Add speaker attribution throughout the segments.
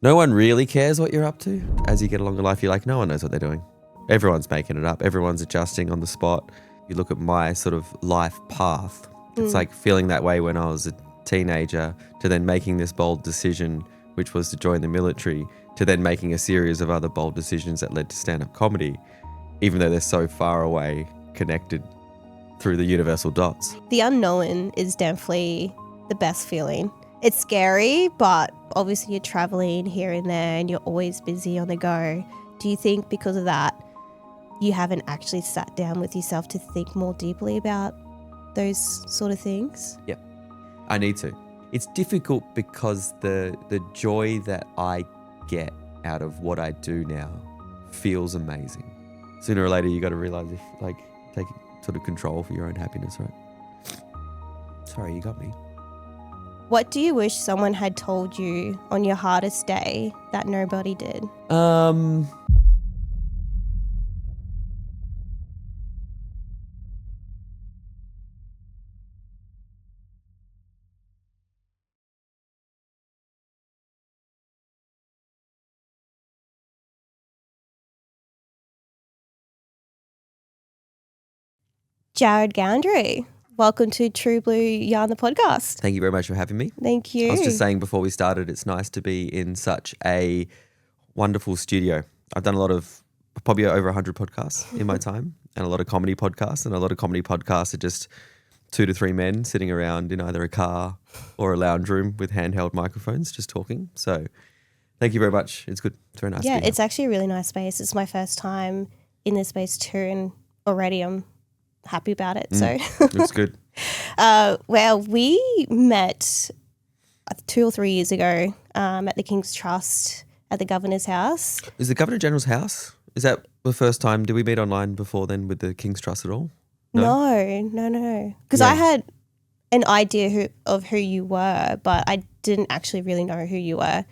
Speaker 1: No one really cares what you're up to. As you get along in life, you're like, no one knows what they're doing. Everyone's making it up. Everyone's adjusting on the spot. You look at my sort of life path. It's like feeling that way when I was a teenager to then making this bold decision, which was to join the military, to then making a series of other bold decisions that led to stand-up comedy, even though they're so far away, connected through the universal dots.
Speaker 2: The unknown is definitely the best feeling. It's scary, but obviously you're traveling here and there and you're always busy on the go. Do you think because of that, you haven't actually sat down with yourself to think more deeply about those sort of things?
Speaker 1: Yeah, I need to. It's difficult because the joy that I get out of what I do now feels amazing. Sooner or later, you got to realize if take sort of control for your own happiness, right? Sorry, you got me.
Speaker 2: What do you wish someone had told you on your hardest day that nobody did? Jarryd Goundrey, welcome to True Blue Yarn, the podcast.
Speaker 1: Thank you very much for having me.
Speaker 2: Thank you.
Speaker 1: I was just saying before we started, it's nice to be in such a wonderful studio. I've done probably over 100 podcasts in my time, and a lot of comedy podcasts, and a lot of comedy podcasts are just 2 to 3 men sitting around in either a car or a lounge room with handheld microphones just talking. So thank you very much. It's good. It's very nice to be here.
Speaker 2: It's actually a really nice space. It's my first time in this space too, and already I'm happy about it. So
Speaker 1: Looks good.
Speaker 2: Well, we met 2 or 3 years ago at the King's Trust at the Governor's house.
Speaker 1: Is the Governor General's house? Is that the first time? Did we meet online before then with the King's Trust at all?
Speaker 2: No. Because I had an idea of who you were, but I didn't actually really know who you were.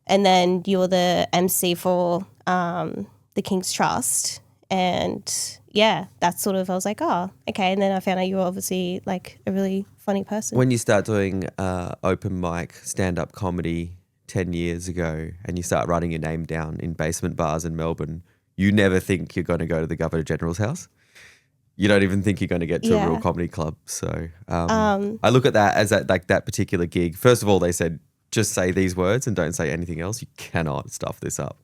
Speaker 2: And then you were the MC for the King's Trust. And yeah, that's sort of, I was like, oh, okay. And then I found out you were obviously like a really funny person.
Speaker 1: When you start doing open mic stand-up comedy 10 years ago and you start writing your name down in basement bars in Melbourne, you never think you're going to go to the Governor General's house. You don't even think you're going to get to a real comedy club. So I look at that as that particular gig. First of all, they said, just say these words and don't say anything else. You cannot stuff this up.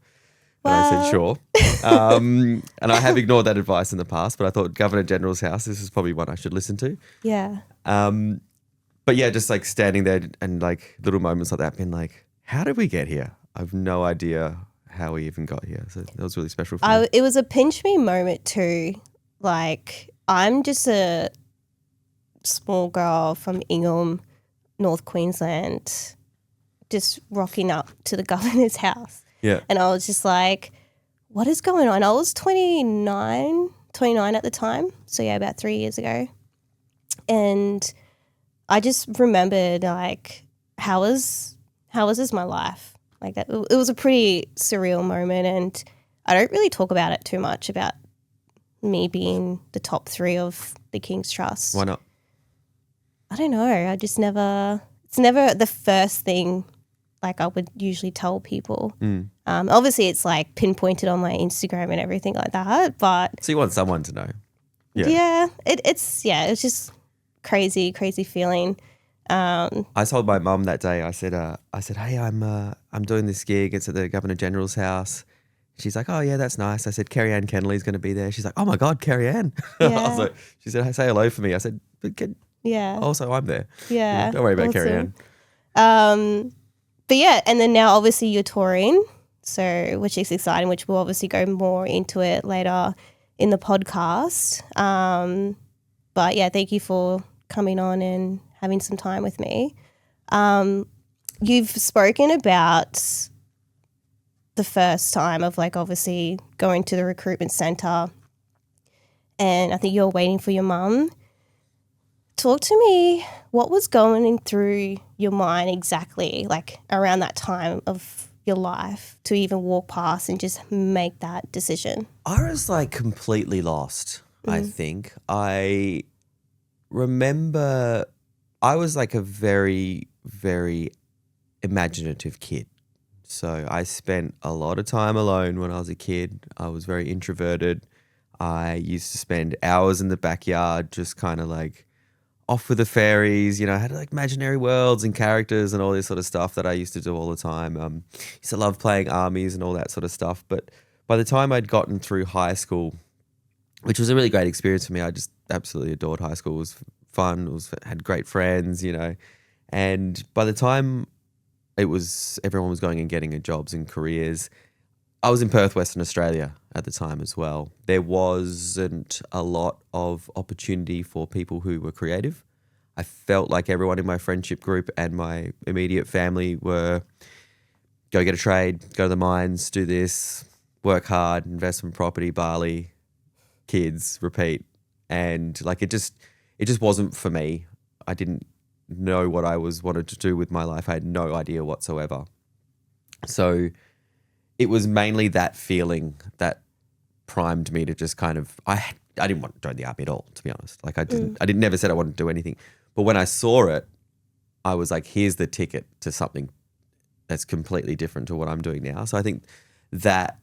Speaker 1: And I said, sure. And I have ignored that advice in the past, but I thought Governor General's house, this is probably one I should listen to.
Speaker 2: Yeah.
Speaker 1: But yeah, just like standing there and like little moments like that, being like, how did we get here? I have no idea how we even got here. So that was really special for me.
Speaker 2: It was a pinch me moment too. Like, I'm just a small girl from Ingham, North Queensland, just rocking up to the Governor's house.
Speaker 1: Yeah.
Speaker 2: And I was just like, what is going on? I was 29 at the time. So yeah, about 3 years ago. And I just remembered like, how was this my life? Like that, it was a pretty surreal moment, and I don't really talk about it too much about me being the top 3 of the King's Trust.
Speaker 1: Why not?
Speaker 2: I don't know. It's never the first thing like I would usually tell people. Obviously it's like pinpointed on my Instagram and everything like that, but
Speaker 1: So you want someone to know.
Speaker 2: Yeah. It's just crazy feeling.
Speaker 1: I told my mum that day, I said, hey, I'm doing this gig. It's at the Governor General's house. She's like, oh yeah, that's nice. I said, Kerry Ann Kenley's going to be there. She's like, oh my God, Kerry Ann.
Speaker 2: Yeah.
Speaker 1: I was like, she said, hey, say hello for me. I said, but also I'm there.
Speaker 2: Yeah.
Speaker 1: Don't worry about Kerry
Speaker 2: Ann. But yeah, and then now obviously you're touring, so which is exciting, which we'll obviously go more into it later in the podcast. But yeah, thank you for coming on and having some time with me. You've spoken about the first time of like obviously going to the recruitment centre, and I think you're waiting for your mum. Talk to me, what was going through your mind exactly, like around that time of your life to even walk past and just make that decision?
Speaker 1: I was like completely lost, I think. I remember I was like a very, very imaginative kid. So I spent a lot of time alone when I was a kid. I was very introverted. I used to spend hours in the backyard just kind of like off with the fairies. I had like imaginary worlds and characters and all this sort of stuff that I used to do all the time. Used to love playing armies and all that sort of stuff. But by the time I'd gotten through high school, which was a really great experience for me, I just absolutely adored high school. It was fun. Had great friends, And by the time everyone was going and getting jobs and careers, I was in Perth, Western Australia at the time as well. There wasn't a lot of opportunity for people who were creative. I felt like everyone in my friendship group and my immediate family were go get a trade, go to the mines, do this, work hard, investment property, Bali, kids, repeat. And like it just wasn't for me. I didn't know what I wanted to do with my life. I had no idea whatsoever. So it was mainly that feeling that primed me to just kind of I didn't want to join the army at all, to be honest. Like I didn't never said I wanted to do anything. But when I saw it, I was like, here's the ticket to something that's completely different to what I'm doing now. So I think that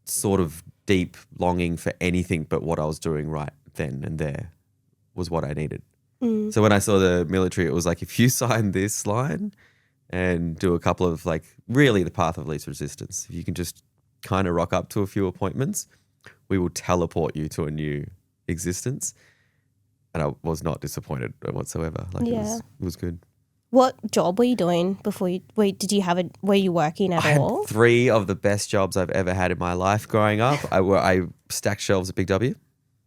Speaker 1: sort of deep longing for anything but what I was doing right then and there was what I needed. So when I saw the military, it was like, if you sign this line and do a couple of like really the path of least resistance, if you can just kind of rock up to a few appointments, we will teleport you to a new existence. And I was not disappointed whatsoever. Like it was good.
Speaker 2: What job were you doing before were you working at all?
Speaker 1: I had 3 of the best jobs I've ever had in my life growing up. I stacked shelves at Big W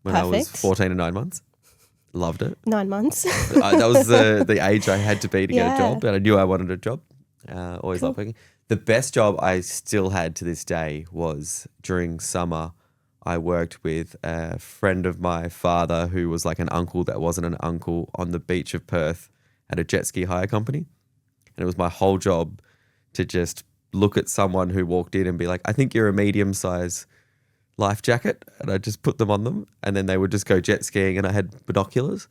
Speaker 1: when I was 14 and 9 months. Loved it.
Speaker 2: 9 months.
Speaker 1: That was the age I had to be to get a job, and I knew I wanted a job. Always loved working. The best job I still had to this day was during summer. I worked with a friend of my father who was like an uncle that wasn't an uncle on the beach of Perth at a jet ski hire company. And it was my whole job to just look at someone who walked in and be like, I think you're a medium-size life jacket, and I just put them on them, and then they would just go jet skiing, and I had binoculars,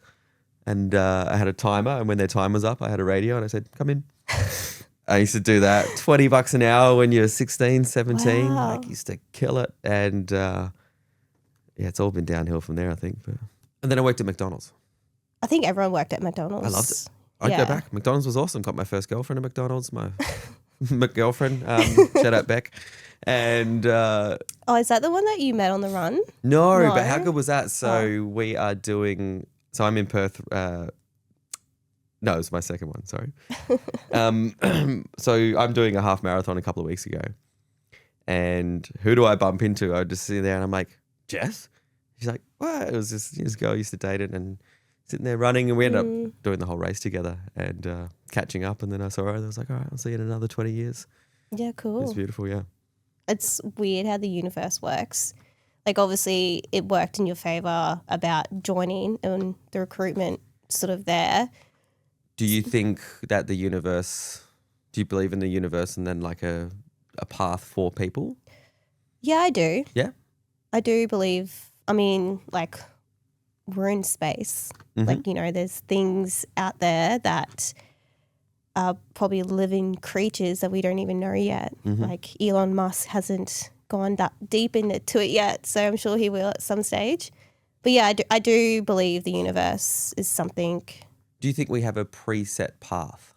Speaker 1: and I had a timer, and when their time was up, I had a radio, and I said, come in. I used to do that, $20 an hour when you're 16, 17.
Speaker 2: Wow.
Speaker 1: Like, used to kill it, and it's all been downhill from there, I think. And then I worked at McDonald's.
Speaker 2: I think everyone worked at McDonald's.
Speaker 1: I loved it. I'd go back. McDonald's was awesome. Got my first girlfriend at McDonald's, my girlfriend, shout out Beck. And
Speaker 2: is that the one that you met on the run?
Speaker 1: No, but how good was that? So we are doing. So I'm in Perth. No, it's my second one. Sorry. So I'm doing a half marathon a couple of weeks ago, and who do I bump into? I just sit there and I'm like, Jess. She's like, what? It was this girl I used to date it, and sitting there running, and we ended up doing the whole race together and catching up. And then I saw her, and I was like, all right, I'll see you in another 20 years.
Speaker 2: Yeah, cool.
Speaker 1: It's beautiful, yeah.
Speaker 2: It's weird how the universe works. Like, obviously, it worked in your favor about joining and the recruitment sort of there.
Speaker 1: Do you think that do you believe in the universe and then like a path for people?
Speaker 2: Yeah, I do.
Speaker 1: Yeah?
Speaker 2: I do believe, like, we're in space. Like, there's things out there that are probably living creatures that we don't even know yet. Like Elon Musk hasn't gone that deep into it yet, so I'm sure he will at some stage. But yeah, I do believe the universe is something.
Speaker 1: Do you think we have a preset path?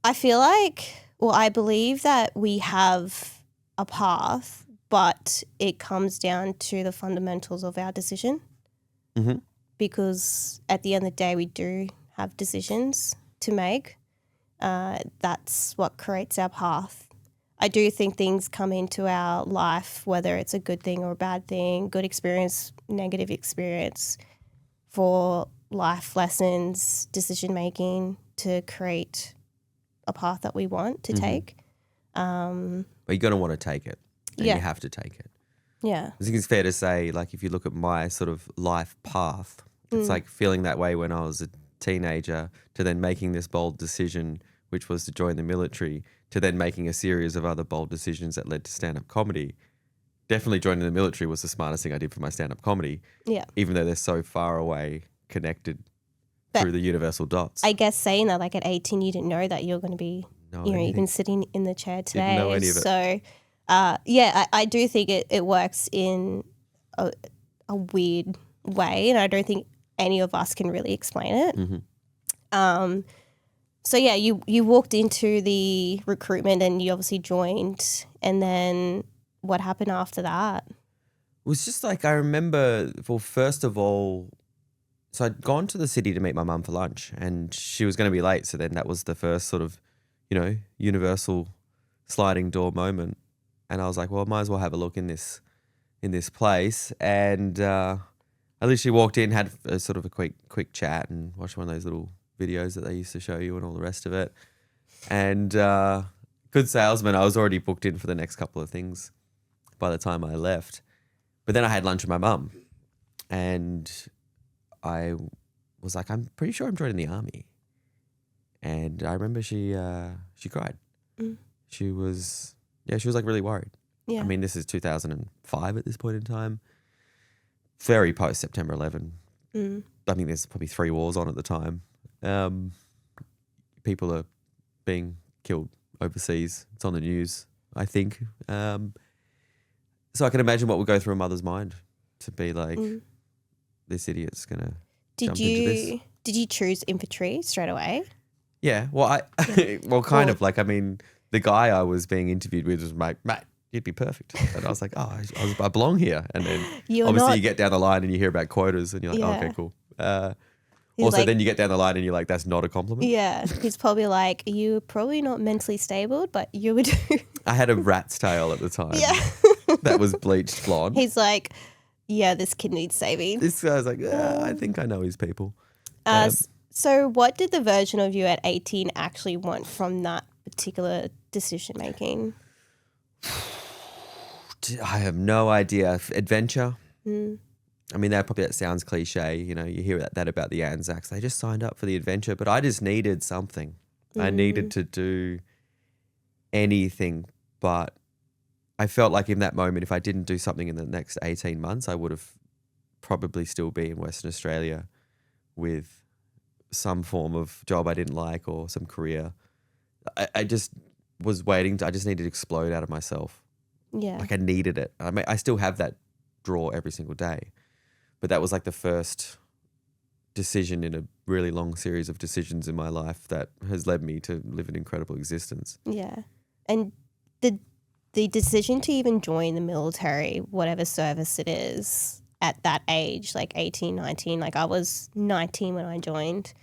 Speaker 2: I feel like, I believe that we have a path, but it comes down to the fundamentals of our decision. Because at the end of the day, we do have decisions to make. That's what creates our path. I do think things come into our life, whether it's a good thing or a bad thing, good experience, negative experience, for life lessons, decision making to create a path that we want to take.
Speaker 1: But you're going to want to take it. And you have to take it.
Speaker 2: Yeah.
Speaker 1: I think it's fair to say, like, if you look at my sort of life path, it's like feeling that way when I was a teenager to then making this bold decision, which was to join the military, to then making a series of other bold decisions that led to stand-up comedy. Definitely joining the military was the smartest thing I did for my stand-up comedy. Yeah. Even though they're so far away, connected through the universal dots.
Speaker 2: I guess saying that, like, at 18, you didn't know that you were going to be
Speaker 1: know
Speaker 2: you know,
Speaker 1: anything.
Speaker 2: even sitting in the chair today.
Speaker 1: Didn't know any of it.
Speaker 2: So, I do think it works in a weird way, and I don't think any of us can really explain it.
Speaker 1: Mm-hmm.
Speaker 2: So yeah, you walked into the recruitment and you obviously joined, and then what happened after that?
Speaker 1: It was just like, I remember, well, first of all, so I'd gone to the city to meet my mum for lunch, and she was going to be late. So then that was the first sort of, you know, universal sliding door moment. And I was like, well, I might as well have a look in this place. And I literally walked in, had a sort of a quick chat, and watched one of those little videos that they used to show you and all the rest of it. And good salesman, I was already booked in for the next couple of things by the time I left. But then I had lunch with my mum, and I was like, I'm pretty sure I'm joining the army. And I remember she cried.
Speaker 2: Mm.
Speaker 1: She was like really worried.
Speaker 2: Yeah.
Speaker 1: I mean, this is 2005 at this point in time. Very post September 11.
Speaker 2: Mm.
Speaker 1: I think there's probably 3 wars on at the time. People are being killed overseas. It's on the news, I think. So I can imagine what would go through a mother's mind to be like, this idiot's going to jump into this.
Speaker 2: Did you choose infantry straight away?
Speaker 1: Yeah. Well, of. Like, I mean, the guy I was being interviewed with was like, mate, you'd be perfect. And I was like, oh, I belong here. And then you get down the line and you hear about quotas and you're like, oh, okay, cool. Also, like, then you get down the line and you're like, that's not a compliment.
Speaker 2: Yeah. He's probably like, you're probably not mentally stable, but you would do.
Speaker 1: I had a rat's tail at the time.
Speaker 2: Yeah.
Speaker 1: That was bleached blonde.
Speaker 2: He's like, yeah, this kid needs saving.
Speaker 1: This guy's like, I think I know his people.
Speaker 2: So what did the version of you at 18 actually want from that particular decision making?
Speaker 1: I have no idea. Adventure.
Speaker 2: Mm.
Speaker 1: I mean, that sounds cliche. You know, you hear that about the Anzacs. They just signed up for the adventure, but I just needed something. I needed to do anything, but I felt like in that moment, if I didn't do something in the next 18 months, I would have probably still be in Western Australia with some form of job I didn't like or some career. I just was waiting. I just needed to explode out of myself.
Speaker 2: Yeah.
Speaker 1: Like I needed it. I mean, I still have that draw every single day, but that was like the first decision in a really long series of decisions in my life that has led me to live an incredible existence.
Speaker 2: Yeah. And the decision to even join the military, whatever service it is, at that age, like 18, 19, like I was 19 when I joined,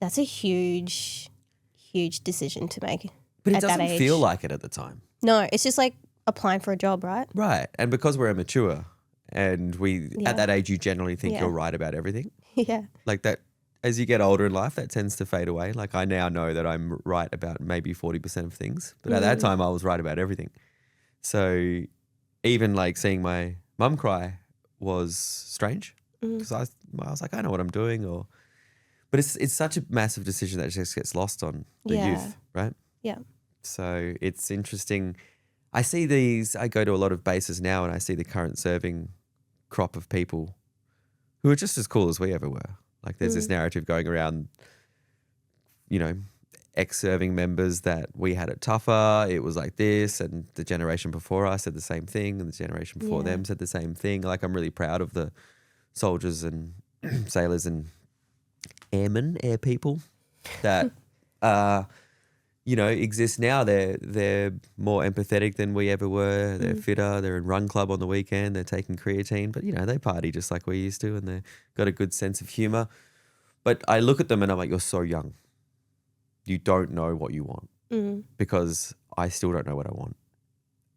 Speaker 2: that's a huge, huge decision to make.
Speaker 1: But it doesn't feel like it at the time.
Speaker 2: No, it's just like applying for a job, right?
Speaker 1: Right. And because we're immature and at that age, you generally think you're right about everything.
Speaker 2: Yeah.
Speaker 1: Like that, as you get older in life, that tends to fade away. Like I now know that I'm right about maybe 40% of things, but at that time I was right about everything. So even like seeing my mum cry was strange because I was like, I know what I'm doing, but it's such a massive decision that just gets lost on the youth, right?
Speaker 2: Yeah.
Speaker 1: So it's interesting. I go to a lot of bases now and I see the current serving crop of people who are just as cool as we ever were. Like there's this narrative going around, you know, ex-serving members that we had it tougher. It was like this, and the generation before us said the same thing, and the generation before them said the same thing. Like I'm really proud of the soldiers and sailors and air people that exist now. They're more empathetic than we ever were. They're fitter. They're in run club on the weekend. They're taking creatine, but they party just like we used to, and they've got a good sense of humor. But I look at them and I'm like, you're so young. You don't know what you want because I still don't know what I want.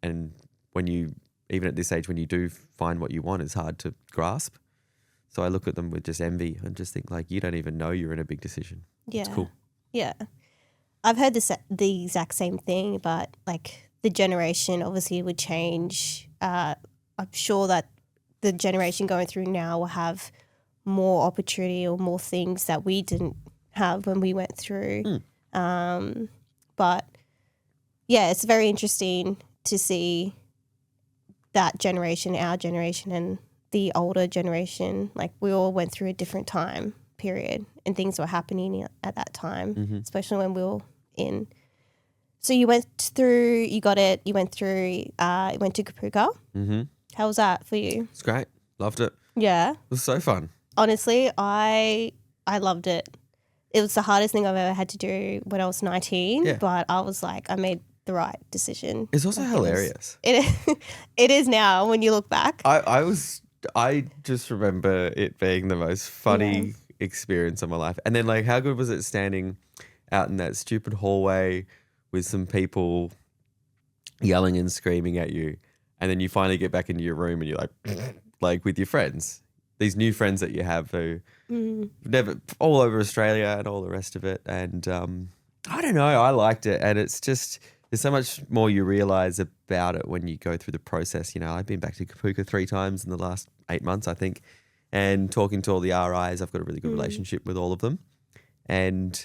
Speaker 1: And even at this age, when you do find what you want, it's hard to grasp. So I look at them with just envy and just think like, you don't even know you're in a big decision.
Speaker 2: Yeah.
Speaker 1: It's cool.
Speaker 2: Yeah. I've heard the exact same thing, but like the generation obviously would change. I'm sure that the generation going through now will have more opportunity or more things that we didn't have when we went through. But yeah, it's very interesting to see that generation, our generation, and the older generation. Like we all went through a different time period and things were happening at that time, especially when we were in So you went through, you got it, you went to Kapuka.
Speaker 1: Mm-hmm.
Speaker 2: How was that for you?
Speaker 1: It's great. Loved it.
Speaker 2: Yeah.
Speaker 1: It was so fun.
Speaker 2: Honestly, I loved it. It was the hardest thing I've ever had to do when I was 19,
Speaker 1: Yeah.
Speaker 2: but I was like, I made the right decision.
Speaker 1: It's also
Speaker 2: Like,
Speaker 1: hilarious.
Speaker 2: It is now when you look back.
Speaker 1: I just remember it being the most funny experience of my life. And then like how good was it standing out in that stupid hallway with some people yelling and screaming at you, and then you finally get back into your room and you're like with your friends, these new friends that you have who never all over Australia and all the rest of it. And I don't know, I liked it, and it's just there's so much more you realize about it when you go through the process. You know, I've been back to Kapuka 3 times in the last 8 months, I think, and talking to all the RIs, I've got a really good relationship with all of them, and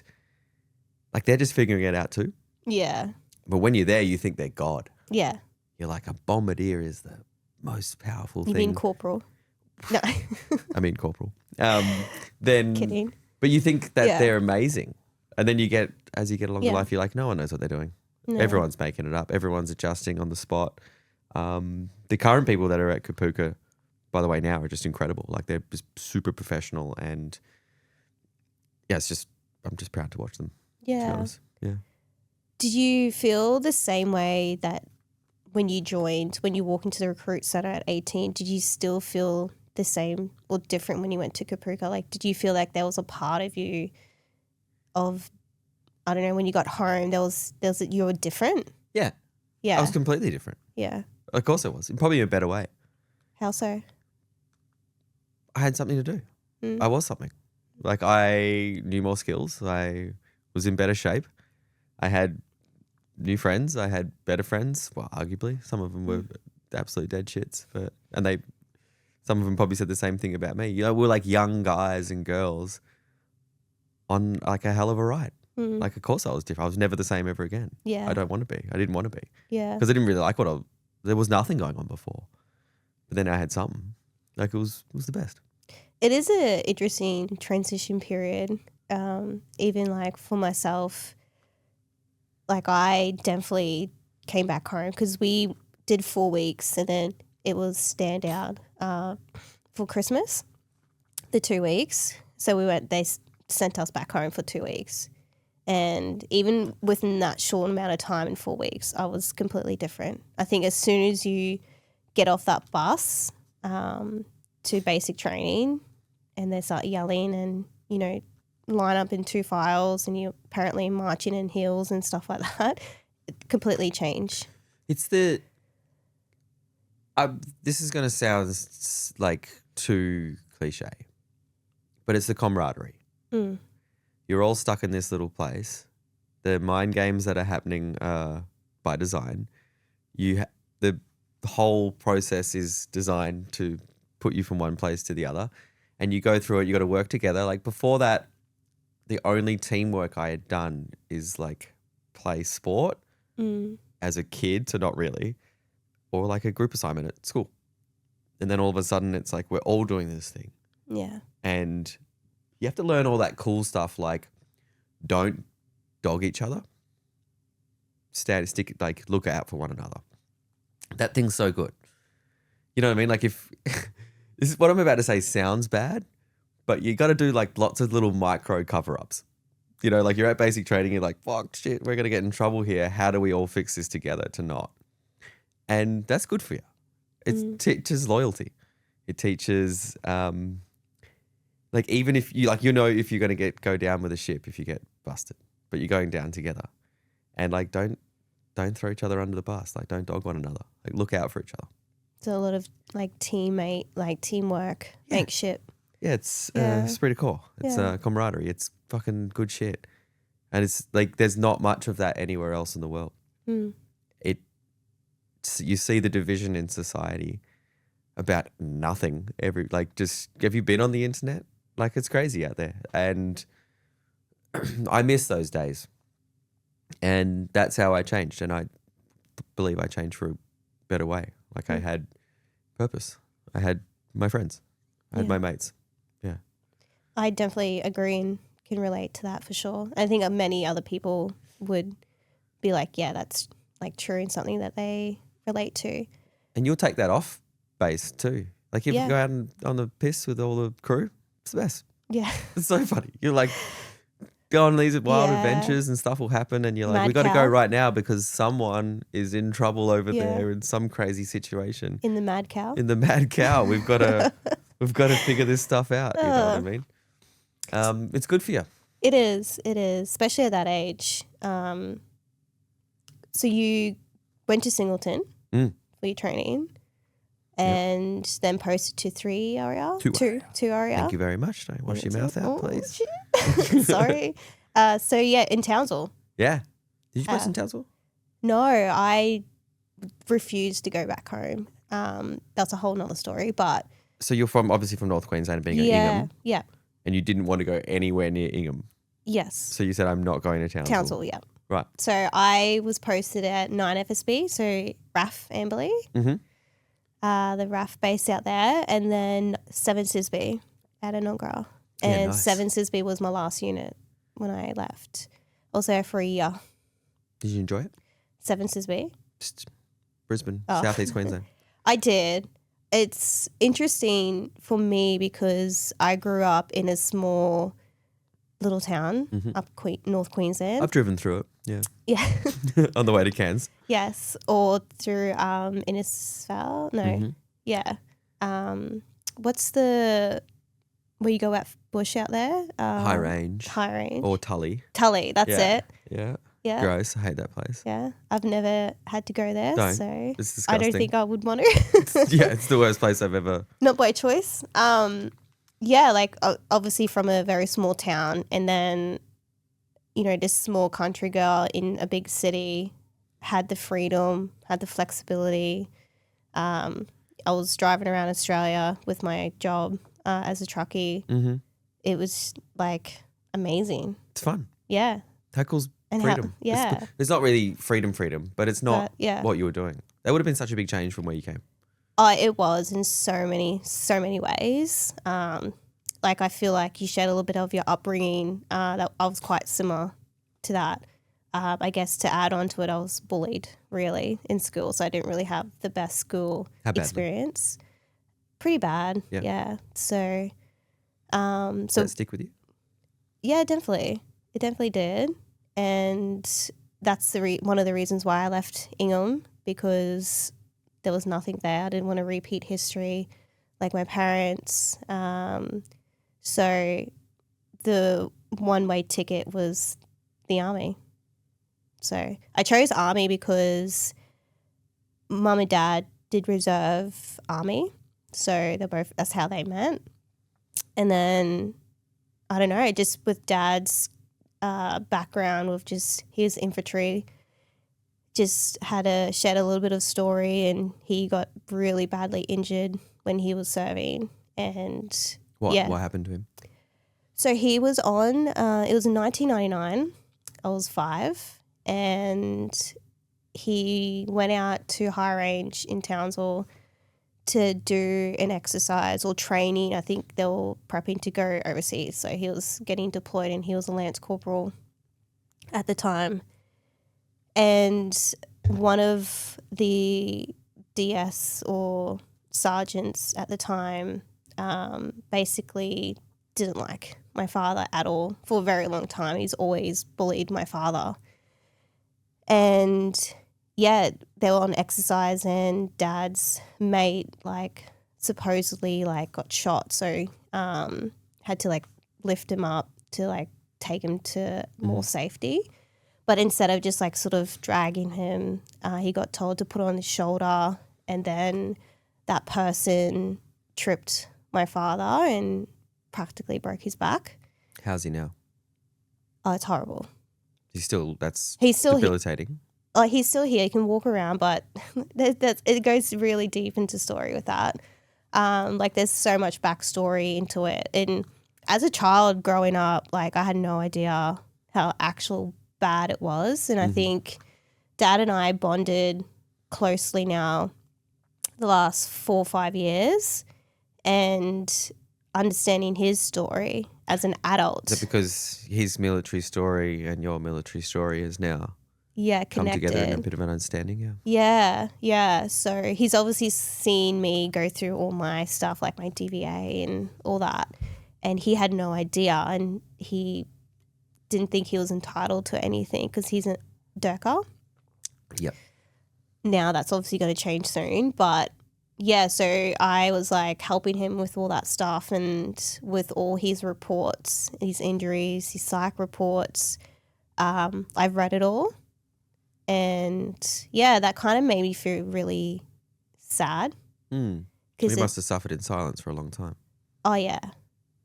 Speaker 1: like they're just figuring it out too.
Speaker 2: Yeah.
Speaker 1: But when you're there, you think they're God.
Speaker 2: Yeah.
Speaker 1: You're like, a bombardier is the most powerful
Speaker 2: You
Speaker 1: thing.
Speaker 2: mean corporal? No.
Speaker 1: I mean corporal. Then,
Speaker 2: Kidding.
Speaker 1: but you think that
Speaker 2: Yeah.
Speaker 1: they're amazing, and then as you get along in
Speaker 2: Yeah.
Speaker 1: life, you're like, no one knows what they're doing.
Speaker 2: No.
Speaker 1: Everyone's making it up. Everyone's adjusting on the spot. The current people that are at Kapuka, by the way, now are just incredible. Like they're just super professional, and yeah, I'm just proud to watch them. To be
Speaker 2: Yeah.
Speaker 1: honest. Yeah.
Speaker 2: Did you feel the same way that when you walked into the recruit center at 18, did you still feel the same or different when you went to Kapuka? Like, did you feel like there was a part of you I don't know, when you got home, you were different?
Speaker 1: Yeah.
Speaker 2: Yeah.
Speaker 1: I was completely different.
Speaker 2: Yeah.
Speaker 1: Of course I was. Probably in a better way.
Speaker 2: How so?
Speaker 1: I had something to do. I was something. Like I knew more skills. I was in better shape. I had new friends. I had better friends. Well, arguably, some of them were absolute dead shits, some of them probably said the same thing about me. You know, we're like young guys and girls on like a hell of a ride. Like, of course I was different. I was never the same ever again.
Speaker 2: Yeah.
Speaker 1: I don't want to be. I didn't want to be.
Speaker 2: Yeah.
Speaker 1: Because I didn't really like there was nothing going on before. But then I had something. Like it was the best.
Speaker 2: It is an interesting transition period. Even like for myself, like I definitely came back home because we did 4 weeks and then it was standout for Christmas, the 2 weeks. So they sent us back home for 2 weeks. And even within that short amount of time in 4 weeks, I was completely different. I think as soon as you get off that bus to basic training and they start yelling and, you know, line up in 2 files and you're apparently marching in heels and stuff like that, it completely changed.
Speaker 1: It's this is going to sound like too cliche, but it's the camaraderie. You're all stuck in this little place. The mind games that are happening by design. The whole process is designed to put you from one place to the other, and you go through it. You got to work together. Like before that, the only teamwork I had done is like play sport as a kid, so not really, or like a group assignment at school, and then all of a sudden it's like we're all doing this thing.
Speaker 2: Yeah,
Speaker 1: and you have to learn all that cool stuff like don't dog each other. Look out for one another. That thing's so good. You know what I mean? Like if this is what I'm about to say sounds bad, but you got to do like lots of little micro cover-ups. You know, like you're at basic training, you're like, fuck, shit, we're going to get in trouble here. How do we all fix this together to not? And that's good for you. It teaches loyalty. It teaches... like even if you if you're going to go down with a ship if you get busted, but you're going down together, and like don't throw each other under the bus. Like don't dog one another. Like look out for each other.
Speaker 2: So a lot of like teamwork, makeship.
Speaker 1: Yeah, it's esprit de corps. It's camaraderie. It's fucking good shit, and it's like there's not much of that anywhere else in the world. You see the division in society about nothing. Have you been on the internet? Like it's crazy out there, and I miss those days. And that's how I changed, and I believe I changed for a better way. Like I had purpose. I had my friends. I had my mates. Yeah.
Speaker 2: I definitely agree and can relate to that for sure. I think many other people would be like, yeah, that's like true and something that they relate to.
Speaker 1: And you'll take that off base too. Like if
Speaker 2: Yeah.
Speaker 1: you go out on the piss with all the crew, it's the best.
Speaker 2: Yeah.
Speaker 1: It's so funny. You're like, go on these wild
Speaker 2: Yeah.
Speaker 1: adventures and stuff will happen and you're like,
Speaker 2: Mad
Speaker 1: we got to
Speaker 2: cow.
Speaker 1: go right now because someone is in trouble over
Speaker 2: Yeah.
Speaker 1: there in some crazy situation.
Speaker 2: In the mad cow.
Speaker 1: In the mad cow, we've got to figure this stuff out. You know what I mean? It's good for you.
Speaker 2: It is, especially at that age. So you went to Singleton for your training and then posted to 3 area? 2 area.
Speaker 1: Thank you very much. Don't wash your mouth out, please.
Speaker 2: Sorry. So yeah, in Townsville.
Speaker 1: Yeah. Did you post in Townsville?
Speaker 2: No, I refused to go back home. That's a whole nother story, but.
Speaker 1: So you're obviously from North Queensland being at Ingham.
Speaker 2: Yeah.
Speaker 1: And you didn't want to go anywhere near Ingham.
Speaker 2: Yes.
Speaker 1: So you said, I'm not going to Townsville.
Speaker 2: Townsville, yeah.
Speaker 1: Right.
Speaker 2: So I was posted at 9 FSB, so RAF Amberley, the RAF base out there, and then 7 Sisby at Anongra. And
Speaker 1: nice.
Speaker 2: 7 Sisby was my last unit when I left. I was there for a year.
Speaker 1: Did you enjoy it?
Speaker 2: 7 Sisby?
Speaker 1: Just Brisbane, Southeast Queensland.
Speaker 2: I did. It's interesting for me because I grew up in a small little town up North Queensland.
Speaker 1: I've driven through it, yeah.
Speaker 2: Yeah.
Speaker 1: On the way to Cairns.
Speaker 2: Yes, or through Innisfail. No, yeah. What's the where you go out bush out there?
Speaker 1: High Range.
Speaker 2: High Range.
Speaker 1: Or Tully.
Speaker 2: Tully, that's
Speaker 1: Yeah.
Speaker 2: it.
Speaker 1: Yeah.
Speaker 2: Yeah.
Speaker 1: Gross. I hate that place.
Speaker 2: Yeah, I've never had to go there,
Speaker 1: No,
Speaker 2: so
Speaker 1: it's
Speaker 2: I don't
Speaker 1: disgusting.
Speaker 2: think I would want to.
Speaker 1: Yeah, it's the worst place I've ever.
Speaker 2: Not by choice. Yeah, like obviously from a very small town, and then, you know, this small country girl in a big city had the freedom, had the flexibility. I was driving around Australia with my job as a truckie.
Speaker 1: Mm-hmm.
Speaker 2: It was like amazing.
Speaker 1: It's fun.
Speaker 2: Yeah.
Speaker 1: Tackle's
Speaker 2: And
Speaker 1: freedom.
Speaker 2: yeah.
Speaker 1: It's not really freedom, but it's not
Speaker 2: yeah.
Speaker 1: what you were doing. That would have been such a big change from where you came.
Speaker 2: It was in so many ways. Like I feel like you shared a little bit of your upbringing. That I was quite similar to that. I guess to add on to it, I was bullied really in school, so I didn't really have the best school experience. Pretty bad, yeah. So,
Speaker 1: Does that stick with you?
Speaker 2: Yeah, definitely. It definitely did, and that's one of the reasons why I left Ingham, because there was nothing there. I didn't want to repeat history like my parents. So the one-way ticket was the army. So I chose army because mum and dad did reserve army. So that's how they met. And then, I don't know, just with dad's background with his infantry, just had to shed a little bit of story, and he got really badly injured when he was serving. And
Speaker 1: what happened to him?
Speaker 2: So he was on, it was in 1999, I was 5, and he went out to High Range in Townsville to do an exercise or training. I think they were prepping to go overseas. So he was getting deployed, and he was a Lance Corporal at the time. And one of the DS or sergeants at the time basically didn't like my father at all for a very long time. He's always bullied my father. And yeah, they were on exercise, and dad's mate supposedly got shot. So had to lift him up to take him to more safety. But instead of just sort of dragging him, he got told to put on his shoulder, and then that person tripped my father and practically broke his back.
Speaker 1: How's he now?
Speaker 2: Oh, it's horrible.
Speaker 1: He's still
Speaker 2: He's
Speaker 1: debilitating.
Speaker 2: still here. He can walk around, but it goes really deep into story with that. There's so much backstory into it. And as a child growing up, I had no idea how actual bad it was. And I think Dad and I bonded closely now the last 4 or 5 years, and understanding his story as an adult.
Speaker 1: Is it because his military story and your military story is now come
Speaker 2: connected.
Speaker 1: together in a bit of an understanding. Yeah.
Speaker 2: Yeah. So he's obviously seen me go through all my stuff, like my DVA and all that. And he had no idea, and he didn't think he was entitled to anything because he's a Durka.
Speaker 1: Yep.
Speaker 2: Now that's obviously going to change soon. But yeah, so I was like helping him with all that stuff and with all his reports, his injuries, his psych reports. I've read it all. And yeah, that kind of made me feel really sad.
Speaker 1: So he must have suffered in silence for a long time.
Speaker 2: Oh, yeah.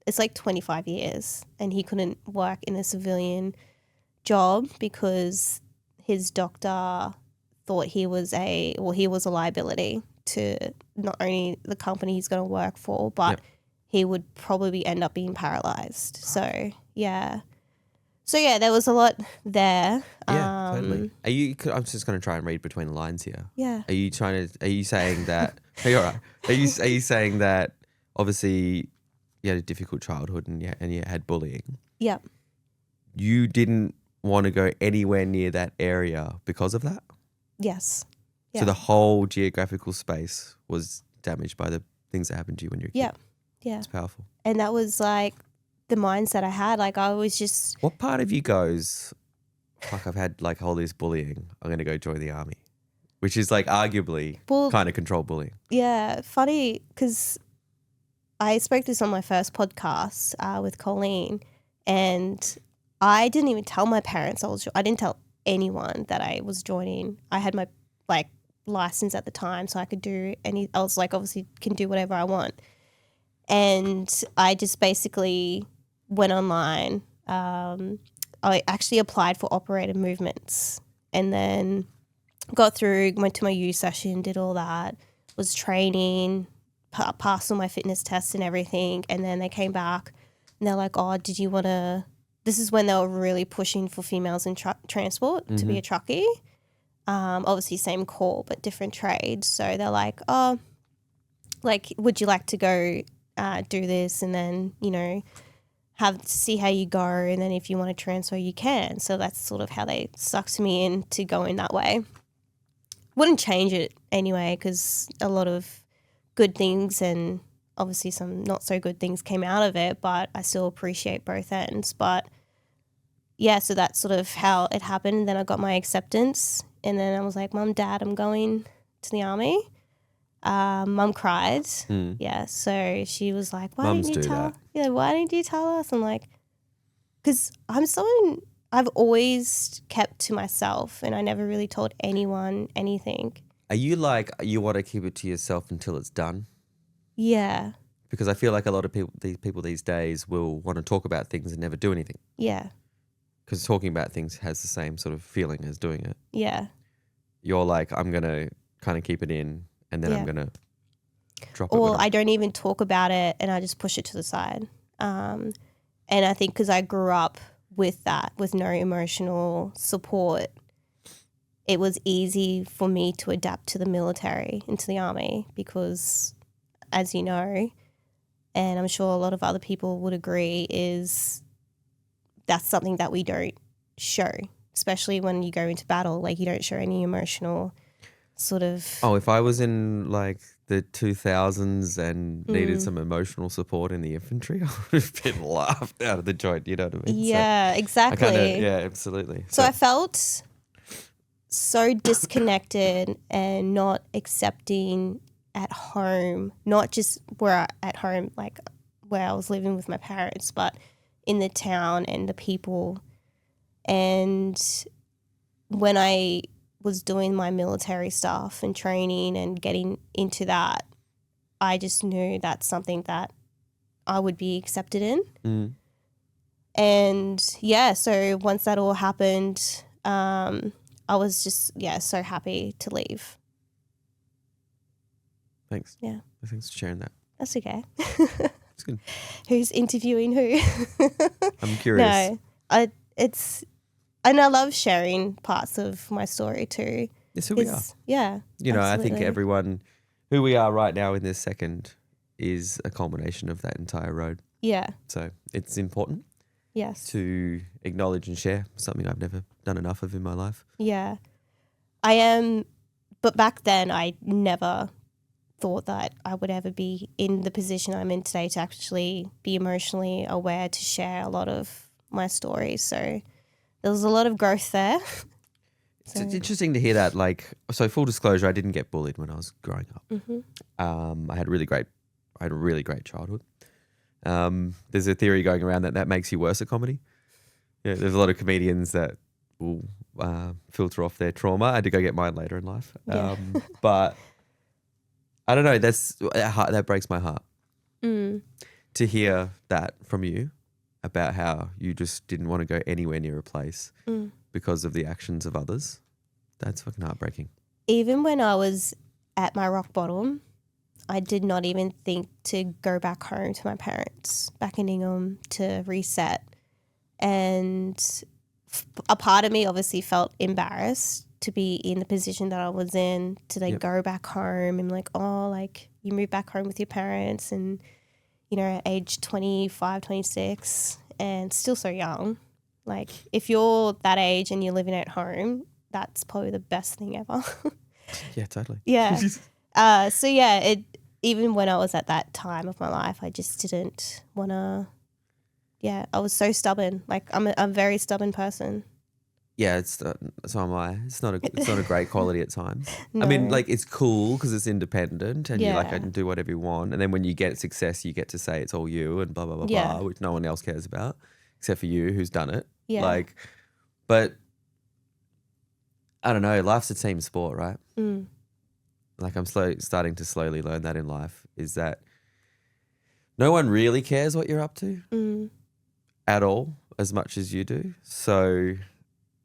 Speaker 2: It's like 25 years and he couldn't work in a civilian job because his doctor thought he was a liability to not only the company he's going to work for, but he would probably end up being paralyzed. So, yeah. So, yeah, there was a lot there.
Speaker 1: Yeah, totally. I'm just going to try and read between the lines here.
Speaker 2: Yeah.
Speaker 1: Are you saying that, are you all right? Are you saying that obviously you had a difficult childhood and you had bullying?
Speaker 2: Yeah.
Speaker 1: You didn't want to go anywhere near that area because of that?
Speaker 2: Yes. Yeah.
Speaker 1: So the whole geographical space was damaged by the things that happened to you when you were a kid?
Speaker 2: Yeah.
Speaker 1: It's powerful.
Speaker 2: And that was like the mindset I had. Like I was just...
Speaker 1: What part of you goes, fuck, I've had like all this bullying, I'm going to go join the army? Which is like arguably kind of controlled bullying.
Speaker 2: Yeah, funny because I spoke this on my first podcast with Colleen, and I didn't even tell my parents I didn't tell anyone that I was joining. I had my like license at the time, so I could do I was like obviously can do whatever I want. And I just basically went online. I actually applied for operator movements and then got through, went to my U session, did all that, was training, passed all my fitness tests and everything. And then they came back and they're like, oh, did you want to, this is when they were really pushing for females in transport to be a truckie. Obviously same call, but different trades. So they're like, oh, like, would you like to go do this and then, you know, see how you go, and then if you want to transfer, you can. So that's sort of how they sucked me in to go in that way. Wouldn't change it anyway because a lot of good things and obviously some not so good things came out of it, but I still appreciate both ends. But yeah, so that's sort of how it happened. Then I got my acceptance and then I was like, Mum, Dad, I'm going to the army. Mum cried. Yeah, so she was like, why didn't you tell? Yeah, why didn't you tell us? I'm like, because I'm someone, I've always kept to myself and I never really told anyone anything.
Speaker 1: Are you like, you want to keep it to yourself until it's done?
Speaker 2: Yeah.
Speaker 1: Because I feel like a lot of people these days will want to talk about things and never do anything.
Speaker 2: Yeah.
Speaker 1: Because talking about things has the same sort of feeling as doing it.
Speaker 2: Yeah.
Speaker 1: You're like, I'm going to kind of keep it in and then I'm going to drop it.
Speaker 2: Or I don't even talk about it and I just push it to the side. And I think because I grew up with that, with no emotional support, it was easy for me to adapt to the military, into the army, because as you know, and I'm sure a lot of other people would agree, is that's something that we don't show, especially when you go into battle. Like you don't show any emotional sort of...
Speaker 1: Oh, if I was in like the 2000s and needed some emotional support in the infantry, I would have been laughed out of the joint, you know what I mean?
Speaker 2: Yeah, exactly.
Speaker 1: Yeah, absolutely.
Speaker 2: So I felt so disconnected and not accepting at home, not just at home, like where I was living with my parents, but in the town and the people. And when I was doing my military stuff and training and getting into that, I just knew that's something that I would be accepted in. And yeah, so once that all happened, I was just, so happy to leave.
Speaker 1: Thanks.
Speaker 2: Yeah.
Speaker 1: Thanks for sharing that.
Speaker 2: That's okay.
Speaker 1: It's good.
Speaker 2: Who's interviewing who?
Speaker 1: I'm curious.
Speaker 2: No, and I love sharing parts of my story too.
Speaker 1: It's who we are.
Speaker 2: Yeah.
Speaker 1: You know,
Speaker 2: absolutely.
Speaker 1: I think everyone, who we are right now in this second is a culmination of that entire road.
Speaker 2: Yeah.
Speaker 1: So it's important.
Speaker 2: Yes.
Speaker 1: to acknowledge and share, something I've never done enough of in my life.
Speaker 2: Yeah. I am, but back then I never thought that I would ever be in the position I'm in today to actually be emotionally aware to share a lot of my stories. So there was a lot of growth there.
Speaker 1: It's interesting to hear that. Like, so full disclosure, I didn't get bullied when I was growing up. I had a really great childhood. There's a theory going around that makes you worse at comedy. Yeah, there's a lot of comedians that will filter off their trauma. I had to go get mine later in life.
Speaker 2: Yeah.
Speaker 1: But I don't know. That breaks my heart to hear that from you about how you just didn't want to go anywhere near a place because of the actions of others. That's fucking heartbreaking.
Speaker 2: Even when I was at my rock bottom, I did not even think to go back home to my parents back in Ingham to reset. And a part of me obviously felt embarrassed to be in the position that I was in, to like go back home and like, oh, like you move back home with your parents and, you know, age 25, 26 and still so young. Like if you're that age and you're living at home, that's probably the best thing ever.
Speaker 1: Yeah, totally.
Speaker 2: Yeah. So yeah, even when I was at that time of my life, I just didn't want to. Yeah, I was so stubborn. Like I'm a very stubborn person.
Speaker 1: Yeah, so am I. It's not a great quality at times.
Speaker 2: No.
Speaker 1: I mean, like it's cool because it's independent and you like I
Speaker 2: Yeah.
Speaker 1: can do whatever you want. And then when you get success, you get to say it's all you and blah blah blah
Speaker 2: Yeah.
Speaker 1: blah, which no one else cares about except for you who's done it.
Speaker 2: Yeah.
Speaker 1: Like, but I don't know. Life's a team sport, right? Like I'm starting to slowly learn that in life is that no one really cares what you're up to at all as much as you do. So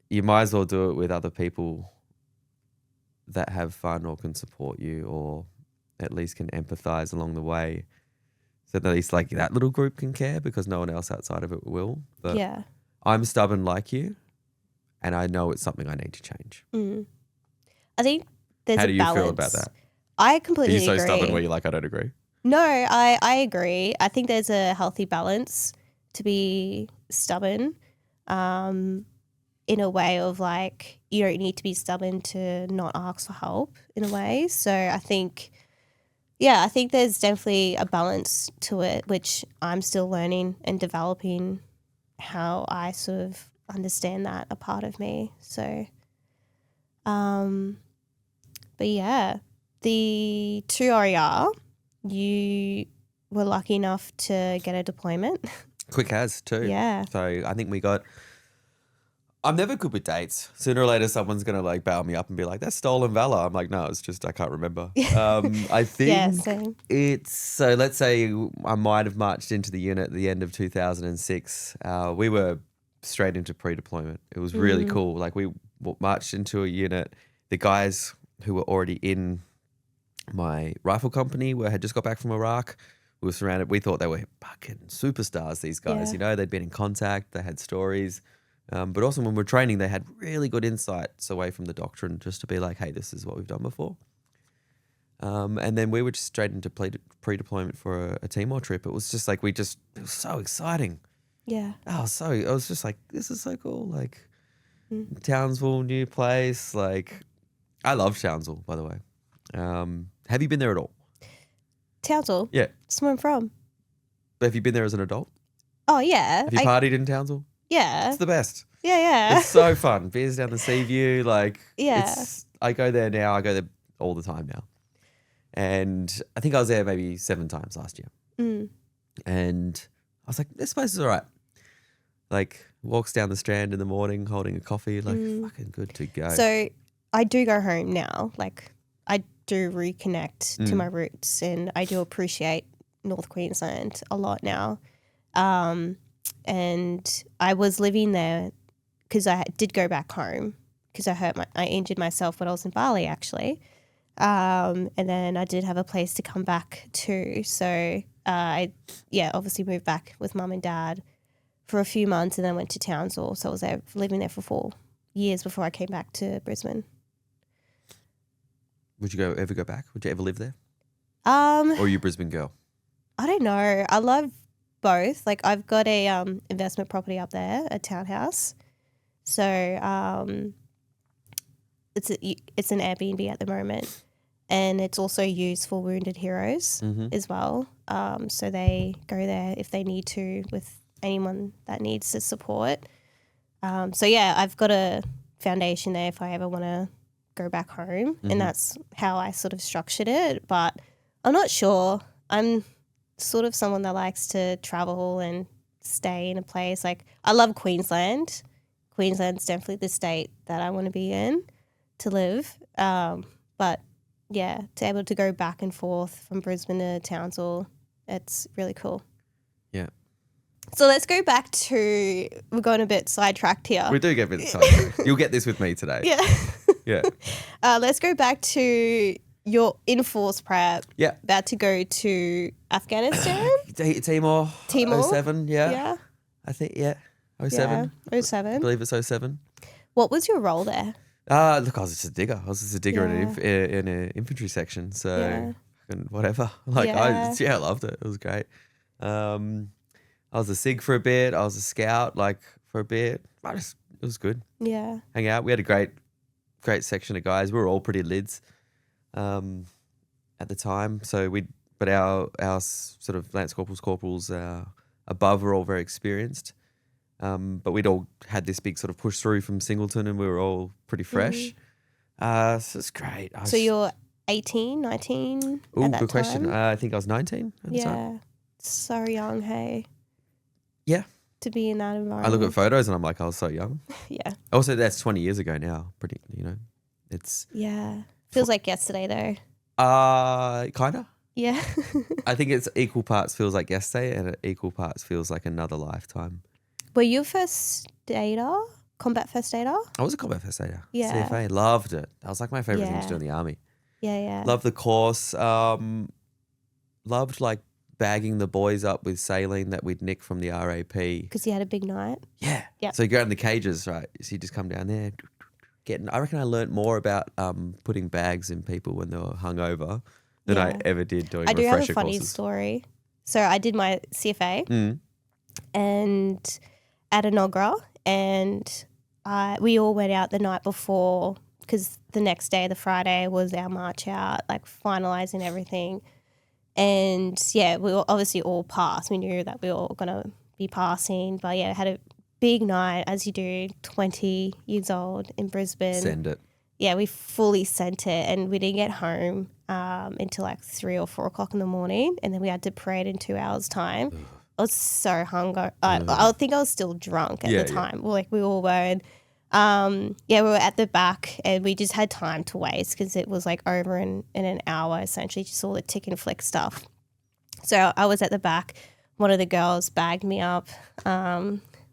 Speaker 1: you might as well do it with other people that have fun or can support you or at least can empathize along the way. So at least like that little group can care because no one else outside of it will. But
Speaker 2: Yeah.
Speaker 1: I'm stubborn like you and I know it's something I need to change.
Speaker 2: I think there's
Speaker 1: How
Speaker 2: a
Speaker 1: do you
Speaker 2: balance.
Speaker 1: feel about that?
Speaker 2: I
Speaker 1: Are
Speaker 2: completely
Speaker 1: you so
Speaker 2: agree.
Speaker 1: stubborn where you're like, I don't agree?
Speaker 2: No, I agree. I think there's a healthy balance to be stubborn in a way of like you don't need to be stubborn to not ask for help in a way. So I think there's definitely a balance to it, which I'm still learning and developing how I sort of understand that a part of me. So, but yeah, the 2RER, you were lucky enough to get a deployment.
Speaker 1: Quick as too.
Speaker 2: Yeah.
Speaker 1: So I think I'm never good with dates. Sooner or later, someone's going to like bail me up and be like, that's stolen valor. I'm like, no, it's just, I can't remember. I think
Speaker 2: Yeah, same.
Speaker 1: so let's say I might have marched into the unit at the end of 2006. We were straight into pre-deployment. It was really cool. Like we marched into a unit. The guys who were already in my rifle company had just got back from Iraq. We were surrounded. We thought they were fucking superstars, these guys.
Speaker 2: Yeah.
Speaker 1: You know, they'd been in contact. They had stories. But also when we're training, they had really good insights away from the doctrine just to be like, hey, this is what we've done before. And then we were just straight into pre-deployment for a Timor trip. It was just like, it was so exciting.
Speaker 2: Yeah.
Speaker 1: I was just like, this is so cool. Like Townsville, new place. Like I love Townsville, by the way. Have you been there at all?
Speaker 2: Townsville?
Speaker 1: Yeah.
Speaker 2: That's where I'm from.
Speaker 1: But have you been there as an adult?
Speaker 2: Oh, yeah.
Speaker 1: Have you partied in Townsville?
Speaker 2: Yeah.
Speaker 1: It's the best.
Speaker 2: Yeah.
Speaker 1: It's so fun. Beers down the sea view. Like,
Speaker 2: Yeah.
Speaker 1: I go there now. I go there all the time now. And I think I was there maybe 7 times last year. And I was like, this place is all right. Like, walks down the Strand in the morning holding a coffee. Like, fucking good to go.
Speaker 2: So I do go home now. Like, I do reconnect to my roots and I do appreciate North Queensland a lot now. And I was living there because I did go back home because I injured myself when I was in Bali actually. And then I did have a place to come back to. So I obviously moved back with mum and dad for a few months and then went to Townsville. So I was living there for 4 years before I came back to Brisbane.
Speaker 1: Would you ever go back? Would you ever live there? Or
Speaker 2: Um,
Speaker 1: are you a Brisbane girl?
Speaker 2: I don't know. I love both. Like I've got a investment property up there, a townhouse. So it's an Airbnb at the moment, and it's also used for wounded heroes as well. So they go there if they need to with anyone that needs the support. So yeah, I've got a foundation there if I ever want to go back home, and that's how I sort of structured it. But I'm not sure. I'm sort of someone that likes to travel and stay in a place. Like I love Queensland. Queensland's definitely the state that I want to be in to live. But yeah, to be able to go back and forth from Brisbane to Townsville, it's really cool.
Speaker 1: Yeah.
Speaker 2: So let's go back to, we're going a bit sidetracked here.
Speaker 1: We do get a bit sidetracked. You'll get this with me today.
Speaker 2: Yeah.
Speaker 1: Yeah.
Speaker 2: Let's go back to your in-force prep.
Speaker 1: Yeah.
Speaker 2: About to go to Afghanistan.
Speaker 1: Timor. 07, yeah.
Speaker 2: Yeah.
Speaker 1: I think, yeah. 07.
Speaker 2: Yeah,
Speaker 1: I
Speaker 2: 07.
Speaker 1: believe it's 07.
Speaker 2: What was your role there?
Speaker 1: Look, I was just a digger. I was just a digger
Speaker 2: Yeah.
Speaker 1: in an infantry section. So
Speaker 2: Yeah.
Speaker 1: whatever. Like
Speaker 2: Yeah.
Speaker 1: I loved it. It was great. I was a SIG for a bit. I was a scout like for a bit. It was good.
Speaker 2: Yeah.
Speaker 1: Hang out. We had a great section of guys. We were all pretty lids at the time. So but our sort of lance corporals above were all very experienced. But we'd all had this big sort of push through from Singleton, and we were all pretty fresh. So it's great.
Speaker 2: So you're 18, 19
Speaker 1: Ooh,
Speaker 2: at that
Speaker 1: good question.
Speaker 2: time?
Speaker 1: I think I was 19 at the time.
Speaker 2: Yeah. So young, hey.
Speaker 1: Yeah.
Speaker 2: To be in that environment.
Speaker 1: I look at photos and I'm like, I was so young.
Speaker 2: Yeah.
Speaker 1: Also, that's 20 years ago now. Pretty, it's...
Speaker 2: Yeah. Feels like yesterday though.
Speaker 1: Kind of.
Speaker 2: Yeah.
Speaker 1: I think it's equal parts feels like yesterday and equal parts feels like another lifetime.
Speaker 2: Were you a first aider? Combat first aider?
Speaker 1: I was a combat first aider.
Speaker 2: Yeah.
Speaker 1: CFA. Loved it. That was like my favourite thing to do in the army.
Speaker 2: Yeah, yeah.
Speaker 1: Loved the course. Loved like bagging the boys up with saline that we'd nick from the RAP.
Speaker 2: Because you had a big night?
Speaker 1: Yeah.
Speaker 2: Yeah.
Speaker 1: So you go in the cages, right? So you just come down there. I reckon I learnt more about putting bags in people when they were hungover than I ever did doing refresher courses.
Speaker 2: I do have a funny story. So I did my CFA and at Enoggera, and we all went out the night before because the next day, the Friday, was our march out, like finalising everything. And yeah, we were obviously all passed. We knew that we were all going to be passing. But yeah, had a big night, as you do, 20 years old in Brisbane.
Speaker 1: Send it.
Speaker 2: Yeah, we fully sent it, and we didn't get home until like 3 or 4 o'clock in the morning, and then we had to parade in 2 hours' time. I was so hungry. I think I was still drunk at the time. Yeah. Like we all were. And, we were at the back, and we just had time to waste because it was like over in an hour, essentially, just all the tick and flick stuff. So I was at the back. One of the girls bagged me up.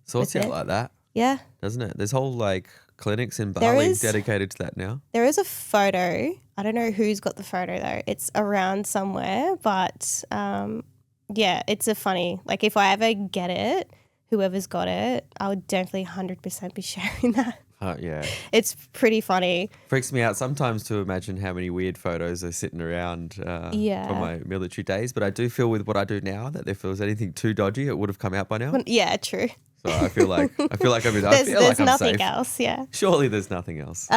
Speaker 1: Sorts out like that.
Speaker 2: Yeah.
Speaker 1: Doesn't it? There's whole like clinics in Bali dedicated to that now.
Speaker 2: There is a photo. I don't know who's got the photo though. It's around somewhere, but it's a funny, like if I ever get it, whoever's got it, I would definitely 100% be sharing that.
Speaker 1: Yeah.
Speaker 2: It's pretty funny.
Speaker 1: Freaks me out sometimes to imagine how many weird photos are sitting around from my military days, but I do feel with what I do now that if there was anything too dodgy, it would have come out by now.
Speaker 2: Yeah, true.
Speaker 1: So I feel like I'm
Speaker 2: there's nothing
Speaker 1: safe.
Speaker 2: else, yeah.
Speaker 1: Surely there's nothing else.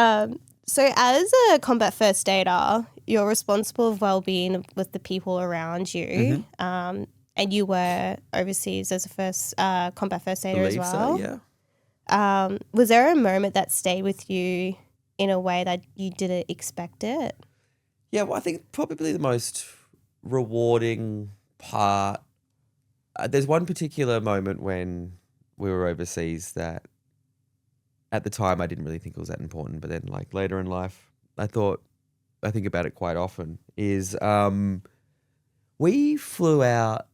Speaker 2: So as a combat first aider, you're responsible for well-being with the people around you. And you were overseas as a first combat first aider as well.
Speaker 1: So, yeah.
Speaker 2: Was there a moment that stayed with you in a way that you didn't expect it?
Speaker 1: Yeah, well, I think probably the most rewarding part, there's one particular moment when we were overseas that at the time I didn't really think it was that important, but then like later in life, I think about it quite often, is we flew out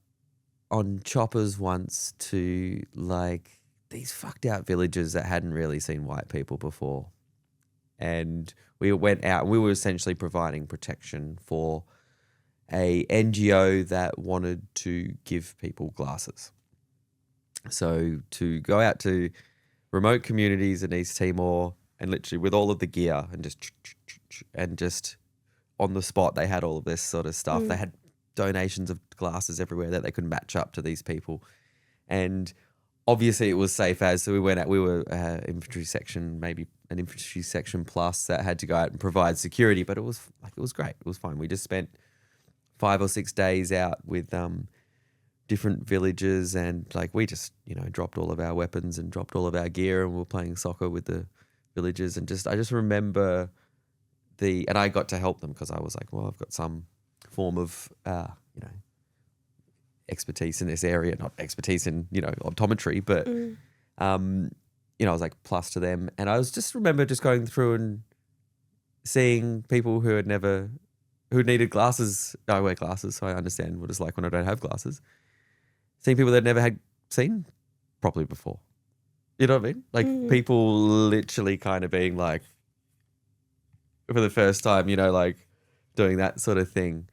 Speaker 1: on choppers once to like these fucked out villages that hadn't really seen white people before. And we went out, we were essentially providing protection for a NGO that wanted to give people glasses. So to go out to remote communities in East Timor and literally with all of the gear and just on the spot, they had all of this sort of stuff. They had donations of glasses everywhere that they could match up to these people. And obviously it was safe as, so we were infantry section, maybe an infantry section plus that had to go out and provide security, but it was great. It was fine. We just spent 5 or 6 days out with different villages, and like we just, dropped all of our weapons and dropped all of our gear, and we were playing soccer with the villagers. And I just remember and I got to help them because I was like, well, I've got some form of, expertise in this area, not expertise in, optometry, but, I was like plus to them. And I was just remember just going through and seeing people who needed glasses. I wear glasses, so I understand what it's like when I don't have glasses. Seeing people that never had seen properly before. You know what I mean? Like people literally kind of being like, for the first time, like doing that sort of thing.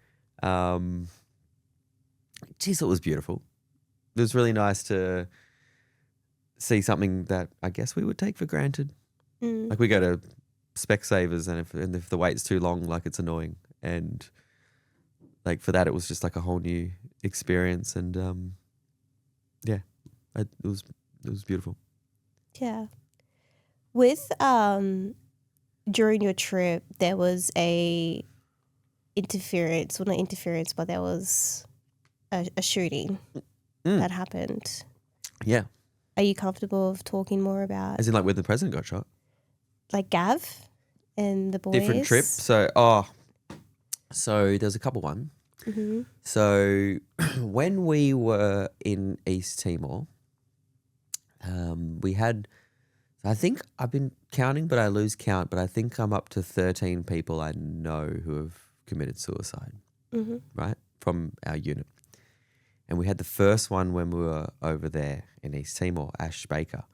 Speaker 1: Geez, it was beautiful. It was really nice to see something that I guess we would take for granted. Like we go to Specsavers, and if the wait's too long, like it's annoying. And like for that, it was just like a whole new experience. And it was beautiful.
Speaker 2: Yeah. With during your trip, there was a interference. Well, not interference, but there was a shooting that happened.
Speaker 1: Yeah.
Speaker 2: Are you comfortable of talking more about?
Speaker 1: As in like when the president got shot?
Speaker 2: Like Gav and the boys?
Speaker 1: Different trip. So there's a couple one.
Speaker 2: Mm-hmm.
Speaker 1: So when we were in East Timor, we had, I think I've been counting, but I lose count, but I think I'm up to 13 people I know who have committed suicide, right, from our unit. And we had the first one when we were over there in East Timor, Ash Baker.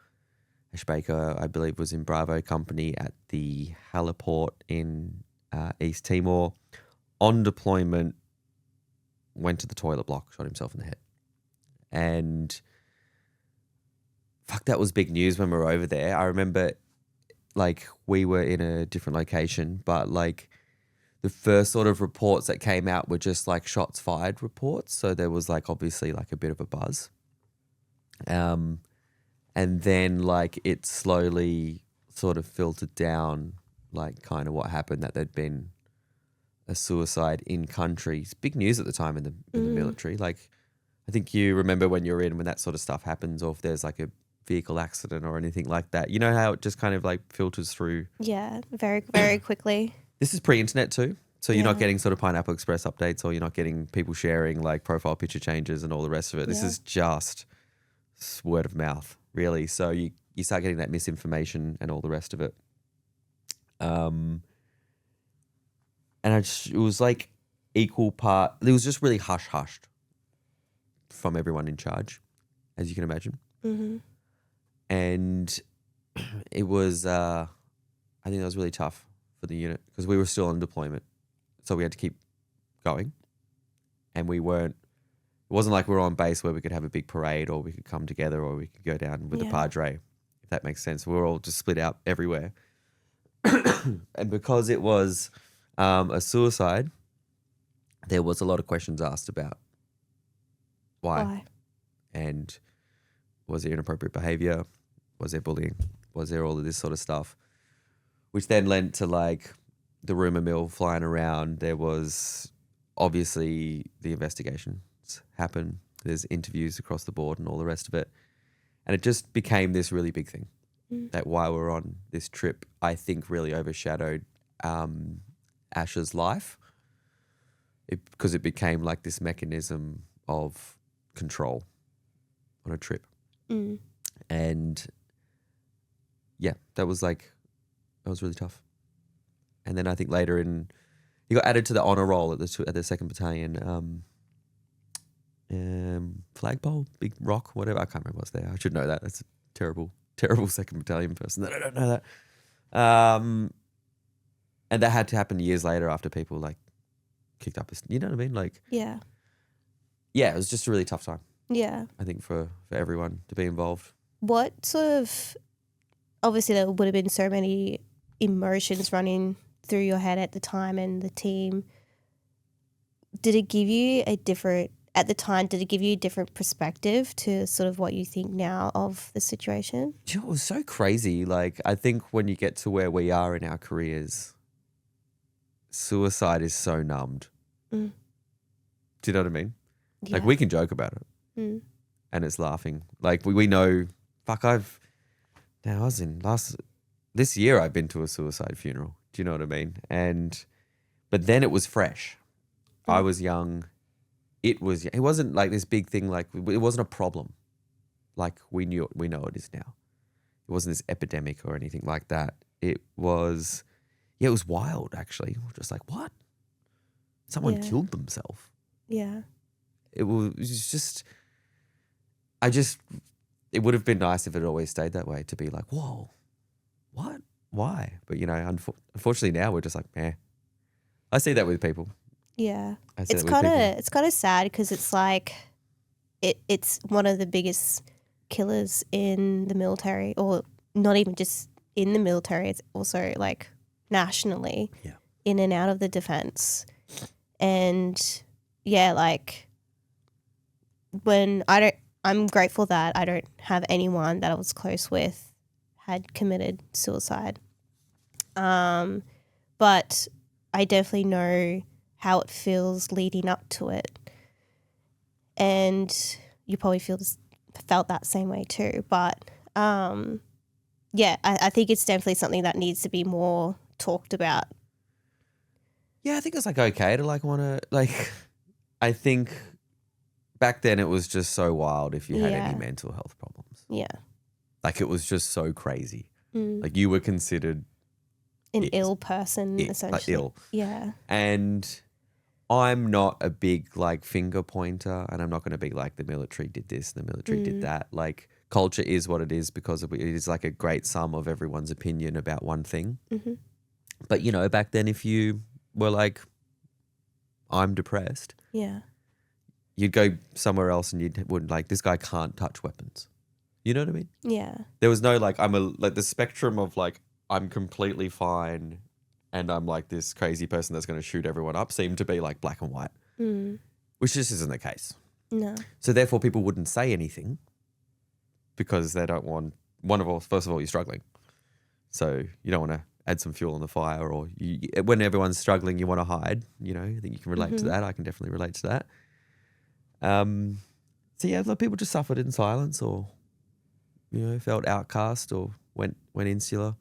Speaker 1: Ash Baker, I believe, was in Bravo Company at the heliport in East Timor. On deployment, went to the toilet block, shot himself in the head. And fuck, that was big news when we were over there. I remember, like, we were in a different location, but, like, the first sort of reports that came out were just, like, shots fired reports. So there was, like, obviously, like, a bit of a buzz. And then, like, it slowly sort of filtered down, like, kind of what happened, that there'd been a suicide in country. It's big news at the time in the military. Like, I think you remember when you're in, when that sort of stuff happens, or if there's, like, a vehicle accident or anything like that. You know how it just kind of, like, filters through?
Speaker 2: Yeah, very, very quickly.
Speaker 1: This is pre-internet too. So you're not getting sort of Pineapple Express updates, or you're not getting people sharing, like, profile picture changes and all the rest of it. This is just word of mouth, really. So you start getting that misinformation and all the rest of it. And it was like equal part. It was just really hushed from everyone in charge, as you can imagine.
Speaker 2: Mm-hmm.
Speaker 1: And it was, I think that was really tough for the unit because we were still on deployment. So we had to keep going. And it wasn't like we were on base where we could have a big parade, or we could come together, or we could go down with the Padre, if that makes sense. We were all just split out everywhere. And because it was a suicide, there was a lot of questions asked about why. And was there inappropriate behavior? Was there bullying? Was there all of this sort of stuff? Which then led to, like, the rumor mill flying around. There was obviously the investigations happen. There's interviews across the board and all the rest of it. And it just became this really big thing. That while we're on this trip, I think really overshadowed Ash's life, because it became like this mechanism of control on a trip. And yeah, that was really tough. And then I think later he got added to the honor roll at the 2nd Battalion, flagpole, big rock, whatever. I can't remember what's there. I should know that. That's a terrible 2nd Battalion person that I don't know that. And that had to happen years later after people, like, kicked up. You know what I mean? Like, yeah, it was just a really tough time. Yeah, I think for everyone to be involved.
Speaker 2: What sort of, obviously there would have been so many emotions running through your head at the time and the team. did it give you a different, at the time, did it give you a different perspective to sort of what you think now of the situation?
Speaker 1: You know, it was so crazy. Like, I think when you get to where we are in our careers, suicide is so numbed.
Speaker 2: Mm.
Speaker 1: Do you know what I mean?
Speaker 2: Yeah.
Speaker 1: Like, we can joke about it and it's laughing. Like, we know, this year I've been to a suicide funeral. Do you know what I mean? But then it was fresh. I was young. It wasn't like this big thing. Like, it wasn't a problem. Like, we know it is now. It wasn't this epidemic or anything like that. It was wild, actually. We're just like, what? Someone killed themselves.
Speaker 2: Yeah.
Speaker 1: It was just, it would have been nice if it always stayed that way, to be like, whoa, what? Why? But, you know, unfortunately now we're just like, meh. I see that with people.
Speaker 2: Yeah. It's kind of sad because it's like it's one of the biggest killers in the military, or not even just in the military, it's also like nationally in and out of the defense. And yeah, like I'm grateful that I don't have anyone that I was close with had committed suicide. But I definitely know how it feels leading up to it. And you probably felt that same way too. But yeah, I think it's definitely something that needs to be more talked about.
Speaker 1: Yeah, I think it's like okay to like want to like, I think back then it was just so wild if you had any mental health problems.
Speaker 2: Yeah.
Speaker 1: Like, it was just so crazy. Like, you were considered
Speaker 2: an ill person, essentially.
Speaker 1: Like, ill.
Speaker 2: Yeah.
Speaker 1: And I'm not a big like finger pointer, and I'm not going to be like the military did this, the military did that. Like, culture is what it is because it is like a great sum of everyone's opinion about one thing. But, you know, back then if you were like, I'm depressed.
Speaker 2: Yeah.
Speaker 1: You'd go somewhere else and wouldn't like, this guy can't touch weapons. You know what I mean?
Speaker 2: Yeah.
Speaker 1: There was no like, the spectrum of like, I'm completely fine and I'm like this crazy person that's going to shoot everyone up seemed to be like black and white, which just isn't the case.
Speaker 2: No.
Speaker 1: So therefore people wouldn't say anything because they don't want, first of all, you're struggling. So you don't want to add some fuel on the fire, or when everyone's struggling, you want to hide, you know. I think you can relate to that. I can definitely relate to that. So yeah, a lot of people just suffered in silence, or, you know, felt outcast or went insular.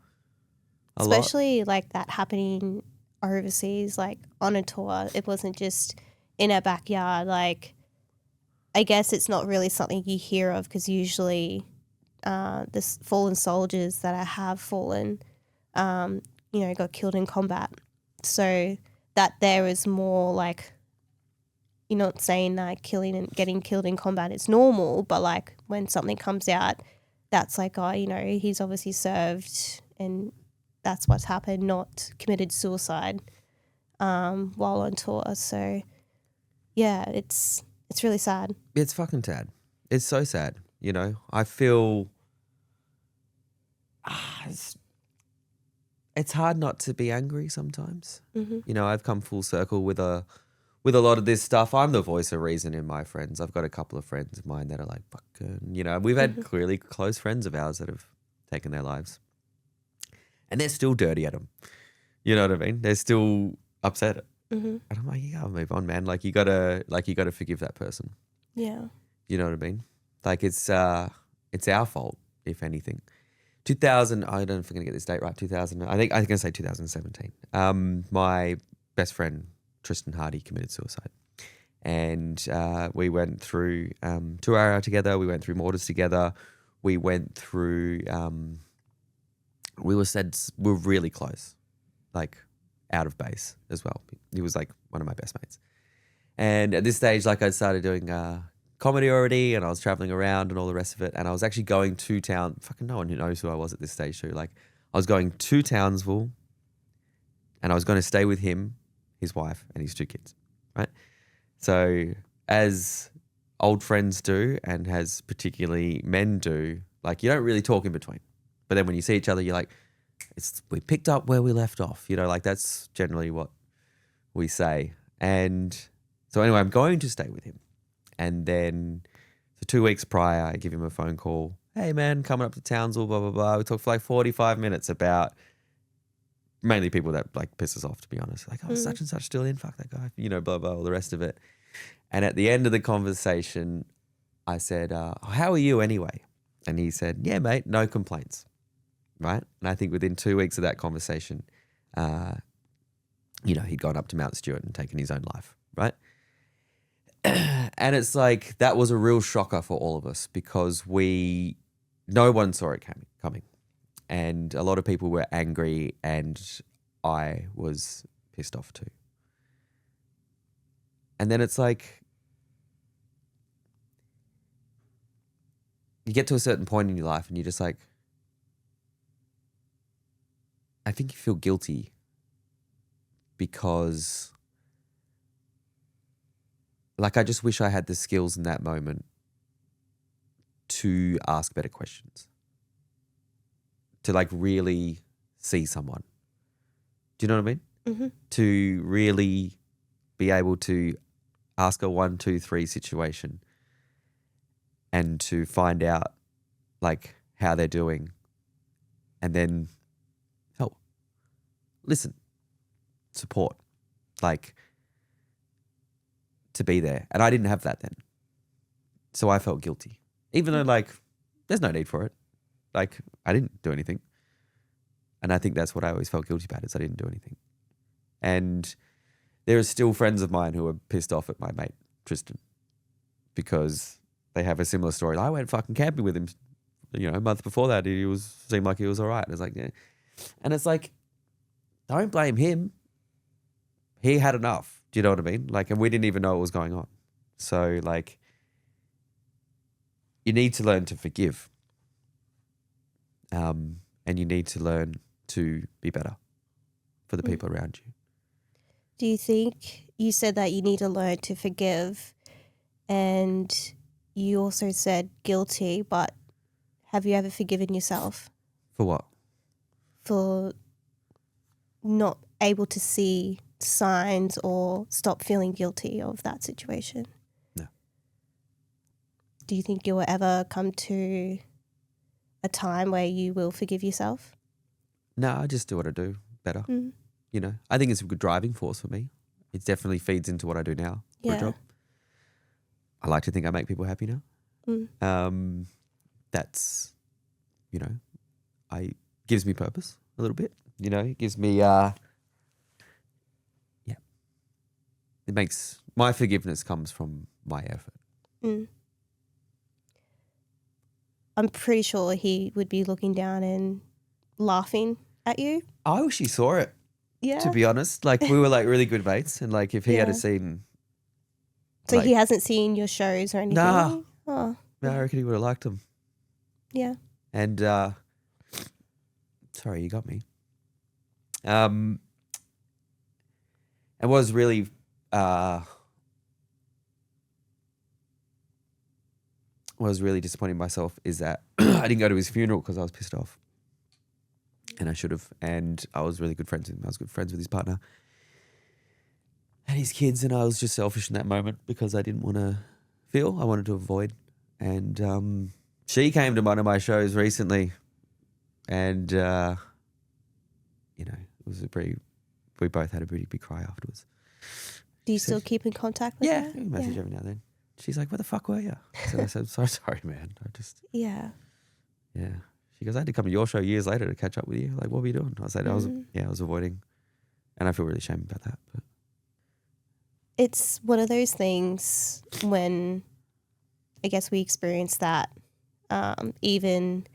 Speaker 2: Especially like that happening overseas, like on a tour. It wasn't just in our backyard. Like, I guess it's not really something you hear of because usually the fallen soldiers that have fallen, you know, got killed in combat. So that there is more like, you're not saying that killing and getting killed in combat is normal, but like when something comes out, that's like, oh, you know, he's obviously served and that's what's happened, not committed suicide while on tour. So yeah, it's really sad.
Speaker 1: It's fucking sad. It's so sad. You know, I feel it's hard not to be angry sometimes. You know, I've come full circle with a lot of this stuff. I'm the voice of reason in my friends. I've got a couple of friends of mine that are like, fucking, you know, we've had clearly close friends of ours that have taken their lives. And they're still dirty at them. You know what I mean? They're still upset. And I'm like, you gotta move on, man. Like, you gotta forgive that person.
Speaker 2: Yeah.
Speaker 1: You know what I mean? Like, it's our fault, if anything. 2000, I don't know if I'm gonna get this date right. 2000, I think I'm gonna say 2017. My best friend Tristan Hardy committed suicide, and we went through Tuara together. We went through Mortars together. We went through. We were really close, like out of base as well. He was like one of my best mates. And at this stage, like, I started doing comedy already, and I was traveling around and all the rest of it. And I was actually going to town. Fucking no one who knows who I was at this stage too. Like, I was going to Townsville, and I was going to stay with him, his wife, and his 2 kids. Right. So as old friends do, and as particularly men do, like, you don't really talk in between. But then when you see each other, you're like, we picked up where we left off. You know, like, that's generally what we say. And So anyway, I'm going to stay with him. And then, so 2 weeks prior, I give him a phone call. Hey, man, coming up to Townsville, blah, blah, blah. We talked for like 45 minutes about mainly people that like piss us off, to be honest. Like, oh, such and such still in, fuck that guy, you know, blah, blah, all the rest of it. And at the end of the conversation, I said, how are you anyway? And he said, yeah, mate, no complaints, right? And I think within 2 weeks of that conversation, you know, he'd gone up to Mount Stewart and taken his own life, right? And it's like, that was a real shocker for all of us because no one saw it coming. And a lot of people were angry and I was pissed off too. And then it's like, you get to a certain point in your life and you're just like, I think you feel guilty because like, I just wish I had the skills in that moment to ask better questions, to like really see someone. Do you know what I mean? Mm-hmm. To really be able to ask a 1, 2, 3 situation and to find out like how they're doing and then help, listen, support, like to be there. And I didn't have that then. So I felt guilty, even though like there's no need for it. Like I didn't do anything. And I think that's what I always felt guilty about is I didn't do anything. And there are still friends of mine who are pissed off at my mate, Tristan, because they have a similar story. I went fucking camping with him, you know, a month before that. Seemed like he was all right. And it's like, yeah. And it's like, don't blame him. He had enough. Do you know what I mean? Like, and we didn't even know what was going on. So like, you need to learn to forgive. And you need to learn to be better for the people around you.
Speaker 2: Do you think, you said that you need to learn to forgive and you also said guilty, but have you ever forgiven yourself?
Speaker 1: For what?
Speaker 2: For not able to see signs or stop feeling guilty of that situation?
Speaker 1: No.
Speaker 2: Do you think you will ever come to a time where you will forgive yourself?
Speaker 1: No, I just do what I do better. You know, I think it's a good driving force for me. It definitely feeds into what I do now for a job. I like to think I make people happy now. That's, you know, gives me purpose a little bit. You know, it gives me, it makes, my forgiveness comes from my effort.
Speaker 2: I'm pretty sure he would be looking down and laughing at you.
Speaker 1: I wish he saw it.
Speaker 2: Yeah.
Speaker 1: To be honest, like we were like really good mates, and like if he had seen,
Speaker 2: so he hasn't seen your shows or anything.
Speaker 1: Nah,
Speaker 2: oh,
Speaker 1: no, I reckon he would have liked them.
Speaker 2: Yeah.
Speaker 1: And sorry, you got me. And was really disappointing myself is that I didn't go to his funeral because I was pissed off. And I should have. And I was really good friends with him. I was good friends with his partner and his kids. And I was just selfish in that moment because I didn't want to feel. I wanted to avoid. And she came to one of my shows recently. And, you know, it was we both had a pretty big cry afterwards.
Speaker 2: Do you still keep in contact with her?
Speaker 1: Yeah, we message every now and then. She's like, where the fuck were you? So I said, sorry, man. Yeah. She goes, I had to come to your show years later to catch up with you. Like, what were you doing? I said, I was avoiding. And I feel really ashamed about that. But
Speaker 2: it's one of those things when I guess we experienced that even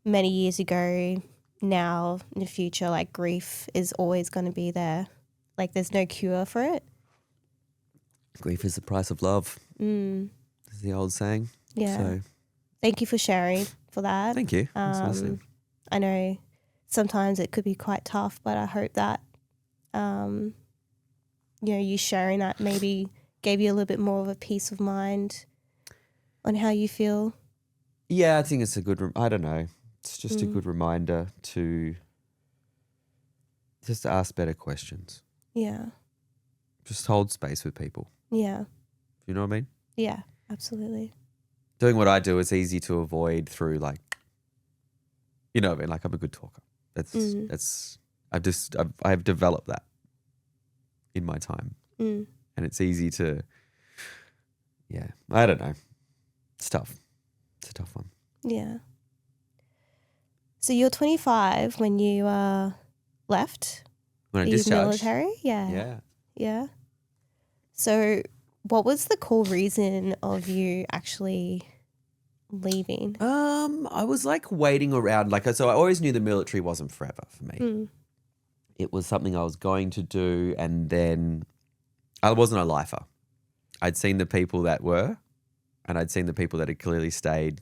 Speaker 2: many years ago, now in the future, like grief is always going to be there. Like there's no cure for it.
Speaker 1: Grief is the price of love. Is the old saying.
Speaker 2: Yeah.
Speaker 1: So
Speaker 2: thank you for sharing for that.
Speaker 1: Thank you.
Speaker 2: I know sometimes it could be quite tough, but I hope that, you know, you sharing that maybe gave you a little bit more of a peace of mind on how you feel.
Speaker 1: Yeah, I think it's a good, I don't know. It's just a good reminder to just ask better questions.
Speaker 2: Yeah.
Speaker 1: just hold space with people.
Speaker 2: Yeah.
Speaker 1: You know what I mean?
Speaker 2: Yeah, absolutely.
Speaker 1: Doing what I do is easy to avoid through like, you know what I mean? Like I'm a good talker. I've developed that in my time.
Speaker 2: Mm.
Speaker 1: And it's easy to, I don't know. It's tough. It's a tough one.
Speaker 2: Yeah. So you're 25 when you left
Speaker 1: When I
Speaker 2: the
Speaker 1: discharged.
Speaker 2: military? Yeah. So what was the core reason of you actually leaving?
Speaker 1: I was like waiting around. So I always knew the military wasn't forever for me.
Speaker 2: Mm.
Speaker 1: It was something I was going to do, and then I wasn't a lifer. I'd seen the people that were, and I'd seen the people that had clearly stayed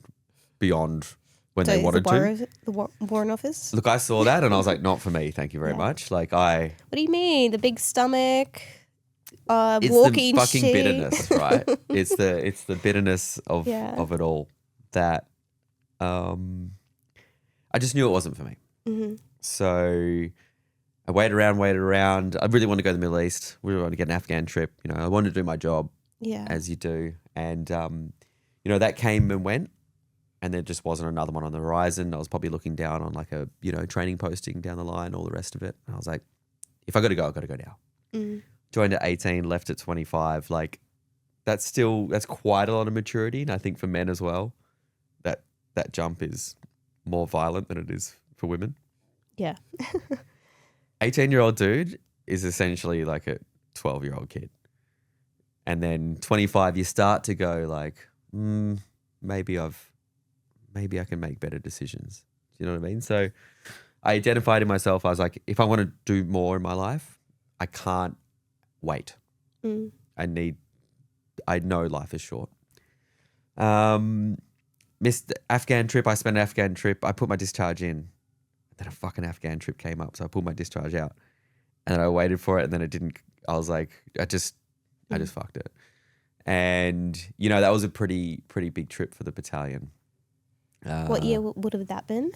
Speaker 1: beyond when they wanted to.
Speaker 2: The Warren Office?
Speaker 1: Look, I saw that and I was like, not for me, thank you very
Speaker 2: Yeah.
Speaker 1: much. Like
Speaker 2: What do you mean? The big stomach,
Speaker 1: it's
Speaker 2: walking
Speaker 1: the fucking
Speaker 2: sheep.
Speaker 1: bitterness, right? It's the bitterness of it all that I just knew it wasn't for me.
Speaker 2: Mm-hmm.
Speaker 1: So I waited around. I really wanted to go to the Middle East. We really wanted to get an Afghan trip. You know, I wanted to do my job as you do. And, that came and went. And there just wasn't another one on the horizon. I was probably looking down on like a, training posting down the line, all the rest of it. And I was like, if I got to go, I've got to go now.
Speaker 2: Mm.
Speaker 1: Joined at 18, left at 25. Like that's quite a lot of maturity. And I think for men as well, that jump is more violent than it is for women.
Speaker 2: Yeah.
Speaker 1: 18-year-old dude is essentially like a 12-year-old kid. And then 25, you start to go like, maybe I can make better decisions. Do you know what I mean? So I identified in myself, I was like, if I want to do more in my life, I can't wait.
Speaker 2: Mm.
Speaker 1: I know life is short. Missed the Afghan trip. I spent an Afghan trip. I put my discharge in. Then a fucking Afghan trip came up. So I pulled my discharge out. And then I waited for it and then it didn't. I was like, I just fucked it. And, that was a pretty big trip for the battalion.
Speaker 2: What year would have that been?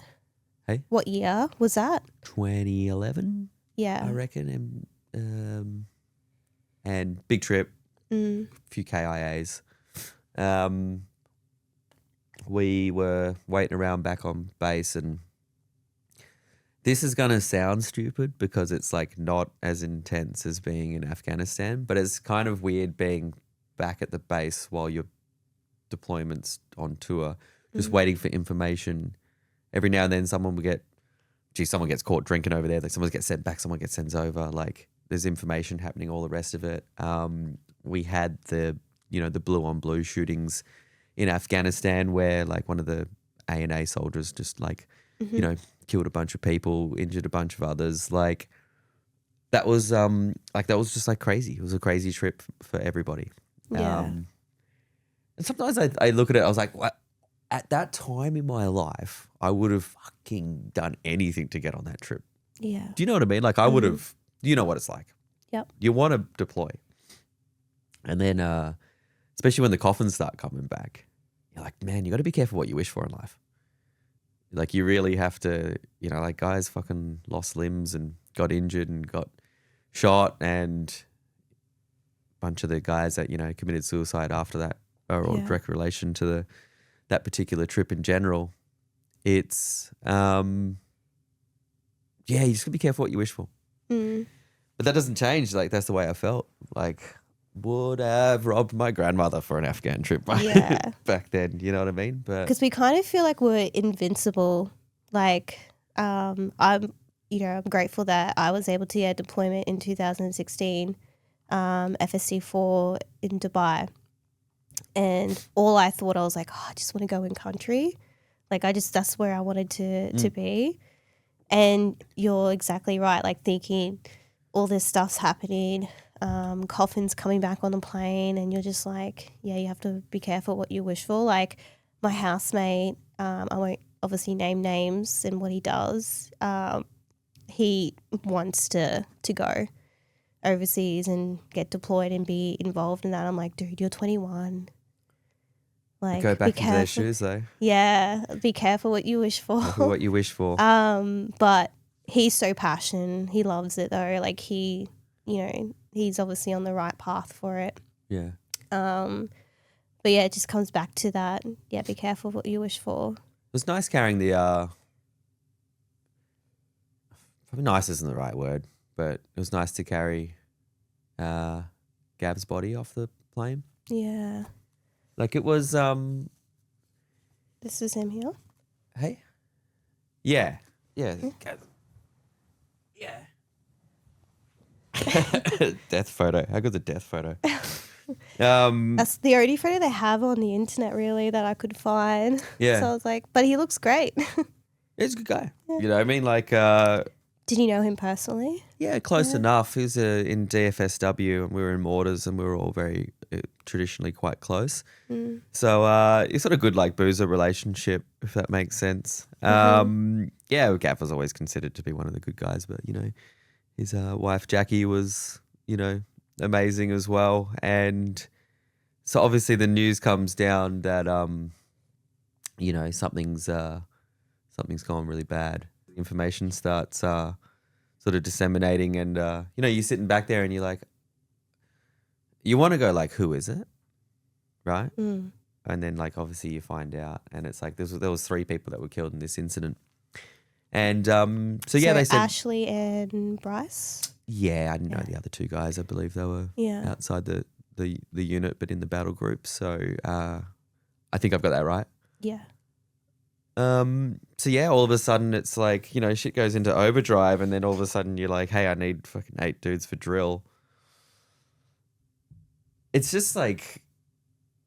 Speaker 1: Hey?
Speaker 2: What year was that?
Speaker 1: 2011,
Speaker 2: Yeah.
Speaker 1: I reckon. And big trip, a few KIAs. We were waiting around back on base, and this is going to sound stupid because it's like not as intense as being in Afghanistan, but it's kind of weird being back at the base while your deployment's on tour, just waiting for information. Every now and then someone gets caught drinking over there. Like someone gets sent back, someone gets sent over. Like there's information happening, all the rest of it. We had the blue on blue shootings in Afghanistan where like one of the ANA soldiers just like, killed a bunch of people, injured a bunch of others. Like that was just like crazy. It was a crazy trip for everybody.
Speaker 2: Yeah.
Speaker 1: And sometimes I look at it, I was like, what? At that time in my life, I would have fucking done anything to get on that trip.
Speaker 2: Yeah.
Speaker 1: Do you know what I mean? Like I would have, you know what it's like.
Speaker 2: Yep.
Speaker 1: You want to deploy. And then, especially when the coffins start coming back, you're like, man, you got to be careful what you wish for in life. Like you really have to, like guys fucking lost limbs and got injured and got shot, and a bunch of the guys that, committed suicide after that or direct relation to that particular trip in general. It's, you just gotta be careful what you wish for.
Speaker 2: Mm.
Speaker 1: But that doesn't change. Like that's the way I felt. Like would have robbed my grandmother for an Afghan trip back then. You know what I mean? But
Speaker 2: because we kind of feel like we're invincible. Like I'm grateful that I was able to get deployment in 2016, FSC4 in Dubai. And all I thought, I was like, I just want to go in country. Like that's where I wanted to be. And you're exactly right. Like thinking all this stuff's happening, coffins coming back on the plane, and you're just like, you have to be careful what you wish for. Like my housemate, I won't obviously name names and what he does. He wants to go overseas and get deployed and be involved in that. I'm like, dude, you're 21. Like,
Speaker 1: go back into their shoes though.
Speaker 2: Yeah, be careful what you wish for.
Speaker 1: Careful what you wish for.
Speaker 2: But he's so passionate. He loves it though. Like he he's obviously on the right path for it.
Speaker 1: Yeah.
Speaker 2: But yeah, it just comes back to that. Yeah, be careful what you wish for.
Speaker 1: It was nice carrying the probably nice isn't the right word, but it was nice to carry Gav's body off the plane.
Speaker 2: Yeah.
Speaker 1: Like it was
Speaker 2: This is him here.
Speaker 1: hey? Yeah. Yeah. Yeah. Death photo. How good's a death photo?
Speaker 2: That's the only photo they have on the internet, really, that I could find.
Speaker 1: Yeah.
Speaker 2: So I was like, but he looks great.
Speaker 1: He's a good guy. Yeah. You know what I mean? Like
Speaker 2: Did you know him personally?
Speaker 1: yeah, close enough. He was in DFSW and we were in Mortars and we were all very traditionally quite close. So it's sort of good like boozer relationship, if that makes sense. Yeah, Gav was always considered to be one of the good guys, but you know, his wife Jackie was, you know, amazing as well. And so obviously the news comes down that you know, something's gone really bad. Information starts sort of disseminating and you know, you're sitting back there and you're like, you want to go like, who is it? Right? And then like obviously you find out and it's like there was 3 people that were killed in this incident. And so yeah, they said
Speaker 2: Ashley and Bryce.
Speaker 1: Yeah, I didn't know the other 2 guys. I believe they were outside the unit but in the battle group. So I think I've got that right.
Speaker 2: Yeah.
Speaker 1: So yeah, all of a sudden it's like, you know, shit goes into overdrive and then all of a sudden you're like, hey, I need fucking 8 dudes for drill. It's just like,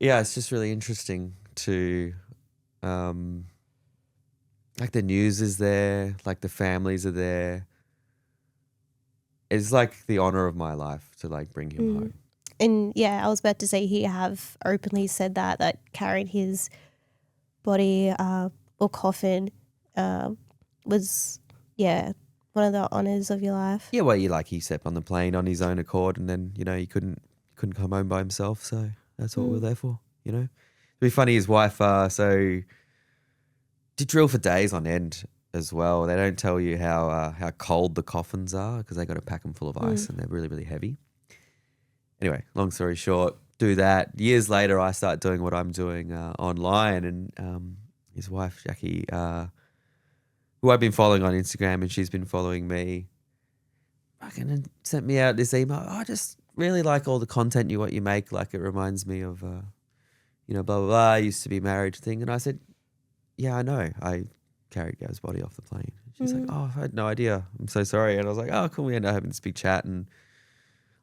Speaker 1: yeah, it's just really interesting to, like the news is there, like the families are there. It's like the honor of my life to like bring him home.
Speaker 2: And yeah, I was about to say he have openly said that carried his body or coffin was, yeah, one of the honors of your life.
Speaker 1: Yeah, well, he stepped on the plane on his own accord and then, you know, he couldn't come home by himself. So that's what we're there for, you know. It'd be funny, his wife, so did drill for days on end as well. They don't tell you how cold the coffins are because they got to pack them full of ice and they're really, really heavy. Anyway, long story short, do that. Years later, I start doing what I'm doing online and his wife, Jackie, who I've been following on Instagram and she's been following me, fucking sent me out this email. I just really like all the content what you make. Like it reminds me of, you know, blah, blah, blah. I used to be married thing. And I said, yeah, I know. I carried Gav's body off the plane. She's like, oh, I had no idea. I'm so sorry. And I was like, oh, cool. We ended up having this big chat and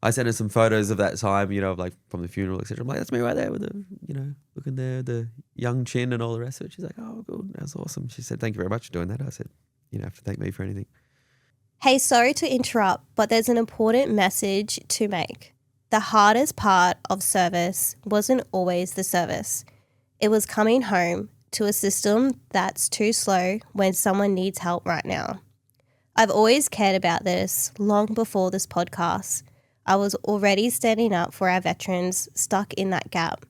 Speaker 1: I sent her some photos of that time, you know, of like from the funeral, etc. I'm like, that's me right there with the, you know, looking there, the young chin and all the rest of it. She's like, oh, good, that's awesome. She said, thank you very much for doing that. I said, you don't have to thank me for anything.
Speaker 2: Hey, sorry to interrupt, but there's an important message to make. The hardest part of service wasn't always the service. It was coming home to a system that's too slow when someone needs help right now. I've always cared about this long before this podcast. I was already standing up for our veterans stuck in that gap.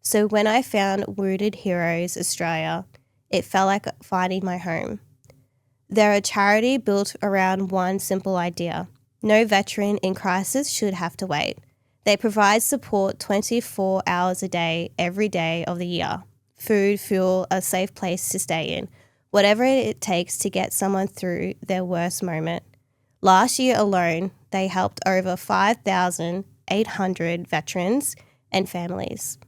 Speaker 2: So when I found Wounded Heroes Australia, it felt like finding my home. They're a charity built around one simple idea. No veteran in crisis should have to wait. They provide support 24 hours a day, every day of the year. Food, fuel, a safe place to stay in. Whatever it takes to get someone through their worst moment. Last year alone, they helped over 5,800 veterans and families.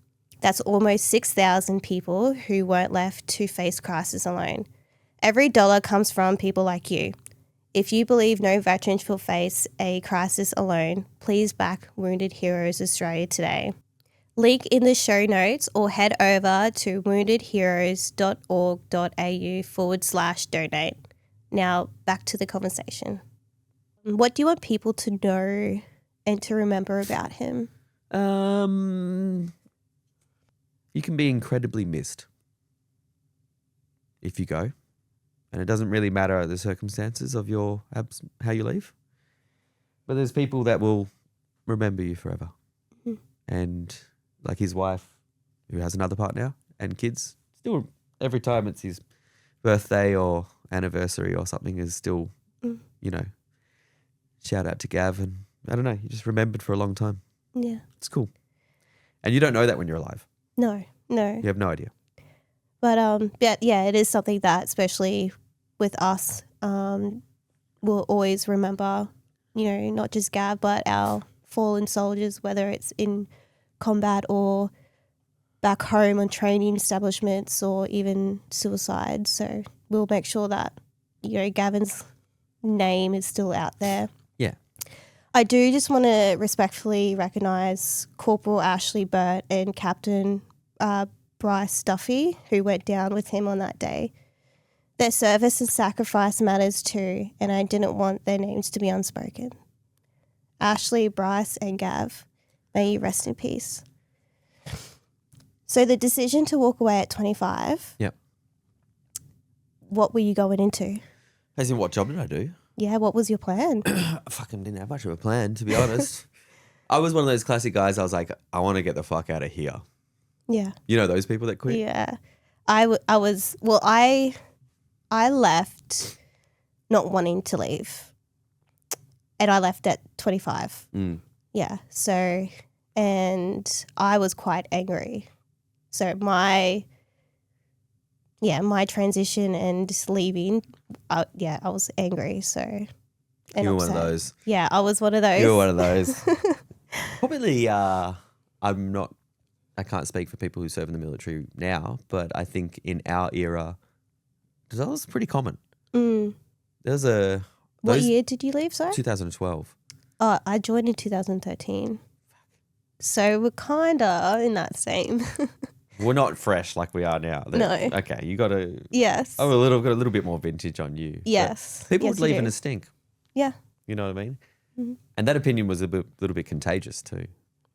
Speaker 2: That's almost 6,000 people who weren't left to face crisis alone. Every dollar comes from people like you. If you believe no veteran will face a crisis alone, please back Wounded Heroes Australia today. Link in the show notes or head over to woundedheroes.org.au/donate. Now back to the conversation. What do you want people to know and to remember about him?
Speaker 1: You can be incredibly missed if you go. And it doesn't really matter the circumstances of how you leave. But there's people that will remember you forever. And like his wife, who has another partner and kids, still every time it's his birthday or anniversary or something is still, you know, shout out to Gav and I don't know, you're just remembered for a long time.
Speaker 2: Yeah.
Speaker 1: It's cool. And you don't know that when you're alive.
Speaker 2: No.
Speaker 1: You have no idea.
Speaker 2: But yeah, it is something that, especially with us, we'll always remember, not just Gav, but our fallen soldiers, whether it's in combat or back home on training establishments or even suicide. So we'll make sure that, Gavin's name is still out there.
Speaker 1: Yeah.
Speaker 2: I do just want to respectfully recognise Corporal Ashley Burt and Captain Bryce Duffy, who went down with him on that day. Their service and sacrifice matters too, and I didn't want their names to be unspoken. Ashley, Bryce, and Gav, may you rest in peace. So the decision to walk away at 25.
Speaker 1: Yep.
Speaker 2: What were you going into?
Speaker 1: As in, what job did I do?
Speaker 2: Yeah, what was your plan?
Speaker 1: I fucking didn't have much of a plan, to be honest. I was one of those classic guys. I was like, I want to get the fuck out of here.
Speaker 2: Yeah.
Speaker 1: You know those people that quit?
Speaker 2: Yeah. I left not wanting to leave. And I left at 25. Yeah. So, and I was quite angry. So my transition and just leaving, I was angry. So, and
Speaker 1: you were
Speaker 2: upset.
Speaker 1: one of those.
Speaker 2: Yeah, I was one of those.
Speaker 1: You were one of those. Probably, I can't speak for people who serve in the military now, but I think in our era, that was pretty common. There's
Speaker 2: What year did you leave, sorry?
Speaker 1: 2012.
Speaker 2: Oh, I joined in 2013. So we're kind of in that same.
Speaker 1: We're not fresh like we are now.
Speaker 2: No.
Speaker 1: Okay, you got to.
Speaker 2: Yes.
Speaker 1: Got a little bit more vintage on you.
Speaker 2: Yes.
Speaker 1: But people
Speaker 2: Yes,
Speaker 1: would leave
Speaker 2: you
Speaker 1: in
Speaker 2: do.
Speaker 1: a stink.
Speaker 2: Yeah.
Speaker 1: You know what I mean? Mm-hmm. And that opinion was little bit contagious too.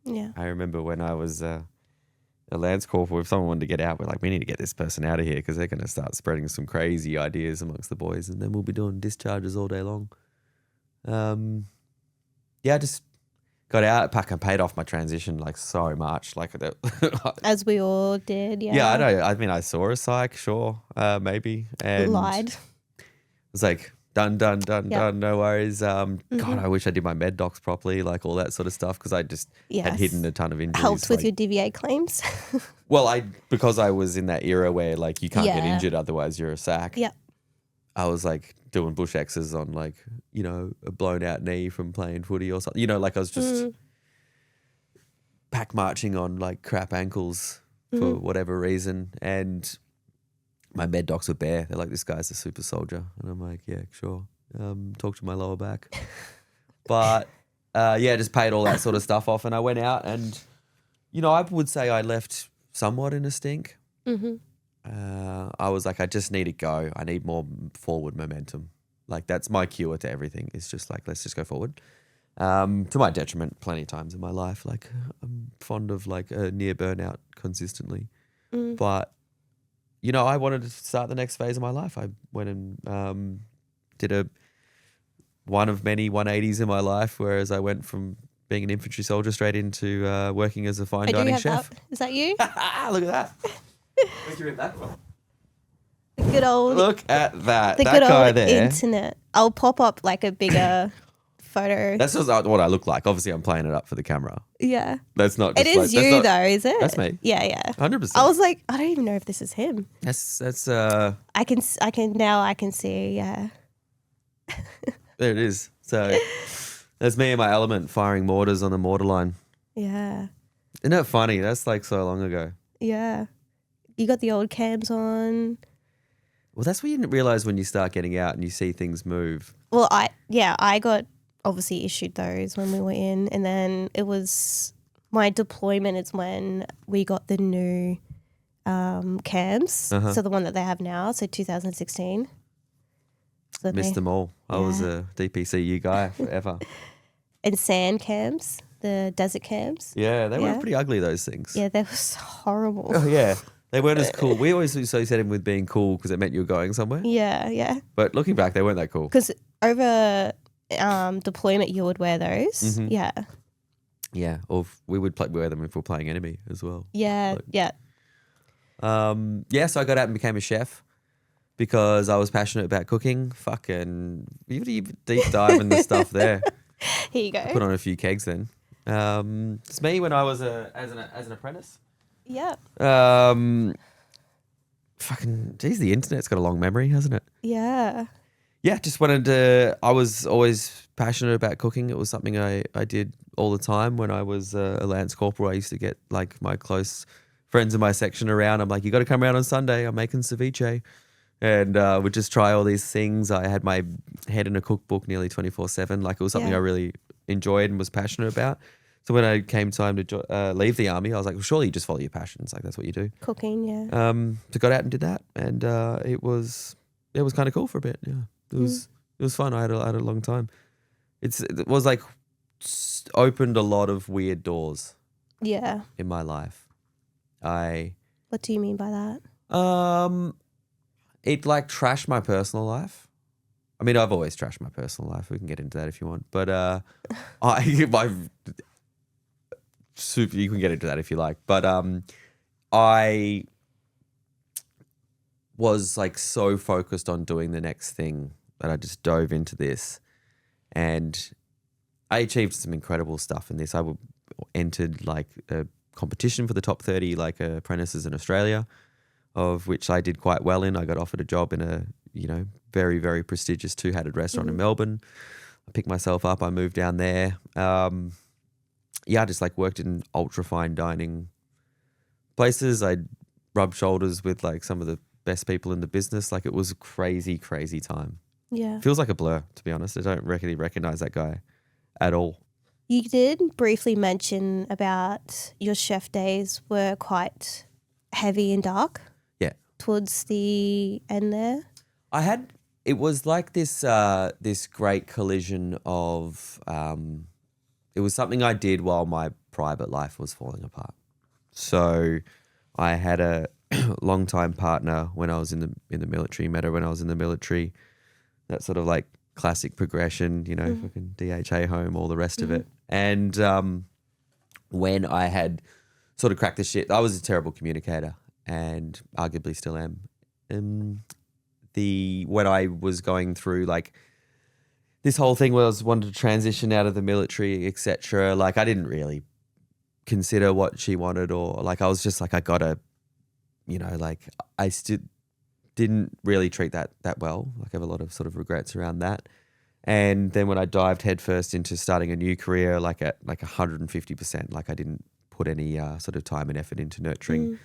Speaker 2: Yeah.
Speaker 1: I remember when I was a Lance Corporal, if someone wanted to get out, we're like, we need to get this person out of here because they're going to start spreading some crazy ideas amongst the boys, and then we'll be doing discharges all day long. I just got out, paid off my transition like so much, like
Speaker 2: as we all did. Yeah.
Speaker 1: Yeah, I know. I mean, I saw a psych, sure, maybe, and
Speaker 2: lied.
Speaker 1: It was like done, no worries. God, I wish I did my med docs properly, like all that sort of stuff, because I just had hidden a ton of injuries.
Speaker 2: Helped with your DVA claims.
Speaker 1: Well, because I was in that era where like you can't get injured, otherwise you're a sack.
Speaker 2: Yeah.
Speaker 1: I was like doing bush X's on like, a blown out knee from playing footy or something. Like I was just pack marching on like crap ankles for whatever reason. And my med docs were bare. They're like, this guy's a super soldier. And I'm like, yeah, sure. Talk to my lower back. But just paid all that sort of stuff off. And I went out and, I would say I left somewhat in a stink. I was like, I just need to go. I need more forward momentum. Like that's my cure to everything. It's just like, let's just go forward. To my detriment plenty of times in my life. Like I'm fond of like a near burnout consistently. But, I wanted to start the next phase of my life. I went and did one of many 180s in my life, whereas I went from being an infantry soldier straight into working as a fine dining chef.
Speaker 2: Is that you?
Speaker 1: Look at that. Where'd you read that from?
Speaker 2: The good old.
Speaker 1: Look at that.
Speaker 2: The
Speaker 1: that
Speaker 2: good
Speaker 1: guy
Speaker 2: old
Speaker 1: there.
Speaker 2: internet. I'll pop up like a bigger photo.
Speaker 1: That's just what I look like. Obviously, I'm playing it up for the camera.
Speaker 2: Yeah.
Speaker 1: That's not.
Speaker 2: It
Speaker 1: Just
Speaker 2: is
Speaker 1: like,
Speaker 2: you though, is it?
Speaker 1: That's me.
Speaker 2: Yeah.
Speaker 1: 100%.
Speaker 2: I was like, I don't even know if this is him.
Speaker 1: That's.
Speaker 2: I can see. Yeah.
Speaker 1: There it is. So that's me in my element, firing mortars on the mortar line.
Speaker 2: Yeah.
Speaker 1: Isn't that funny? That's like so long ago.
Speaker 2: Yeah. You got the old cams on.
Speaker 1: Well, that's what you didn't realize when you start getting out and you see things move.
Speaker 2: Well, I got obviously issued those when we were in, and then it was my deployment is when we got the new cams. So the one that they have now, so 2016. So
Speaker 1: Missed them all. I was a DPCU guy forever.
Speaker 2: And sand cams, the desert cams.
Speaker 1: Yeah, they were pretty ugly, those things.
Speaker 2: Yeah, they were so horrible.
Speaker 1: Oh, yeah. They weren't as cool. We always associated them with being cool because it meant you were going somewhere.
Speaker 2: Yeah.
Speaker 1: But looking back, they weren't that cool.
Speaker 2: Because over deployment, you would wear those. Yeah.
Speaker 1: Yeah, or we would wear them if we were playing enemy as well.
Speaker 2: Yeah, yeah.
Speaker 1: So I got out and became a chef because I was passionate about cooking. Fucking, you deep dive in the stuff there.
Speaker 2: Here you
Speaker 1: Put
Speaker 2: go.
Speaker 1: on a few kegs then. It's me when I was as an apprentice.
Speaker 2: Yeah.
Speaker 1: Fucking, geez, the internet's got a long memory, hasn't it?
Speaker 2: Yeah.
Speaker 1: Yeah, just wanted to. I was always passionate about cooking. It was something I did all the time when I was a lance corporal. I used to get like my close friends in my section around. I'm like, you got to come around on Sunday. I'm making ceviche, and would just try all these things. I had my head in a cookbook nearly 24/7. Like it was something
Speaker 2: Yeah.
Speaker 1: I really enjoyed and was passionate about. So when I came time to leave the army, I was like, well, surely you just follow your passions. Like that's what you do.
Speaker 2: Cooking, yeah.
Speaker 1: So got out and did that, and it was kind of cool for a bit. Yeah, it was fun. I had a long time. It was like opened a lot of weird doors
Speaker 2: Yeah.
Speaker 1: in my life.
Speaker 2: What do you mean by that?
Speaker 1: It like trashed my personal life. I mean, I've always trashed my personal life. We can get into that if you want, but you can get into that if you like. But I was like so focused on doing the next thing that I just dove into this, and I achieved some incredible stuff in this. I entered like a competition for the top 30 like apprentices in Australia, of which I did quite well in. I got offered a job in a very, very prestigious two-hatted restaurant in Melbourne. I picked myself up. I moved down there. I just like worked in ultra fine dining places. I rubbed shoulders with like some of the best people in the business. Like it was a crazy, crazy time.
Speaker 2: Yeah.
Speaker 1: Feels like a blur, to be honest. I don't really recognize that guy at all.
Speaker 2: You did briefly mention about your chef days were quite heavy and dark.
Speaker 1: Yeah.
Speaker 2: Towards the end there.
Speaker 1: It was like this great collision of it was something I did while my private life was falling apart. So I had a long-time partner when I was in the military, met her when I was in the military. That sort of like classic progression, fucking DHA home, all the rest of it. And when I had sort of cracked the shit, I was a terrible communicator and arguably still am. When I was going through like this whole thing where I wanted to transition out of the military, etc., like I didn't really consider what she wanted, or like I was just like, I gotta, like I still didn't really treat that well. Like I have a lot of sort of regrets around that. And then when I dived headfirst into starting a new career, like at like 150%, like I didn't put any sort of time and effort into nurturing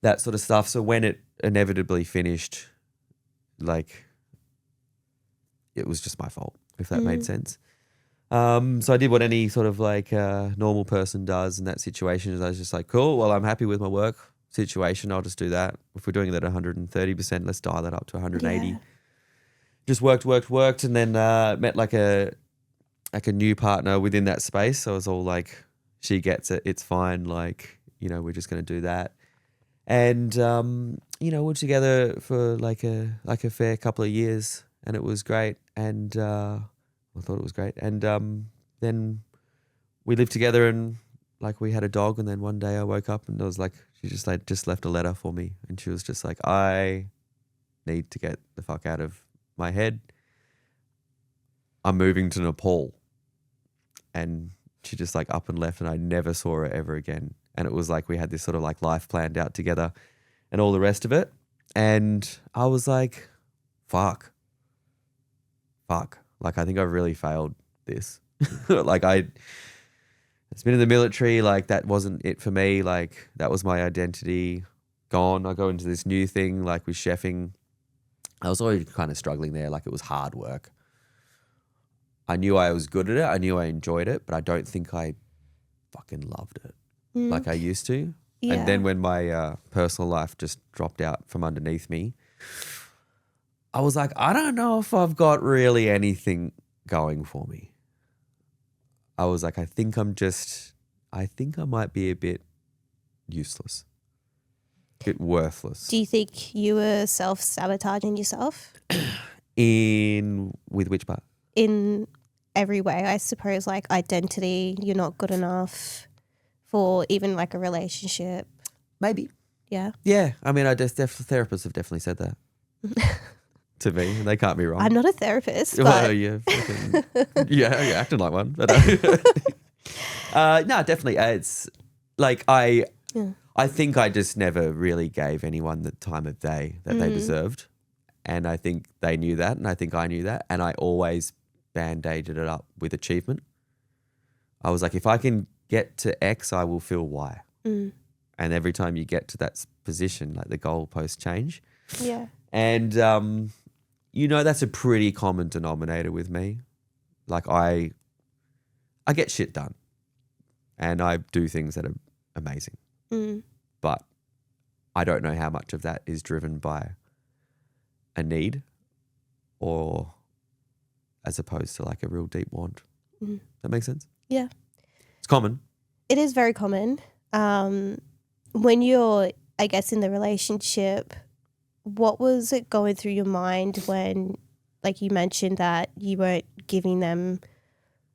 Speaker 1: that sort of stuff. So when it inevitably finished, like it was just my fault, if that made sense. So I did what any sort of like normal person does in that situation. Is I was just like, cool, well, I'm happy with my work situation. I'll just do that. If we're doing it at 130%, let's dial that up to 180.
Speaker 2: Yeah.
Speaker 1: Just worked, and then met like a new partner within that space. So I was all like, she gets it, it's fine. Like, we're just going to do that. And we're together for like a fair couple of years, and it was great. And I thought it was great. And then we lived together, and like we had a dog. And then one day I woke up and I was like, she just left a letter for me, and she was just like, I need to get the fuck out of my head. I'm moving to Nepal. And she just like up and left, and I never saw her ever again. And it was like we had this sort of like life planned out together and all the rest of it. And I was like, fuck. Like, I think I've really failed this. Like it's been in the military. Like that wasn't it for me. Like that was my identity gone. I go into this new thing, like with chefing. I was already kind of struggling there. Like it was hard work. I knew I was good at it. I knew I enjoyed it, but I don't think I fucking loved it like I used to.
Speaker 2: Yeah.
Speaker 1: And then when my personal life just dropped out from underneath me, I was like, I don't know if I've got really anything going for me. I was like, I think I might be a bit useless, a bit worthless.
Speaker 2: Do you think you were self-sabotaging yourself?
Speaker 1: With which part?
Speaker 2: In every way, I suppose, like identity, you're not good enough for even like a relationship.
Speaker 1: Maybe.
Speaker 2: Yeah.
Speaker 1: Yeah. I mean, therapists have definitely said that. to me, and they can't be wrong.
Speaker 2: I'm not a therapist, but
Speaker 1: Well, yeah, you're acting like one. But no, definitely. It's like I think I just never really gave anyone the time of day that they deserved, and I think they knew that, and I think I knew that, and I always band-aided it up with achievement. I was like, if I can get to X, I will feel Y. And every time you get to that position, like the goalposts change.
Speaker 2: Yeah.
Speaker 1: And, that's a pretty common denominator with me. Like I get shit done and I do things that are amazing. But I don't know how much of that is driven by a need or as opposed to like a real deep want. That makes sense?
Speaker 2: Yeah.
Speaker 1: It's common.
Speaker 2: It is very common. When you're, I guess, in the relationship, what was it going through your mind when, like you mentioned that you weren't giving them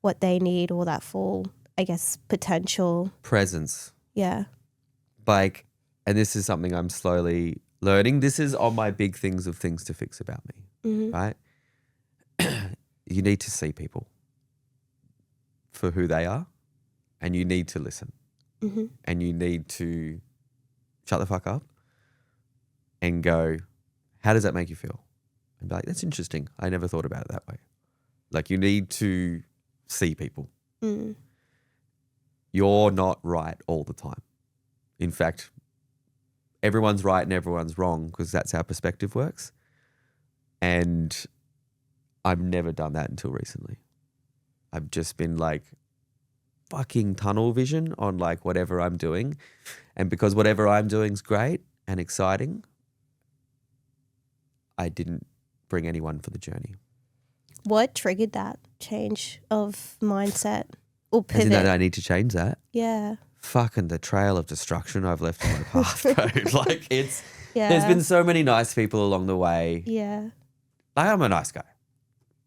Speaker 2: what they need or that full, I guess, potential?
Speaker 1: Presence.
Speaker 2: Yeah.
Speaker 1: Like, and this is something I'm slowly learning. This is on my big things of things to fix about me, right? You need to see people for who they are and you need to listen. And you need to shut the fuck up and go, how does that make you feel? And be like, that's interesting. I never thought about it that way. Like you need to see people. You're not right all the time. In fact, everyone's right and everyone's wrong because that's how perspective works. And I've never done that until recently. I've just been like, fucking tunnel vision on like whatever I'm doing. And because whatever I'm doing is great and exciting, I didn't bring anyone for the journey.
Speaker 2: What triggered that change of mindset or pivot?
Speaker 1: As in that I need to change that.
Speaker 2: Yeah.
Speaker 1: Fucking the trail of destruction I've left on my path, bro. Like there's been so many nice people along the way.
Speaker 2: Yeah.
Speaker 1: Like I'm a nice guy.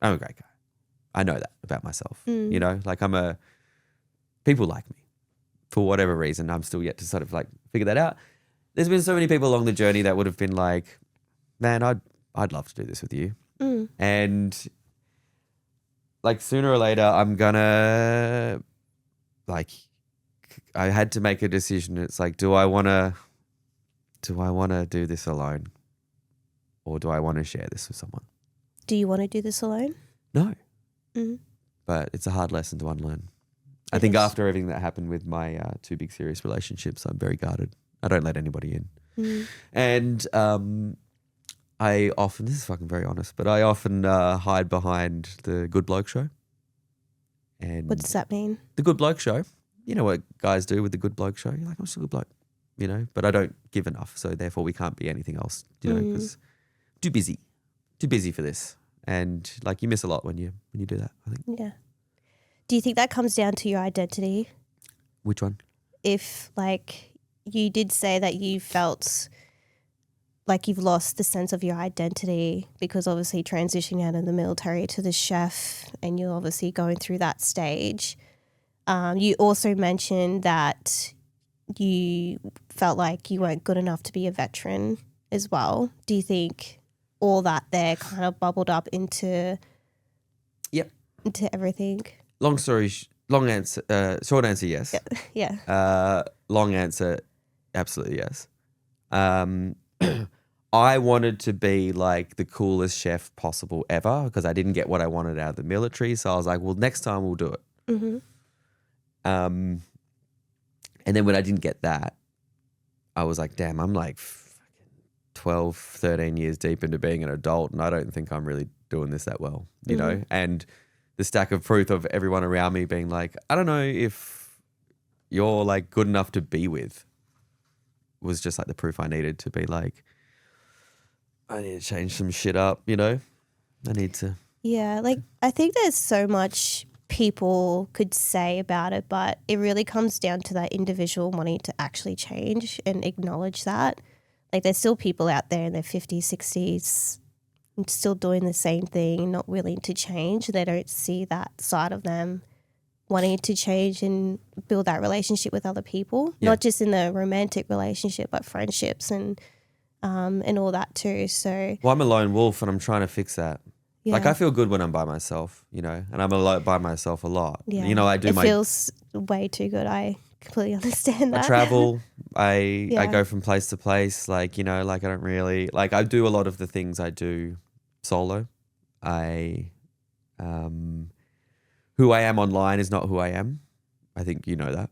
Speaker 1: I'm a great guy. I know that about myself. Like people like me for whatever reason. I'm still yet to sort of like figure that out. There's been so many people along the journey that would have been like, man, I'd love to do this with you. And like sooner or later, I'm gonna like, I had to make a decision. It's like, do I want to do this alone or do I want to share this with someone?
Speaker 2: Do you want to do this alone?
Speaker 1: No. But it's a hard lesson to unlearn. I think after everything that happened with my two big serious relationships, I'm very guarded. I don't let anybody in. And I often, this is fucking very honest, but I often hide behind the Good Bloke Show. And
Speaker 2: what does that mean?
Speaker 1: The Good Bloke Show. You know what guys do with the Good Bloke Show? You're like, I'm just a good bloke, but I don't give enough. So therefore we can't be anything else, because too busy for this. And like you miss a lot when you do that, I think.
Speaker 2: Yeah. Do you think that comes down to your identity?
Speaker 1: Which one?
Speaker 2: If like you did say that you felt like you've lost the sense of your identity because obviously transitioning out of the military to the chef and you're obviously going through that stage. You also mentioned that you felt like you weren't good enough to be a veteran as well. Do you think all that there kind of bubbled up into everything? Short
Speaker 1: answer, yes.
Speaker 2: Yeah.
Speaker 1: Long answer, absolutely yes. I wanted to be like the coolest chef possible ever because I didn't get what I wanted out of the military. So I was like, well, next time we'll do it. And then when I didn't get that, I was like, damn, I'm like 12, 13 years deep into being an adult and I don't think I'm really doing this that well, you know? And the stack of proof of everyone around me being like, I don't know if you're like good enough to be with was just like the proof I needed to be like, I need to change some shit up, I need to.
Speaker 2: Yeah, like I think there's so much people could say about it, but it really comes down to that individual wanting to actually change and acknowledge that. Like there's still people out there in their 50s, 60s still doing the same thing, not willing to change. They don't see that side of them wanting to change and build that relationship with other people, not just in the romantic relationship, but friendships and and all that too. So
Speaker 1: Well, I'm a lone wolf and I'm trying to fix that.
Speaker 2: yeah.
Speaker 1: Like I feel good when I'm by myself, you know, and I'm by myself a lot.
Speaker 2: Yeah.
Speaker 1: You know, I do
Speaker 2: it feels way too good. I completely understand that.
Speaker 1: I travel. I
Speaker 2: Yeah.
Speaker 1: go from place to place. Like, you know, like I don't really like. I do a lot of the things I do solo. Who I am online is not who I am. I think you know that,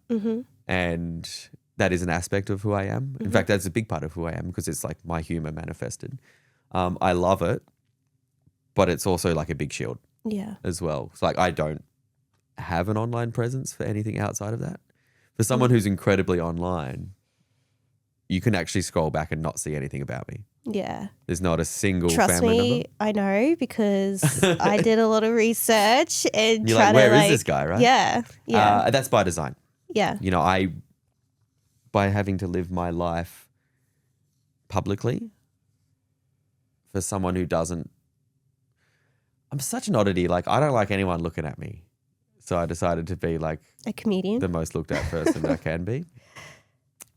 Speaker 1: and that is an aspect of who I am. In fact, that's a big part of who I am because it's like my humor manifested. I love it, but it's also like a big shield.
Speaker 2: Yeah.
Speaker 1: As well. It's like I don't have an online presence for anything outside of that. For someone who's incredibly online, you can actually scroll back and not see anything about me.
Speaker 2: Yeah.
Speaker 1: There's not a single
Speaker 2: Trust
Speaker 1: family
Speaker 2: me,
Speaker 1: member.
Speaker 2: I know because I did a lot of research and
Speaker 1: You're
Speaker 2: try
Speaker 1: like, where
Speaker 2: to
Speaker 1: is this guy, right?
Speaker 2: Yeah. Yeah.
Speaker 1: That's by design.
Speaker 2: Yeah.
Speaker 1: You know, by having to live my life publicly for someone who doesn't, I'm such an oddity. Like, I don't like anyone looking at me. So I decided to be like
Speaker 2: a comedian,
Speaker 1: the most looked at person I can be.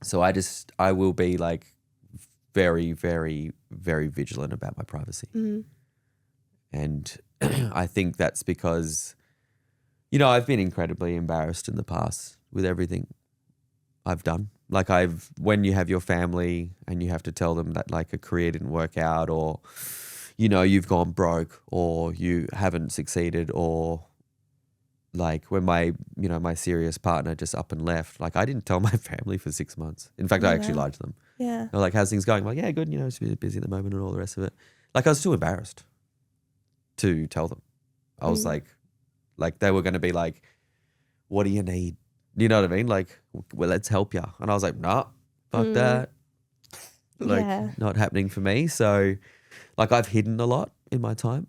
Speaker 1: So I will be like very, very, very vigilant about my privacy. And I think that's because, you know, I've been incredibly embarrassed in the past with everything I've done. Like when you have your family and you have to tell them that like a career didn't work out or, you know, you've gone broke or you haven't succeeded or like when my serious partner just up and left, like I didn't tell my family for 6 months. In fact, I actually lied to them.
Speaker 2: Yeah.
Speaker 1: They're like, how's things going? I'm like, yeah, good. You know, it's busy at the moment and all the rest of it. Like I was too embarrassed to tell them. I was like they were going to be like, what do you need? You know what I mean? Like, well, let's help you. And I was like, nah, fuck that. Like not happening for me. So like I've hidden a lot in my time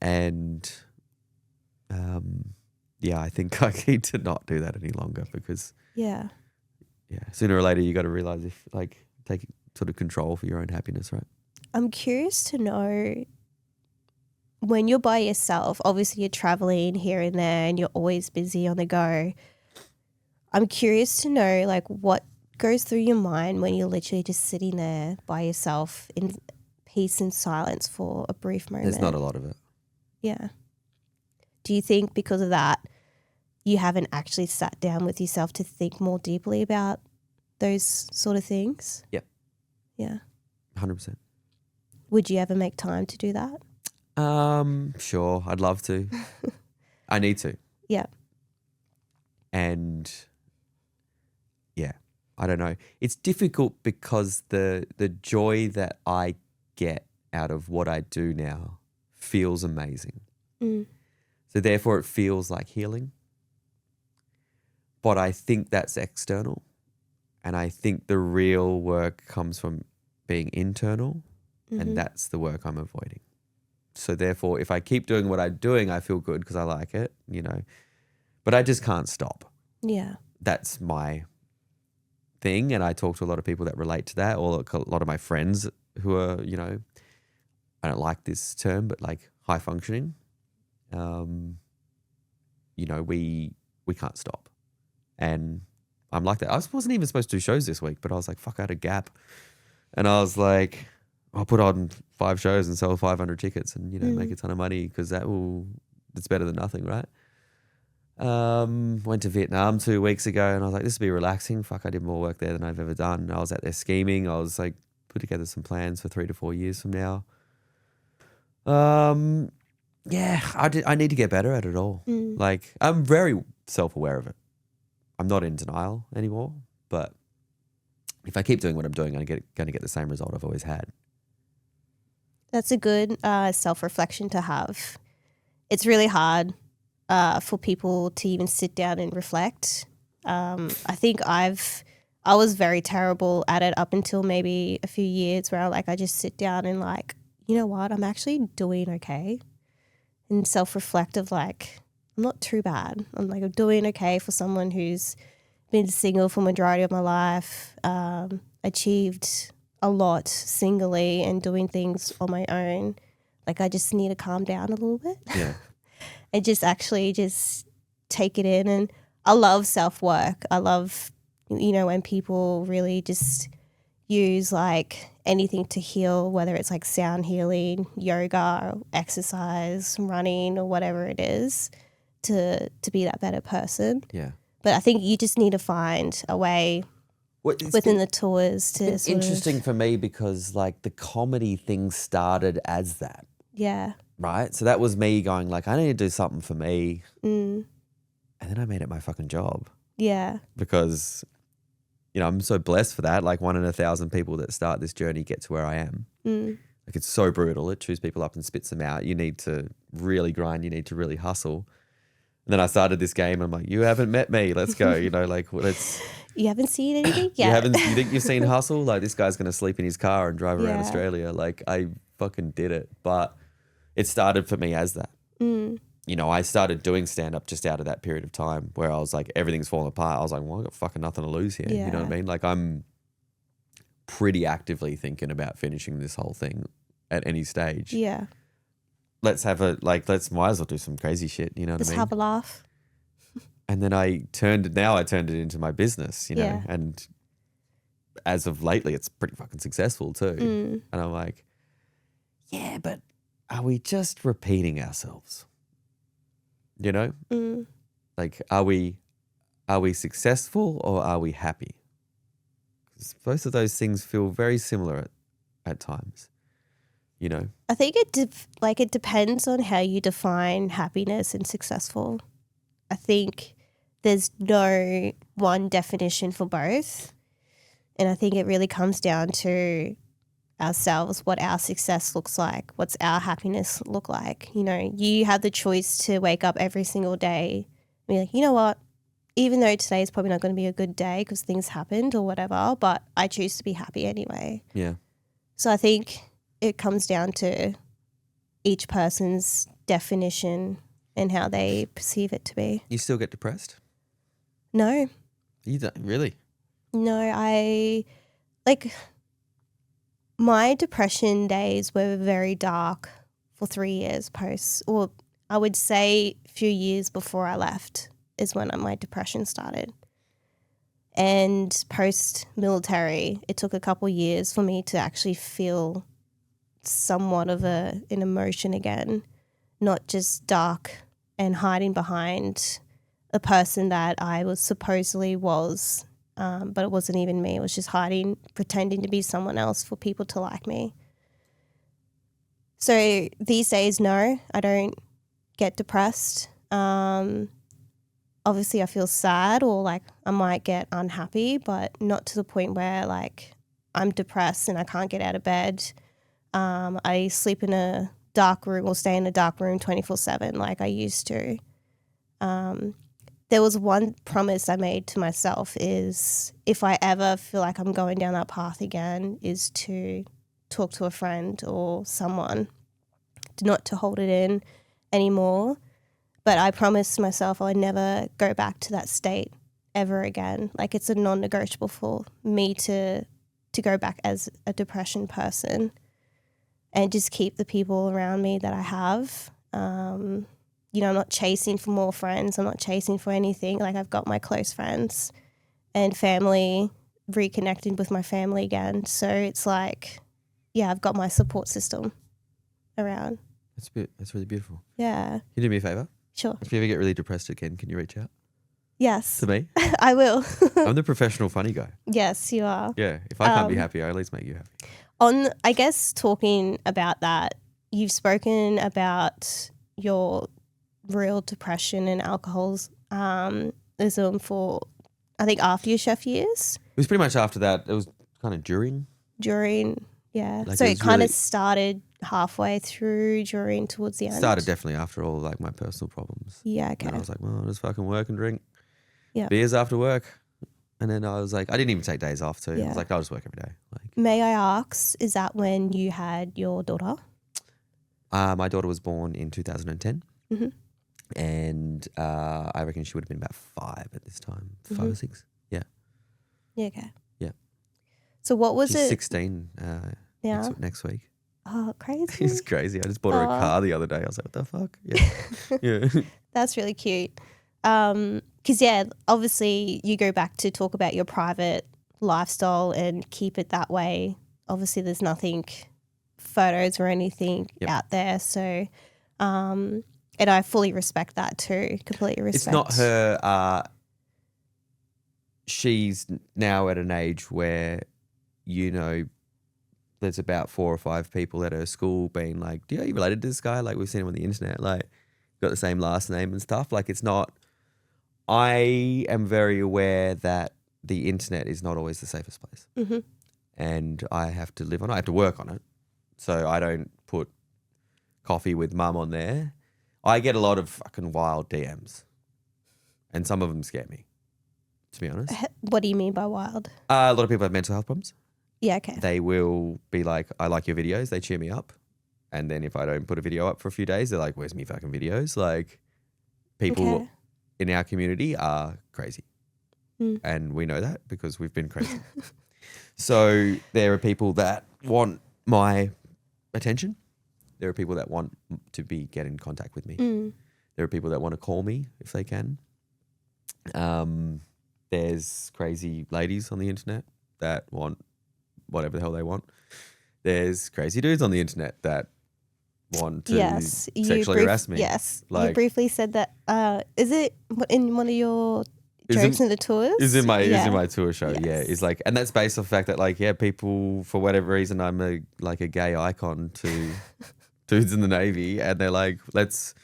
Speaker 1: and, yeah, I think I need to not do that any longer because sooner or later you got to realize if like take sort of control for your own happiness, right?
Speaker 2: I'm curious to know when you're by yourself, obviously you're traveling here and there and you're always busy on the go. I'm curious to know like what goes through your mind when you're literally just sitting there by yourself in peace and silence for a brief moment.
Speaker 1: There's not a lot of it.
Speaker 2: Yeah. Do you think because of that, you haven't actually sat down with yourself to think more deeply about those sort of things?
Speaker 1: Yep.
Speaker 2: Yeah.
Speaker 1: 100%.
Speaker 2: Would you ever make time to do that?
Speaker 1: Sure. I'd love to. I need to.
Speaker 2: Yeah.
Speaker 1: And yeah, I don't know. It's difficult because the joy that I get out of what I do now feels amazing. So therefore it feels like healing. But I think that's external. And I think the real work comes from being internal. And that's the work I'm avoiding. So therefore, if I keep doing what I'm doing, I feel good because I like it, you know. But I just can't stop.
Speaker 2: Yeah.
Speaker 1: That's my thing. And I talk to a lot of people that relate to that, or a lot of my friends who are, you know, I don't like this term, but like high functioning. You know, we can't stop. And I'm like that. I wasn't even supposed to do shows this week, but I was like, fuck, I had a gap. And I was like, I'll put on 5 shows and sell 500 tickets and, you know, make a ton of money because it's better than nothing, right? Went to Vietnam 2 weeks ago and I was like, this will be relaxing. Fuck, I did more work there than I've ever done. I was out there scheming. I was like, put together some plans for 3 to 4 years from now. Yeah, I need to get better at it all. Like, I'm very self-aware of it. I'm not in denial anymore, but if I keep doing what I'm doing, I'm going to get the same result I've always had.
Speaker 2: That's a good self-reflection to have. It's really hard for people to even sit down and reflect. I think I was very terrible at it up until maybe a few years where I just sit down and like, you know what, I'm actually doing okay. And self-reflect of like, I'm not too bad. I'm doing okay for someone who's been single for majority of my life, achieved a lot singly and doing things on my own. Like I just need to calm down a little bit.
Speaker 1: Yeah.
Speaker 2: And just actually just take it in. And I love self-work. I love, you know, when people really just use like anything to heal, whether it's like sound healing, yoga, or exercise, running, or whatever it is, to be that better person.
Speaker 1: Yeah.
Speaker 2: But I think you just need to find a way within the tours to
Speaker 1: it's interesting for me because like the comedy thing started as that.
Speaker 2: Yeah.
Speaker 1: Right? So that was me going like, I need to do something for me.
Speaker 2: Mm.
Speaker 1: And then I made it my fucking job.
Speaker 2: Yeah.
Speaker 1: Because, you know, I'm so blessed for that. Like 1 in 1,000 people that start this journey get to where I am.
Speaker 2: Mm.
Speaker 1: Like it's so brutal. It chews people up and spits them out. You need to really grind. You need to really hustle. And then I started this game. I'm like, you haven't met me. Let's go. You know, like let's.
Speaker 2: You haven't seen anything yet.
Speaker 1: You think you've seen hustle? Like this guy's going to sleep in his car and drive around
Speaker 2: Yeah.
Speaker 1: Australia. Like I fucking did it. But it started for me as that.
Speaker 2: Mm.
Speaker 1: You know, I started doing stand-up just out of that period of time where I was like, everything's falling apart. I was like, well, I've got fucking nothing to lose here. You know what I mean? Like I'm pretty actively thinking about finishing this whole thing at any stage.
Speaker 2: Yeah.
Speaker 1: Let's might as well do some crazy shit. You know what I
Speaker 2: Just
Speaker 1: mean?
Speaker 2: have a laugh.
Speaker 1: And then I turned it into my business, you know,
Speaker 2: Yeah.
Speaker 1: and as of lately, it's pretty fucking successful too.
Speaker 2: Mm.
Speaker 1: And I'm like, yeah, but are we just repeating ourselves? You know,
Speaker 2: Mm.
Speaker 1: like, are we successful or are we happy? 'Cause both of those things feel very similar at times, you know?
Speaker 2: I think it depends on how you define happiness and successful. I think there's no one definition for both. And I think it really comes down to ourselves, what our success looks like, what's our happiness look like. You know, you have the choice to wake up every single day and be like, you know what, even though today is probably not going to be a good day because things happened or whatever, but I choose to be happy anyway.
Speaker 1: Yeah.
Speaker 2: So I think it comes down to each person's definition and how they perceive it to be.
Speaker 1: You still get depressed?
Speaker 2: No,
Speaker 1: You don't really?
Speaker 2: my depression days were very dark for 3 years or I would say a few years before I left is when my depression started. And post-military, it took a couple years for me to actually feel somewhat of an emotion again, not just dark and hiding behind a person that I was supposedly was, but it wasn't even me. It was just hiding, pretending to be someone else for people to like me. So these days, no, I don't get depressed. Obviously, I feel sad or like I might get unhappy, but not to the point where like I'm depressed and I can't get out of bed. I sleep in a dark room or stay in a dark room 24/7 like I used to. There was one promise I made to myself is if I ever feel like I'm going down that path again is to talk to a friend or someone, not to hold it in anymore. But I promised myself I would never go back to that state ever again. Like it's a non-negotiable for me to go back as a depression person and just keep the people around me that I have. You know, I'm not chasing for more friends. I'm not chasing for anything. Like I've got my close friends and family, reconnecting with my family again. So it's like, yeah, I've got my support system around.
Speaker 1: That's really beautiful.
Speaker 2: Yeah.
Speaker 1: Can you do me a favor?
Speaker 2: Sure.
Speaker 1: If you ever get really depressed again, can you reach out
Speaker 2: Yes.
Speaker 1: to me?
Speaker 2: I will.
Speaker 1: I'm the professional funny guy.
Speaker 2: Yes, you are.
Speaker 1: Yeah. If I can't be happy, I at least make you happy.
Speaker 2: I guess talking about that, you've spoken about your real depression and alcoholism for, I think, after your chef years.
Speaker 1: It was pretty much after that. It was kind of during.
Speaker 2: Yeah.
Speaker 1: Like
Speaker 2: so
Speaker 1: it
Speaker 2: it
Speaker 1: was
Speaker 2: kind
Speaker 1: really-
Speaker 2: of started halfway through, towards the end.
Speaker 1: Started definitely after all like my personal problems.
Speaker 2: Yeah,
Speaker 1: And then I
Speaker 2: okay.
Speaker 1: was like, well, I'll just fucking work and drink
Speaker 2: Yeah.
Speaker 1: beers after work. And then I was like, I didn't even take days off too. I
Speaker 2: Yeah.
Speaker 1: was like, I'll just work every day. Like,
Speaker 2: May I ask, is that when you had your daughter?
Speaker 1: my daughter was born in 2010.
Speaker 2: Mhm.
Speaker 1: And I reckon she would have been about 5 at this time, 5 or 6. Yeah.
Speaker 2: Yeah, okay.
Speaker 1: Yeah.
Speaker 2: So what was
Speaker 1: She's
Speaker 2: it
Speaker 1: 16
Speaker 2: now?
Speaker 1: next week.
Speaker 2: Oh, crazy.
Speaker 1: It's crazy. I just bought her a
Speaker 2: Aw.
Speaker 1: car the other day. I was like, what the fuck? Yeah. Yeah.
Speaker 2: That's really cute. Because, yeah, obviously you go back to talk about your private lifestyle and keep it that way obviously there's nothing, photos or anything
Speaker 1: Yep.
Speaker 2: out there. So, and I fully respect that too. Completely respect.
Speaker 1: It's not her. She's now at an age where, you know, there's about 4 or 5 people at her school being like, "Do you related to this guy? Like, we've seen him on the internet. Like, got the same last name and stuff." Like, it's not. I am very aware that the internet is not always the safest place,
Speaker 2: Mm-hmm.
Speaker 1: and I have to live on it. I have to work on it, so I don't put coffee with mum on there. I get a lot of fucking wild DMs, and some of them scare me, to be honest.
Speaker 2: What do you mean by wild?
Speaker 1: A lot of people have mental health problems.
Speaker 2: Yeah, okay.
Speaker 1: They will be like, "I like your videos." They cheer me up. And then if I don't put a video up for a few days, they're like, "Where's me fucking videos?" Like, people
Speaker 2: Okay.
Speaker 1: in our community are crazy.
Speaker 2: Mm.
Speaker 1: And we know that because we've been crazy. So there are people that want my attention. There are people that want to get in contact with me.
Speaker 2: Mm.
Speaker 1: There are people that want to call me if they can. There's crazy ladies on the internet that want whatever the hell they want. There's crazy dudes on the internet that want to sexually harass me.
Speaker 2: Yes,
Speaker 1: Like-
Speaker 2: you briefly said that. Is it in one of your
Speaker 1: Is
Speaker 2: jokes
Speaker 1: it-
Speaker 2: in the tours?
Speaker 1: Is in my
Speaker 2: Yeah.
Speaker 1: is in my tour show, yeah.
Speaker 2: Yes.
Speaker 1: It's like, and that's based on the fact that, like, yeah, people for whatever reason, I'm a gay icon to dudes in the Navy, and they're like, let's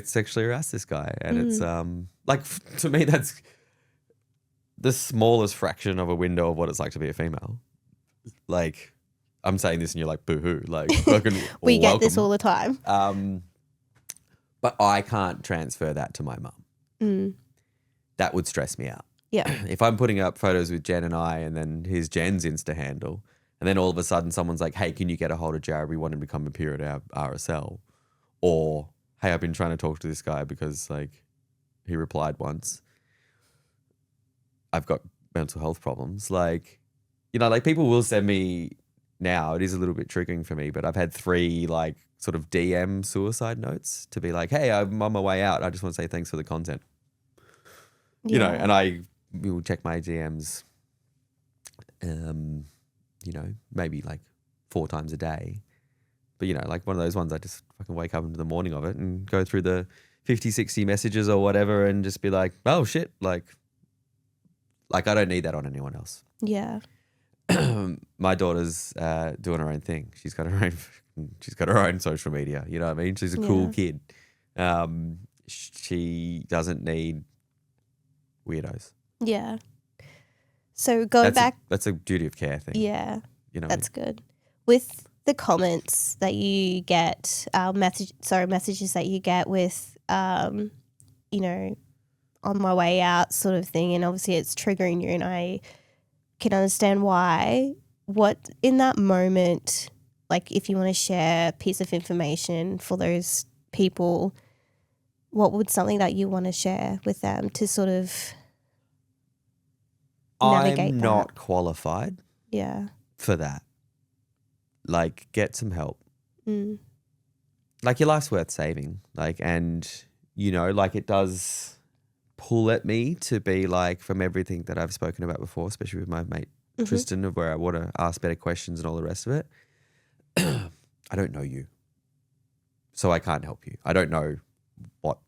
Speaker 1: sexually harass this guy, and it's like, to me that's the smallest fraction of a window of what it's like to be a female. Like, I'm saying this and you're like, boo-hoo, like, fucking
Speaker 2: We get this
Speaker 1: welcome.
Speaker 2: all the time.
Speaker 1: But I can't transfer that to my mum.
Speaker 2: Mm.
Speaker 1: That would stress me out.
Speaker 2: Yeah.
Speaker 1: If I'm putting up photos with Jen and I, and then here's Jen's Insta handle, and then all of a sudden someone's like, "Hey, can you get a hold of Jarryd? We want him to come appear at our RSL." Or, "Hey, I've been trying to talk to this guy because, like, he replied once. I've got mental health problems." Like, you know, like, people will send me now. It is a little bit triggering for me, but I've had 3 like sort of DM suicide notes to be like, "Hey, I'm on my way out. I just want to say thanks for the content." You know, and I will check my DMs, you know, maybe like 4 times a day. But, you know, like one of those ones, I just fucking wake up into the morning of it and go through the 50, 60 messages or whatever and just be like, "Oh shit." Like I don't need that on anyone else.
Speaker 2: Yeah.
Speaker 1: My daughter's doing her own thing. She's got her own social media. You know what I mean? She's a cool kid. She doesn't need weirdos.
Speaker 2: Yeah. So going back.
Speaker 1: That's a duty of care thing.
Speaker 2: Yeah.
Speaker 1: You know,
Speaker 2: That's good. With the comments that you get, messages that you get with, you know, "on my way out" sort of thing, and obviously it's triggering you, and I can understand why. What in that moment, like, if you want to share a piece of information for those people, what would something that you want to share with them to sort of navigate
Speaker 1: I'm
Speaker 2: that?
Speaker 1: not qualified
Speaker 2: Yeah.
Speaker 1: for that. Like, get some help.
Speaker 2: Mm.
Speaker 1: Like, your life's worth saving. Like, and, you know, like, it does pull at me to be like, from everything that I've spoken about before, especially with my mate Tristan, of where I want to ask better questions and all the rest of it. I don't know you, so I can't help you. I don't know what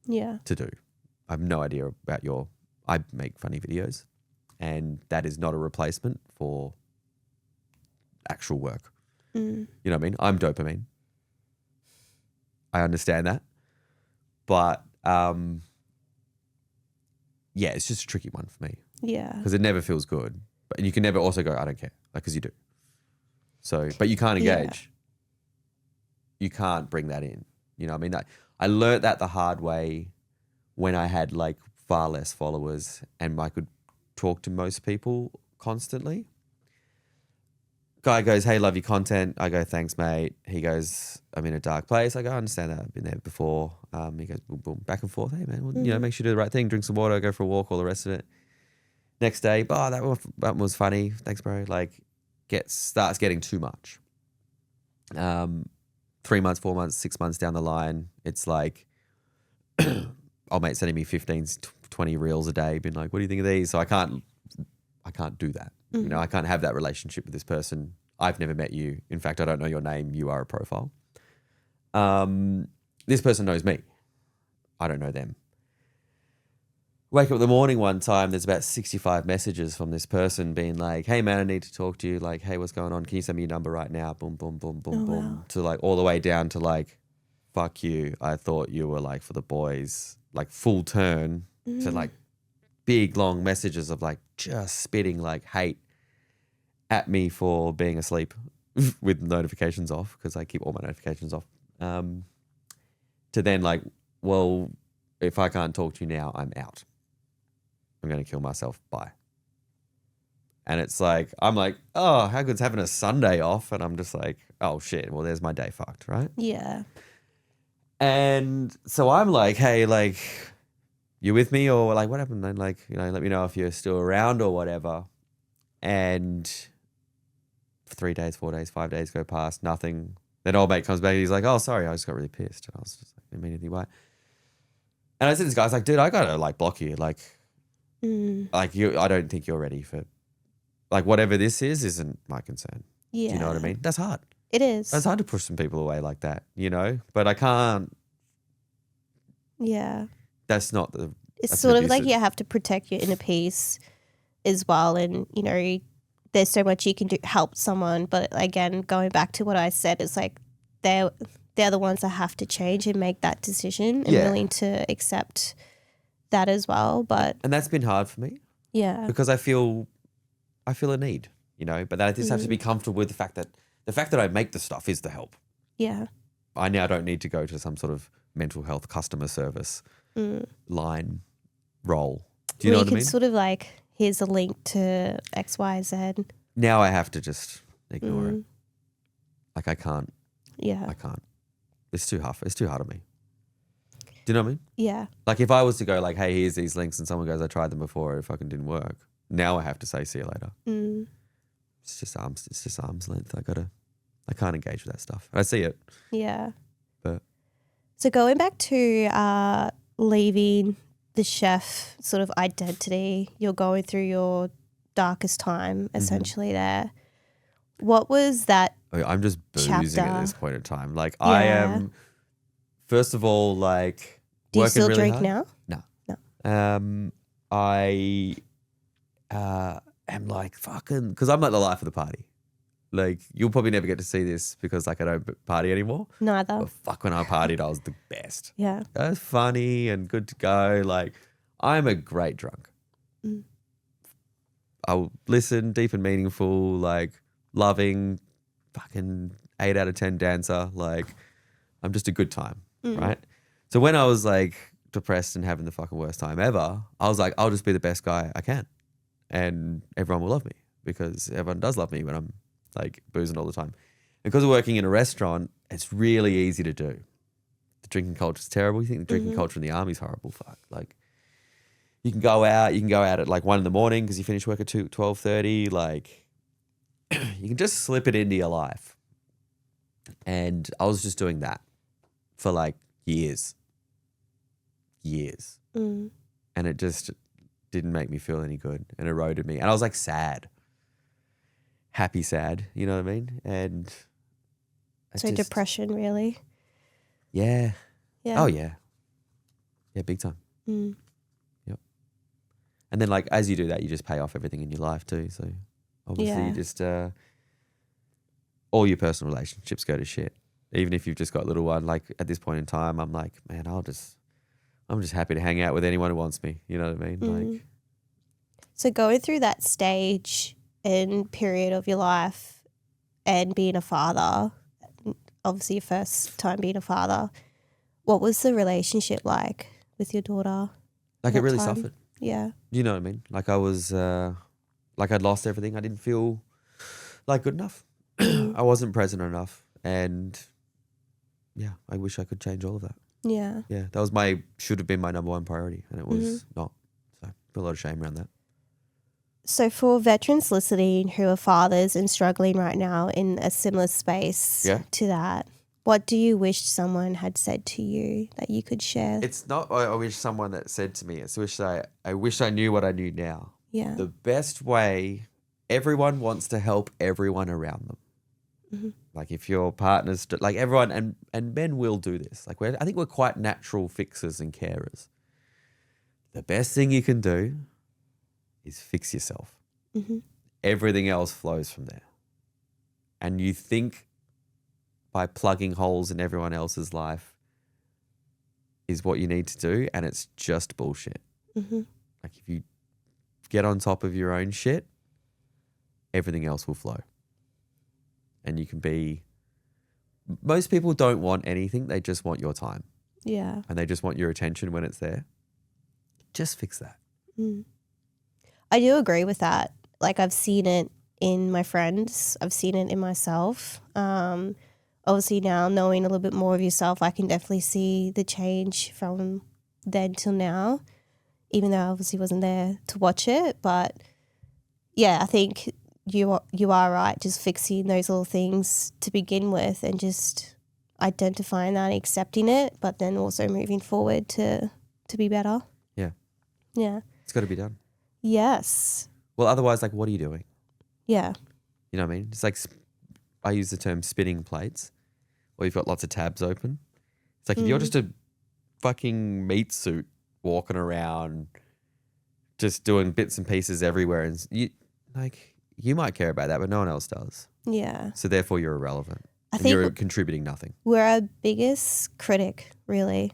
Speaker 2: Yeah.
Speaker 1: to do. I have no idea about I make funny videos, and that is not a replacement for actual work.
Speaker 2: Mm.
Speaker 1: You know what I mean? I'm dopamine. I understand that. But yeah, it's just a tricky one for me
Speaker 2: Yeah.
Speaker 1: because it never feels good. But you can never also go, "I don't care," like, because you do. So, but you can't engage. You can't bring that in. You know what I mean? I learnt that the hard way when I had like far less followers and I could talk to most people constantly. Guy goes, "Hey, love your content." I go, "Thanks, mate." He goes, "I'm in a dark place." I go, "I understand that. I've been there before." He goes, "Boom, boom, back and forth. Hey, man, well, you know, make sure you do the right thing. Drink some water, go for a walk, all the rest of it." Next day, "Oh, that one was funny. Thanks, bro." Like, starts getting too much. 3 months, 4 months, 6 months down the line, it's like, oh, mate, sending me 15, 20 reels a day, being like, "What do you think of these?" So I can't do that. You know, I can't have that relationship with this person. I've never met you. In fact, I don't know your name. You are a profile. This person knows me. I don't know them. Wake up in the morning one time, there's about 65 messages from this person being like, hey man, I need to talk to you. Like, hey, what's going on? Can you send me your number right now? Boom, boom, boom, boom, boom.
Speaker 2: Wow.
Speaker 1: To like all the way down to like, fuck you. I thought you were like for the boys, like full turn. So like big long messages of like just spitting like hate at me for being asleep with notifications off, because I keep all my notifications off. To then like, well, if I can't talk to you now, I'm out. I'm going to kill myself. Bye. And it's like, I'm like, oh, how good's having a Sunday off? And I'm just like, oh shit, well, there's my day fucked, right?
Speaker 2: Yeah.
Speaker 1: And so I'm like, hey, like, you with me? Or like, what happened? And like, you know, let me know if you're still around or whatever. And 3 days, 4 days, 5 days go past, nothing. Then old mate comes back and he's like, oh, sorry, I just got really pissed. And I was just like, didn't mean anything by it. And I said to this guy, I was like, dude, I got to like block you. Like you, I don't think you're ready for, like, whatever this is, isn't my concern.
Speaker 2: Yeah.
Speaker 1: Do you know what I mean? That's hard.
Speaker 2: It is.
Speaker 1: It's hard to push some people away like that, you know? But I can't.
Speaker 2: Yeah.
Speaker 1: That's not the.
Speaker 2: It's
Speaker 1: that's
Speaker 2: sort of
Speaker 1: abusive.
Speaker 2: like you have to protect your inner peace as well. And, you know, there's so much you can do, help someone. But again, going back to what I said, it's like they're the ones that have to change and make that decision and willing to accept that as well. And
Speaker 1: that's been hard for me.
Speaker 2: Yeah.
Speaker 1: Because I feel a need, you know, but I just have to be comfortable with the fact that I make the stuff is the help.
Speaker 2: Yeah.
Speaker 1: I now don't need to go to some sort of mental health customer service line role. Do you know what I mean?
Speaker 2: Sort of like, here's a link to X, Y, Z.
Speaker 1: Now I have to just ignore it. Like I can't.
Speaker 2: Yeah.
Speaker 1: I can't. It's too hard. It's too hard on me. Do you know what I mean?
Speaker 2: Yeah.
Speaker 1: Like if I was to go like, hey, here's these links, and someone goes, I tried them before, it fucking didn't work. Now I have to say, see you later. It's just arm's length. I can't engage with that stuff. I see it.
Speaker 2: Yeah.
Speaker 1: But
Speaker 2: so going back to leaving the chef sort of identity, you're going through your darkest time essentially there. What was that?
Speaker 1: I'm just boozing
Speaker 2: chapter
Speaker 1: at this point in time. Like I am, first of all, like
Speaker 2: do you
Speaker 1: working
Speaker 2: still
Speaker 1: really
Speaker 2: drink
Speaker 1: hard.
Speaker 2: now?
Speaker 1: No. I am like fucking, because I'm like the life of the party. Like you'll probably never get to see this because like I don't party anymore.
Speaker 2: Neither.
Speaker 1: But fuck, when I partied, I was the best.
Speaker 2: Yeah.
Speaker 1: It was funny and good to go. Like I'm a great drunk. I'll listen, deep and meaningful, like loving, fucking 8 out of 10 dancer. Like I'm just a good time, right? So when I was like depressed and having the fucking worst time ever, I was like, I'll just be the best guy I can, and everyone will love me because everyone does love me when I'm like boozing all the time. And because of working in a restaurant, it's really easy to do. The drinking culture is terrible. You think the drinking culture in the army is horrible? Fuck. Like you can go out at like 1 a.m. because you finish work at 12:30. Like you can just slip it into your life. And I was just doing that for like years. And it just didn't make me feel any good and eroded me. And I was like sad. Happy sad, you know what I mean? And
Speaker 2: So depression, really?
Speaker 1: Yeah.
Speaker 2: Yeah.
Speaker 1: Oh yeah. Yeah, big time. Yep. And then like as you do that, you just pay off everything in your life too. So obviously you just all your personal relationships go to shit. Even if you've just got a little one, like at this point in time, I'm like, man, I'm just happy to hang out with anyone who wants me. You know what I mean? Like
Speaker 2: so going through that stage and period of your life and being a father, obviously your first time being a father, what was the relationship like with your daughter?
Speaker 1: Like it really suffered.
Speaker 2: Yeah.
Speaker 1: You know what I mean? Like I was, like I'd lost everything. I didn't feel like good enough. I wasn't present enough. And yeah, I wish I could change all of that.
Speaker 2: Yeah.
Speaker 1: Yeah, that was should have been my number one priority, and it was not. So I feel a lot of shame around that.
Speaker 2: So for veterans listening who are fathers and struggling right now in a similar space to that, what do you wish someone had said to you that you could share?
Speaker 1: It's not I wish someone that said to me, it's I wish I knew what I knew now.
Speaker 2: Yeah.
Speaker 1: The best way everyone wants to help everyone around them.
Speaker 2: Mm-hmm.
Speaker 1: Like if your partner's like everyone, and men will do this. Like I think we're quite natural fixers and carers. The best thing you can do is fix yourself.
Speaker 2: Mm-hmm.
Speaker 1: Everything else flows from there. And you think by plugging holes in everyone else's life is what you need to do, and it's just bullshit.
Speaker 2: Mm-hmm.
Speaker 1: Like if you get on top of your own shit, everything else will flow. And you can be... Most people don't want anything. They just want your time.
Speaker 2: Yeah.
Speaker 1: And they just want your attention when it's there. Just fix that.
Speaker 2: Mm. I do agree with that. Like I've seen it in my friends. I've seen it in myself. Obviously now knowing a little bit more of yourself, I can definitely see the change from then till now, even though I obviously wasn't there to watch it. But yeah, I think you are right. Just fixing those little things to begin with and just identifying that and accepting it, but then also moving forward to be better.
Speaker 1: Yeah.
Speaker 2: Yeah.
Speaker 1: It's got to be done.
Speaker 2: Yes.
Speaker 1: Well, otherwise, like, what are you doing?
Speaker 2: Yeah.
Speaker 1: You know what I mean? It's like, I use the term spinning plates, or you've got lots of tabs open. It's like if you're just a fucking meat suit walking around, just doing bits and pieces everywhere, and you might care about that, but no one else does.
Speaker 2: Yeah.
Speaker 1: So therefore, you're irrelevant.
Speaker 2: I
Speaker 1: and
Speaker 2: think
Speaker 1: you're contributing nothing.
Speaker 2: We're our biggest critic, really.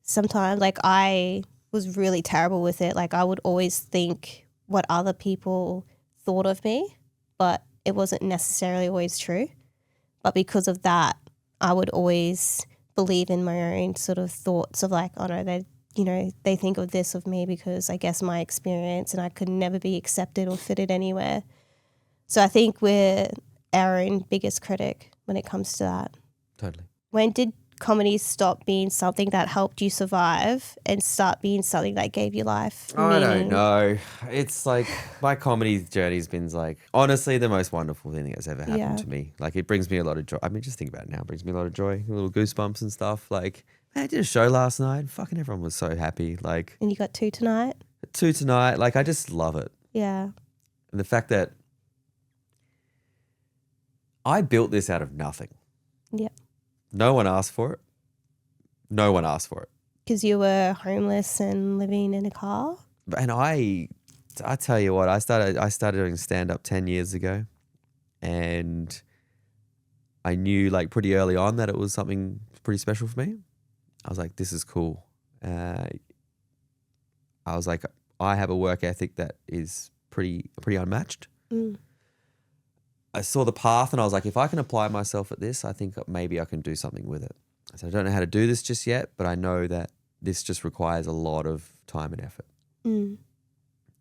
Speaker 2: Sometimes, like, I was really terrible with it. Like, I would always think what other people thought of me, but it wasn't necessarily always true. But because of that, I would always believe in my own sort of thoughts of like, oh no, they think of this of me because I guess my experience, and I could never be accepted or fitted anywhere. So I think we're our own biggest critic when it comes to that.
Speaker 1: Totally.
Speaker 2: When did comedy stop being something that helped you survive and start being something that gave you life meaning?
Speaker 1: I don't know. It's like my comedy journey's been like honestly the most wonderful thing that's ever happened to me. Like it brings me a lot of joy. I mean, just think about it now. It brings me a lot of joy, little goosebumps and stuff. Like man, I did a show last night. Fucking everyone was so happy. Like,
Speaker 2: and you got 2 tonight?
Speaker 1: 2 tonight. Like I just love it.
Speaker 2: Yeah.
Speaker 1: And the fact that I built this out of nothing.
Speaker 2: Yeah.
Speaker 1: No one asked for it. No one asked for it.
Speaker 2: Because you were homeless and living in a car?
Speaker 1: And I tell you what, I started doing stand-up 10 years ago, and I knew like pretty early on that it was something pretty special for me. I was like, this is cool. I was like, I have a work ethic that is pretty unmatched.
Speaker 2: Mm.
Speaker 1: I saw the path and I was like, if I can apply myself at this, I think maybe I can do something with it. So I don't know how to do this just yet, but I know that this just requires a lot of time and effort.
Speaker 2: Mm.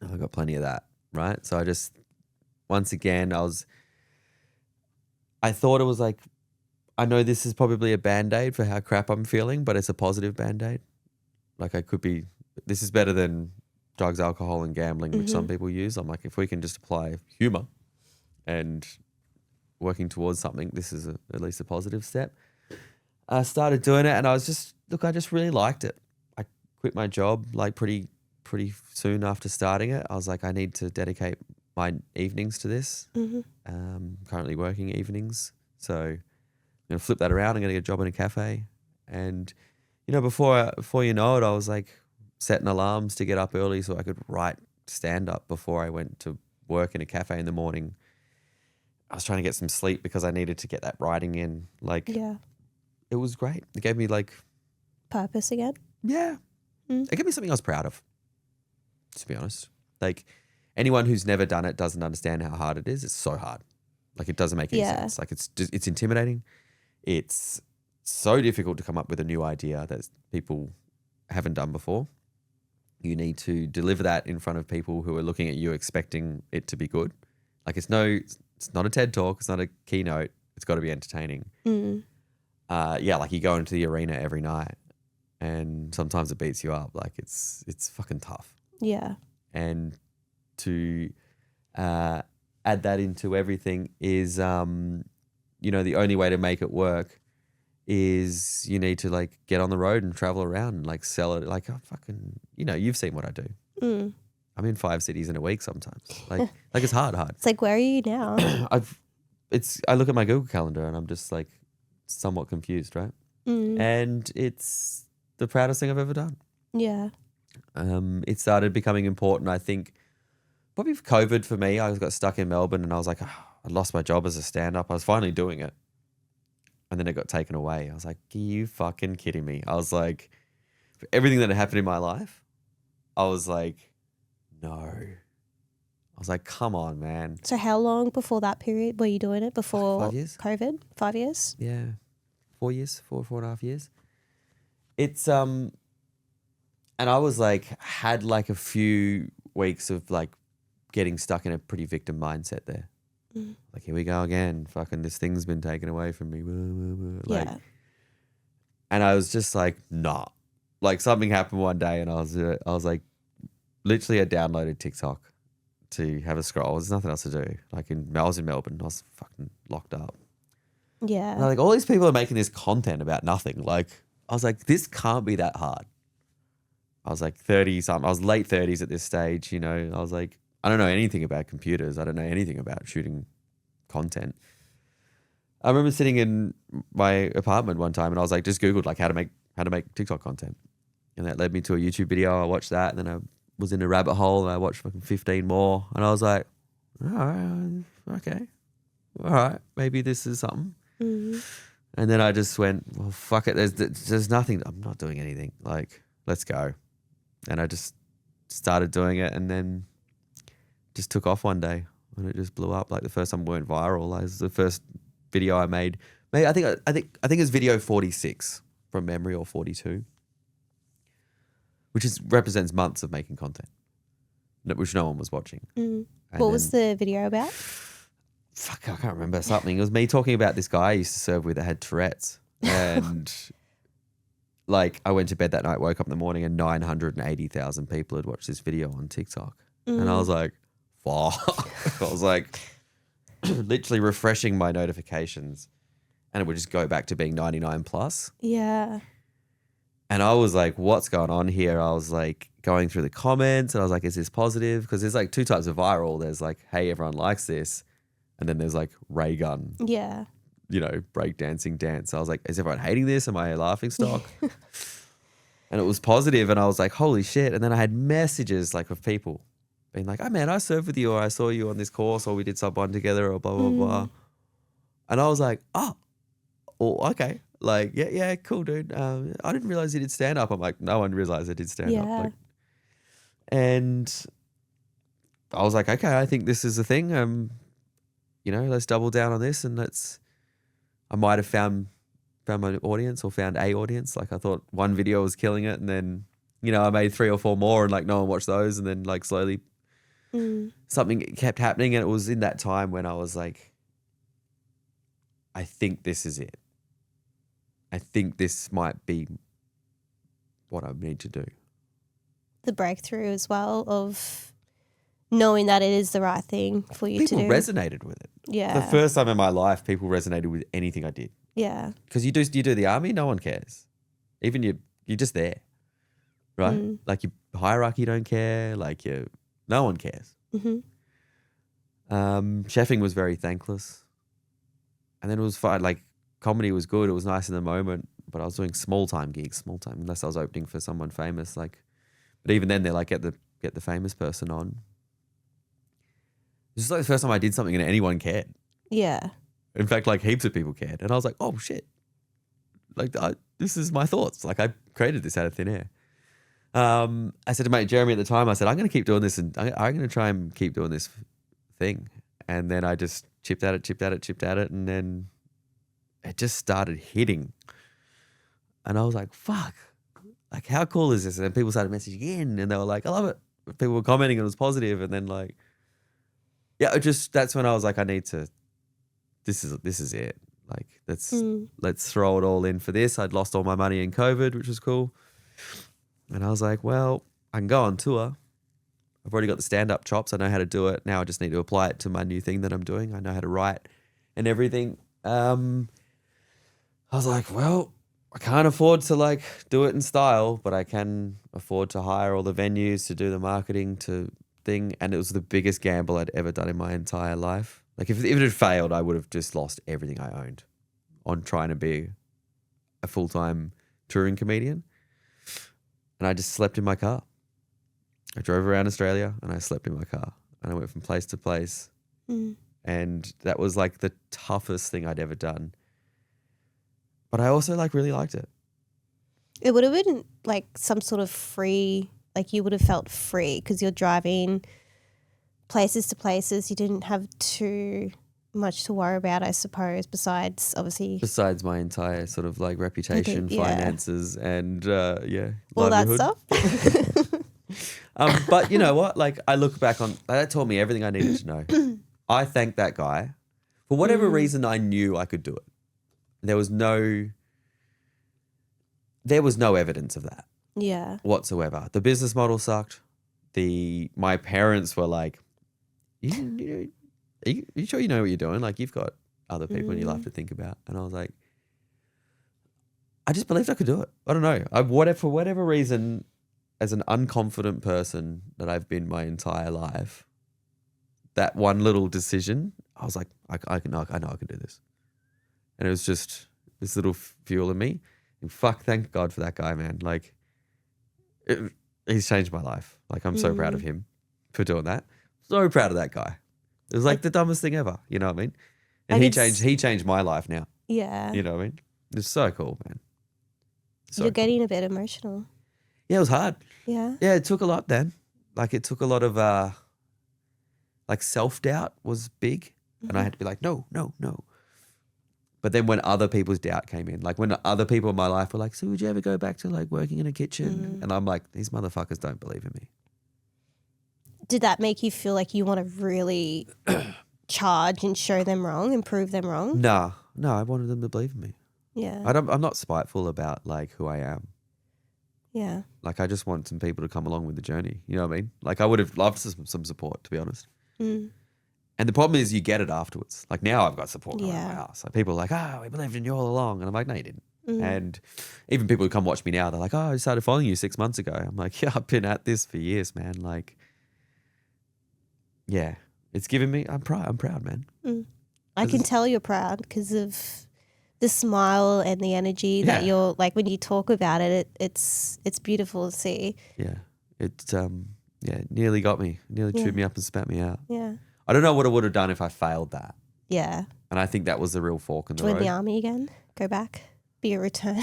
Speaker 1: I've got plenty of that, right? So I just, once again, I thought it was like, I know this is probably a Band-Aid for how crap I'm feeling, but it's a positive Band-Aid. Like this is better than drugs, alcohol, and gambling, which some people use. I'm like, if we can just apply humor and working towards something, this is at least a positive step. I started doing it and I just really liked it. I quit my job like pretty soon after starting it. I was like, I need to dedicate my evenings to this. Currently working evenings. So I'm going to flip that around. I'm going to get a job in a cafe. And, you know, before you know it, I was like setting alarms to get up early so I could write stand-up before I went to work in a cafe in the morning. I was trying to get some sleep because I needed to get that writing in. Like,
Speaker 2: Yeah.
Speaker 1: It was great. It gave me like...
Speaker 2: Purpose again?
Speaker 1: Yeah. It gave me something I was proud of, to be honest. Like, anyone who's never done it doesn't understand how hard it is. It's so hard. Like, it doesn't make any sense. Like, it's intimidating. It's so difficult to come up with a new idea that people haven't done before. You need to deliver that in front of people who are looking at you expecting it to be good. Like, it's not a TED Talk. It's not a keynote. It's got to be entertaining. Like you go into the arena every night and sometimes it beats you up. Like it's fucking tough.
Speaker 2: Yeah.
Speaker 1: And to add that into everything is, the only way to make it work is you need to like get on the road and travel around and like sell it. Like you've seen what I do. I'm in 5 cities in a week sometimes. Like it's hard.
Speaker 2: It's like, where are you now?
Speaker 1: I look at my Google Calendar and I'm just like somewhat confused, right? And it's the proudest thing I've ever done.
Speaker 2: Yeah.
Speaker 1: It started becoming important, I think, probably for COVID for me. I got stuck in Melbourne and I was like, I lost my job as a stand-up. I was finally doing it. And then it got taken away. I was like, are you fucking kidding me? I was like, for everything that had happened in my life, I was like, no. I was like, come on, man.
Speaker 2: So how long before that period were you doing it? Before
Speaker 1: 5 years.
Speaker 2: COVID? 5 years?
Speaker 1: Yeah. 4 years, 4.5 years. It's, and I was like, had like a few weeks of like getting stuck in a pretty victim mindset there. Like, here we go again. Fucking this thing's been taken away from me. Like,
Speaker 2: Yeah.
Speaker 1: and I was just like, nah. Like something happened one day and I was like, literally I downloaded TikTok to have a scroll. There's nothing else to do. Like I was in Melbourne. I was fucking locked up.
Speaker 2: Yeah.
Speaker 1: And like all these people are making this content about nothing. Like I was like, this can't be that hard. I was like 30 something. I was late 30s at this stage, you know. I was like, I don't know anything about computers. I don't know anything about shooting content. I remember sitting in my apartment one time and I was like, just Googled like how to make TikTok content. And that led me to a YouTube video. I watched that and then I was in a rabbit hole and I watched fucking 15 more. And I was like, all right, okay. All right, maybe this is something. And then I just went, well, fuck it. There's nothing. I'm not doing anything. Like, let's go. And I just started doing it and then just took off one day and it just blew up. Like the first time it went viral. It was the first video I made. Maybe I think it's video 46 from memory or 42, which represents months of making content, which no one was watching.
Speaker 2: What was the video about?
Speaker 1: Fuck, I can't remember something. It was me talking about this guy I used to serve with that had Tourette's. And like I went to bed that night, woke up in the morning and 980,000 people had watched this video on TikTok. And I was like, fuck. I was like literally refreshing my notifications and it would just go back to being 99 plus.
Speaker 2: Yeah.
Speaker 1: And I was like, what's going on here? I was like going through the comments and I was like, is this positive? Because there's like 2 types of viral. There's like, hey, everyone likes this. And then there's like ray gun,
Speaker 2: Yeah.
Speaker 1: you know, breakdancing dance. I was like, is everyone hating this? Am I a laughing stock? And it was positive and I was like, holy shit. And then I had messages like of people being like, oh man, I served with you or I saw you on this course or we did sub 1 together or blah, blah, blah. And I was like, oh, okay. Like, yeah, cool, dude. I didn't realize you did stand up. I'm like, no one realized I did stand up. Like, and I was like, okay, I think this is a thing. You know, let's double down on this and I might have found my audience or found a audience. Like I thought one video was killing it and then, you know, I made 3 or 4 more and like no one watched those and then like slowly something kept happening. And it was in that time when I was like, I think this is it. I think this might be what I need to do.
Speaker 2: The breakthrough as well of knowing that it is the right thing for you to do.
Speaker 1: People resonated with it.
Speaker 2: Yeah.
Speaker 1: The first time in my life, people resonated with anything I did.
Speaker 2: Yeah.
Speaker 1: Because you do the army, no one cares. Even you're just there, right? Like your hierarchy don't care. Like no one cares. Chefing was very thankless. And then it was fine. Like comedy was good. It was nice in the moment, but I was doing small time gigs, unless I was opening for someone famous. Like, but even then they're like, get the famous person on. This is like the first time I did something and anyone cared. Yeah. In fact, like heaps of people cared. And I was like, oh shit. Like this is my thoughts. Like I created this out of thin air. I said to mate Jeremy at the time, I said, I'm going to keep doing this and I'm going to try and keep doing this thing. And then I just chipped at it. And then it just started hitting. And I was like, fuck, like how cool is this? And then people started messaging in and they were like, I love it. People were commenting and it was positive. And then like, yeah, that's when I was like, I need to, this is it. Like let's throw it all in for this. I'd lost all my money in COVID, which was cool. And I was like, well, I can go on tour. I've already got the stand-up chops. I know how to do it. Now I just need to apply it to my new thing that I'm doing. I know how to write and everything. I was like, well, I can't afford to like do it in style, but I can afford to hire all the venues to do the marketing to something and it was the biggest gamble I'd ever done in my entire life. Like if it had failed, I would have just lost everything I owned on trying to be a full-time touring comedian. And I just slept in my car. I drove around Australia and I slept in my car and I went from place to place. And that was like the toughest thing I'd ever done. But I also like really liked it.
Speaker 2: It would have been like some sort of free, like you would have felt free because you're driving places to places. You didn't have too much to worry about, I suppose, besides obviously.
Speaker 1: Besides my entire sort of like reputation, finances and
Speaker 2: all that
Speaker 1: livelihood.
Speaker 2: stuff.
Speaker 1: But you know what? Like I look back on, that taught me everything I needed to know. I thank that guy. For whatever reason, I knew I could do it. There was no evidence of that.
Speaker 2: Yeah.
Speaker 1: Whatsoever. The business model sucked. My parents were like, are you sure you know what you're doing? Like you've got other people in your life to think about. And I was like, I just believed I could do it. I don't know. For whatever reason, as an unconfident person that I've been my entire life, that one little decision, I was like, I know I can do this. And it was just this little fuel in me. And thank God for that guy, man. Like, he's changed my life. Like, I'm so proud of him for doing that. So proud of that guy. It was like the dumbest thing ever. You know what I mean? And he changed my life now.
Speaker 2: Yeah.
Speaker 1: You know what I mean? It's so cool, man.
Speaker 2: You're getting a bit emotional.
Speaker 1: Yeah, it was hard.
Speaker 2: Yeah.
Speaker 1: Yeah, it took a lot then. Like, it took a lot of, like, self-doubt was big. And I had to be like, no. But then when other people's doubt came in, like when other people in my life were like, so would you ever go back to like working in a kitchen? And I'm like, these motherfuckers don't believe in me.
Speaker 2: Did that make you feel like you want to really charge and show them wrong and prove them wrong?
Speaker 1: No, I wanted them to believe in me.
Speaker 2: Yeah.
Speaker 1: I'm not spiteful about like who I am.
Speaker 2: Yeah.
Speaker 1: Like I just want some people to come along with the journey. You know what I mean? Like I would have loved some support, to be honest. And the problem is you get it afterwards. Like now I've got support around my house. Like people are like, we believed in you all along. And I'm like, no, you didn't. And even people who come watch me now, they're like, I started following you 6 months ago. I'm like, yeah, I've been at this for years, man. Like, yeah, it's given me, I'm proud, man.
Speaker 2: I can tell you're proud because of the smile and the energy that you're like when you talk about it, it's beautiful to see.
Speaker 1: Yeah. It nearly got me. Nearly chewed me up and spat me out.
Speaker 2: Yeah.
Speaker 1: I don't know what I would have done if I failed that.
Speaker 2: Yeah.
Speaker 1: And I think that was the real fork in the road.
Speaker 2: Join the army again? Go back? Be a return?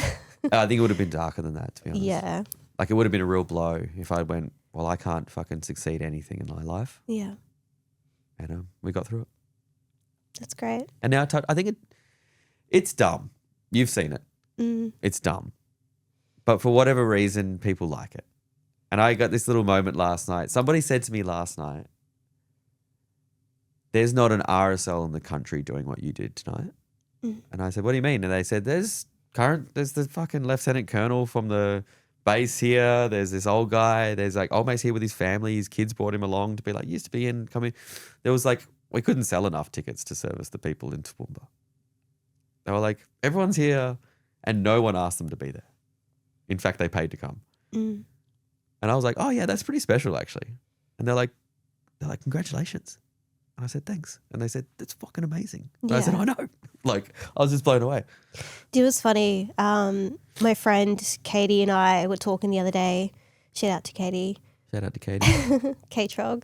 Speaker 1: I think it would have been darker than that, to be honest.
Speaker 2: Yeah.
Speaker 1: Like it would have been a real blow if I went, well, I can't fucking succeed anything in my life.
Speaker 2: Yeah.
Speaker 1: And we got through it.
Speaker 2: That's great.
Speaker 1: And now I think it's dumb. You've seen it. It's dumb. But for whatever reason, people like it. And I got this little moment last night. Somebody said to me last night, there's not an RSL in the country doing what you did tonight. And I said, what do you mean? And they said, there's the fucking lieutenant colonel from the base here. There's this old guy. There's like old mate's here with his family. His kids brought him along to be like, used to be in, coming. There was like, we couldn't sell enough tickets to service the people in Toowoomba. They were like, everyone's here and no one asked them to be there. In fact, they paid to come. And I was like, oh yeah, that's pretty special actually. And they're like, congratulations. And I said, thanks. And they said, that's fucking amazing. And I said, I know. Like, I was just blown away.
Speaker 2: It was funny. My friend Katie and I were talking the other day. Shout out to Katie. K-Trog.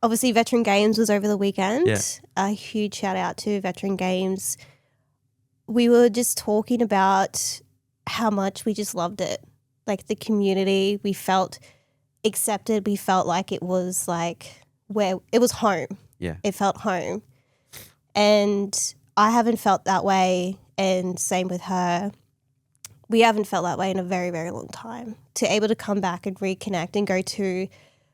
Speaker 2: Obviously, Veteran Games was over the weekend.
Speaker 1: Yeah.
Speaker 2: A huge shout out to Veteran Games. We were just talking about how much we just loved it. Like the community, we felt accepted. We felt like it was like where it was home.
Speaker 1: Yeah.
Speaker 2: It felt home. And I haven't felt that way, and same with her. We haven't felt that way in a very, very long time. To able to come back and reconnect and go to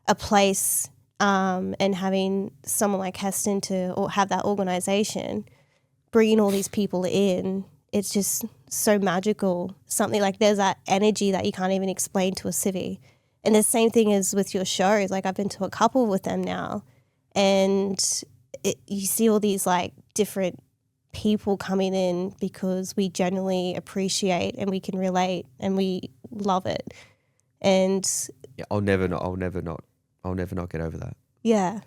Speaker 2: a place and having someone like Heston or have that organisation, bringing all these people in, it's just so magical. Something like there's that energy that you can't even explain to a civvy. And the same thing is with your shows. Like I've been to a couple with them now, and you see all these like different people coming in because we genuinely appreciate and we can relate and we love it. And
Speaker 1: yeah, I'll never not I'll never not get over that.
Speaker 2: Yeah,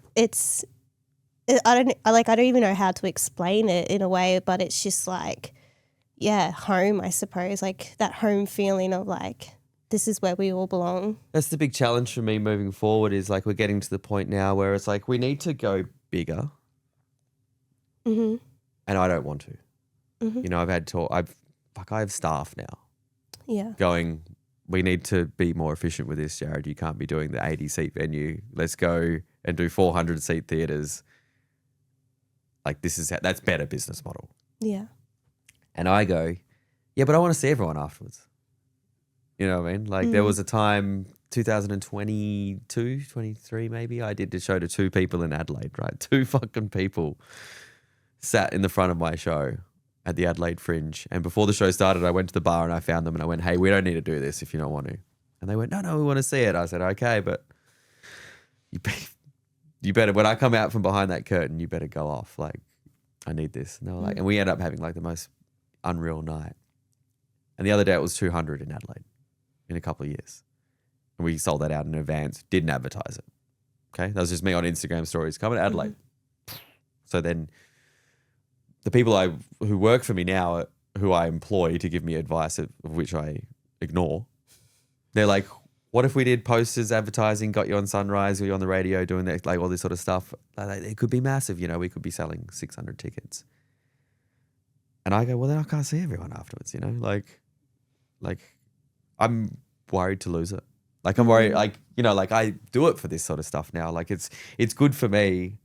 Speaker 2: I don't even know how to explain it in a way, but it's just like, yeah, home, I suppose, like that home feeling of like, this is where we all belong.
Speaker 1: That's the big challenge for me moving forward is like we're getting to the point now where it's like we need to go bigger.
Speaker 2: Mm-hmm.
Speaker 1: And I don't want to.
Speaker 2: Mm-hmm.
Speaker 1: You know, I have staff now
Speaker 2: Yeah.
Speaker 1: going, we need to be more efficient with this, Jarryd. You can't be doing the 80-seat venue. Let's go and do 400-seat theatres. Like that's better business model.
Speaker 2: Yeah.
Speaker 1: And I go, yeah, but I want to see everyone afterwards. You know what I mean? Like there was a time, 2022, 23 maybe, I did the show to 2 people in Adelaide, right? 2 fucking people sat in the front of my show at the Adelaide Fringe. And before the show started, I went to the bar and I found them and I went, hey, we don't need to do this if you don't want to. And they went, no, we want to see it. I said, okay, but you better, when I come out from behind that curtain, you better go off. Like, I need this. And they were like, and we ended up having like the most unreal night. And the other day it was 200 in Adelaide in a couple of years. And we sold that out in advance, didn't advertise it. Okay. That was just me on Instagram stories, coming to Adelaide. So then the people who work for me now, who I employ to give me advice, of which I ignore, they're like, what if we did posters, advertising, got you on Sunrise, or you on the radio doing that, like all this sort of stuff? Like, it could be massive, you know, we could be selling 600 tickets. And I go, well, then I can't see everyone afterwards, you know? Like I'm worried to lose it. Like I'm worried, like, you know, like I do it for this sort of stuff now. Like it's good for me,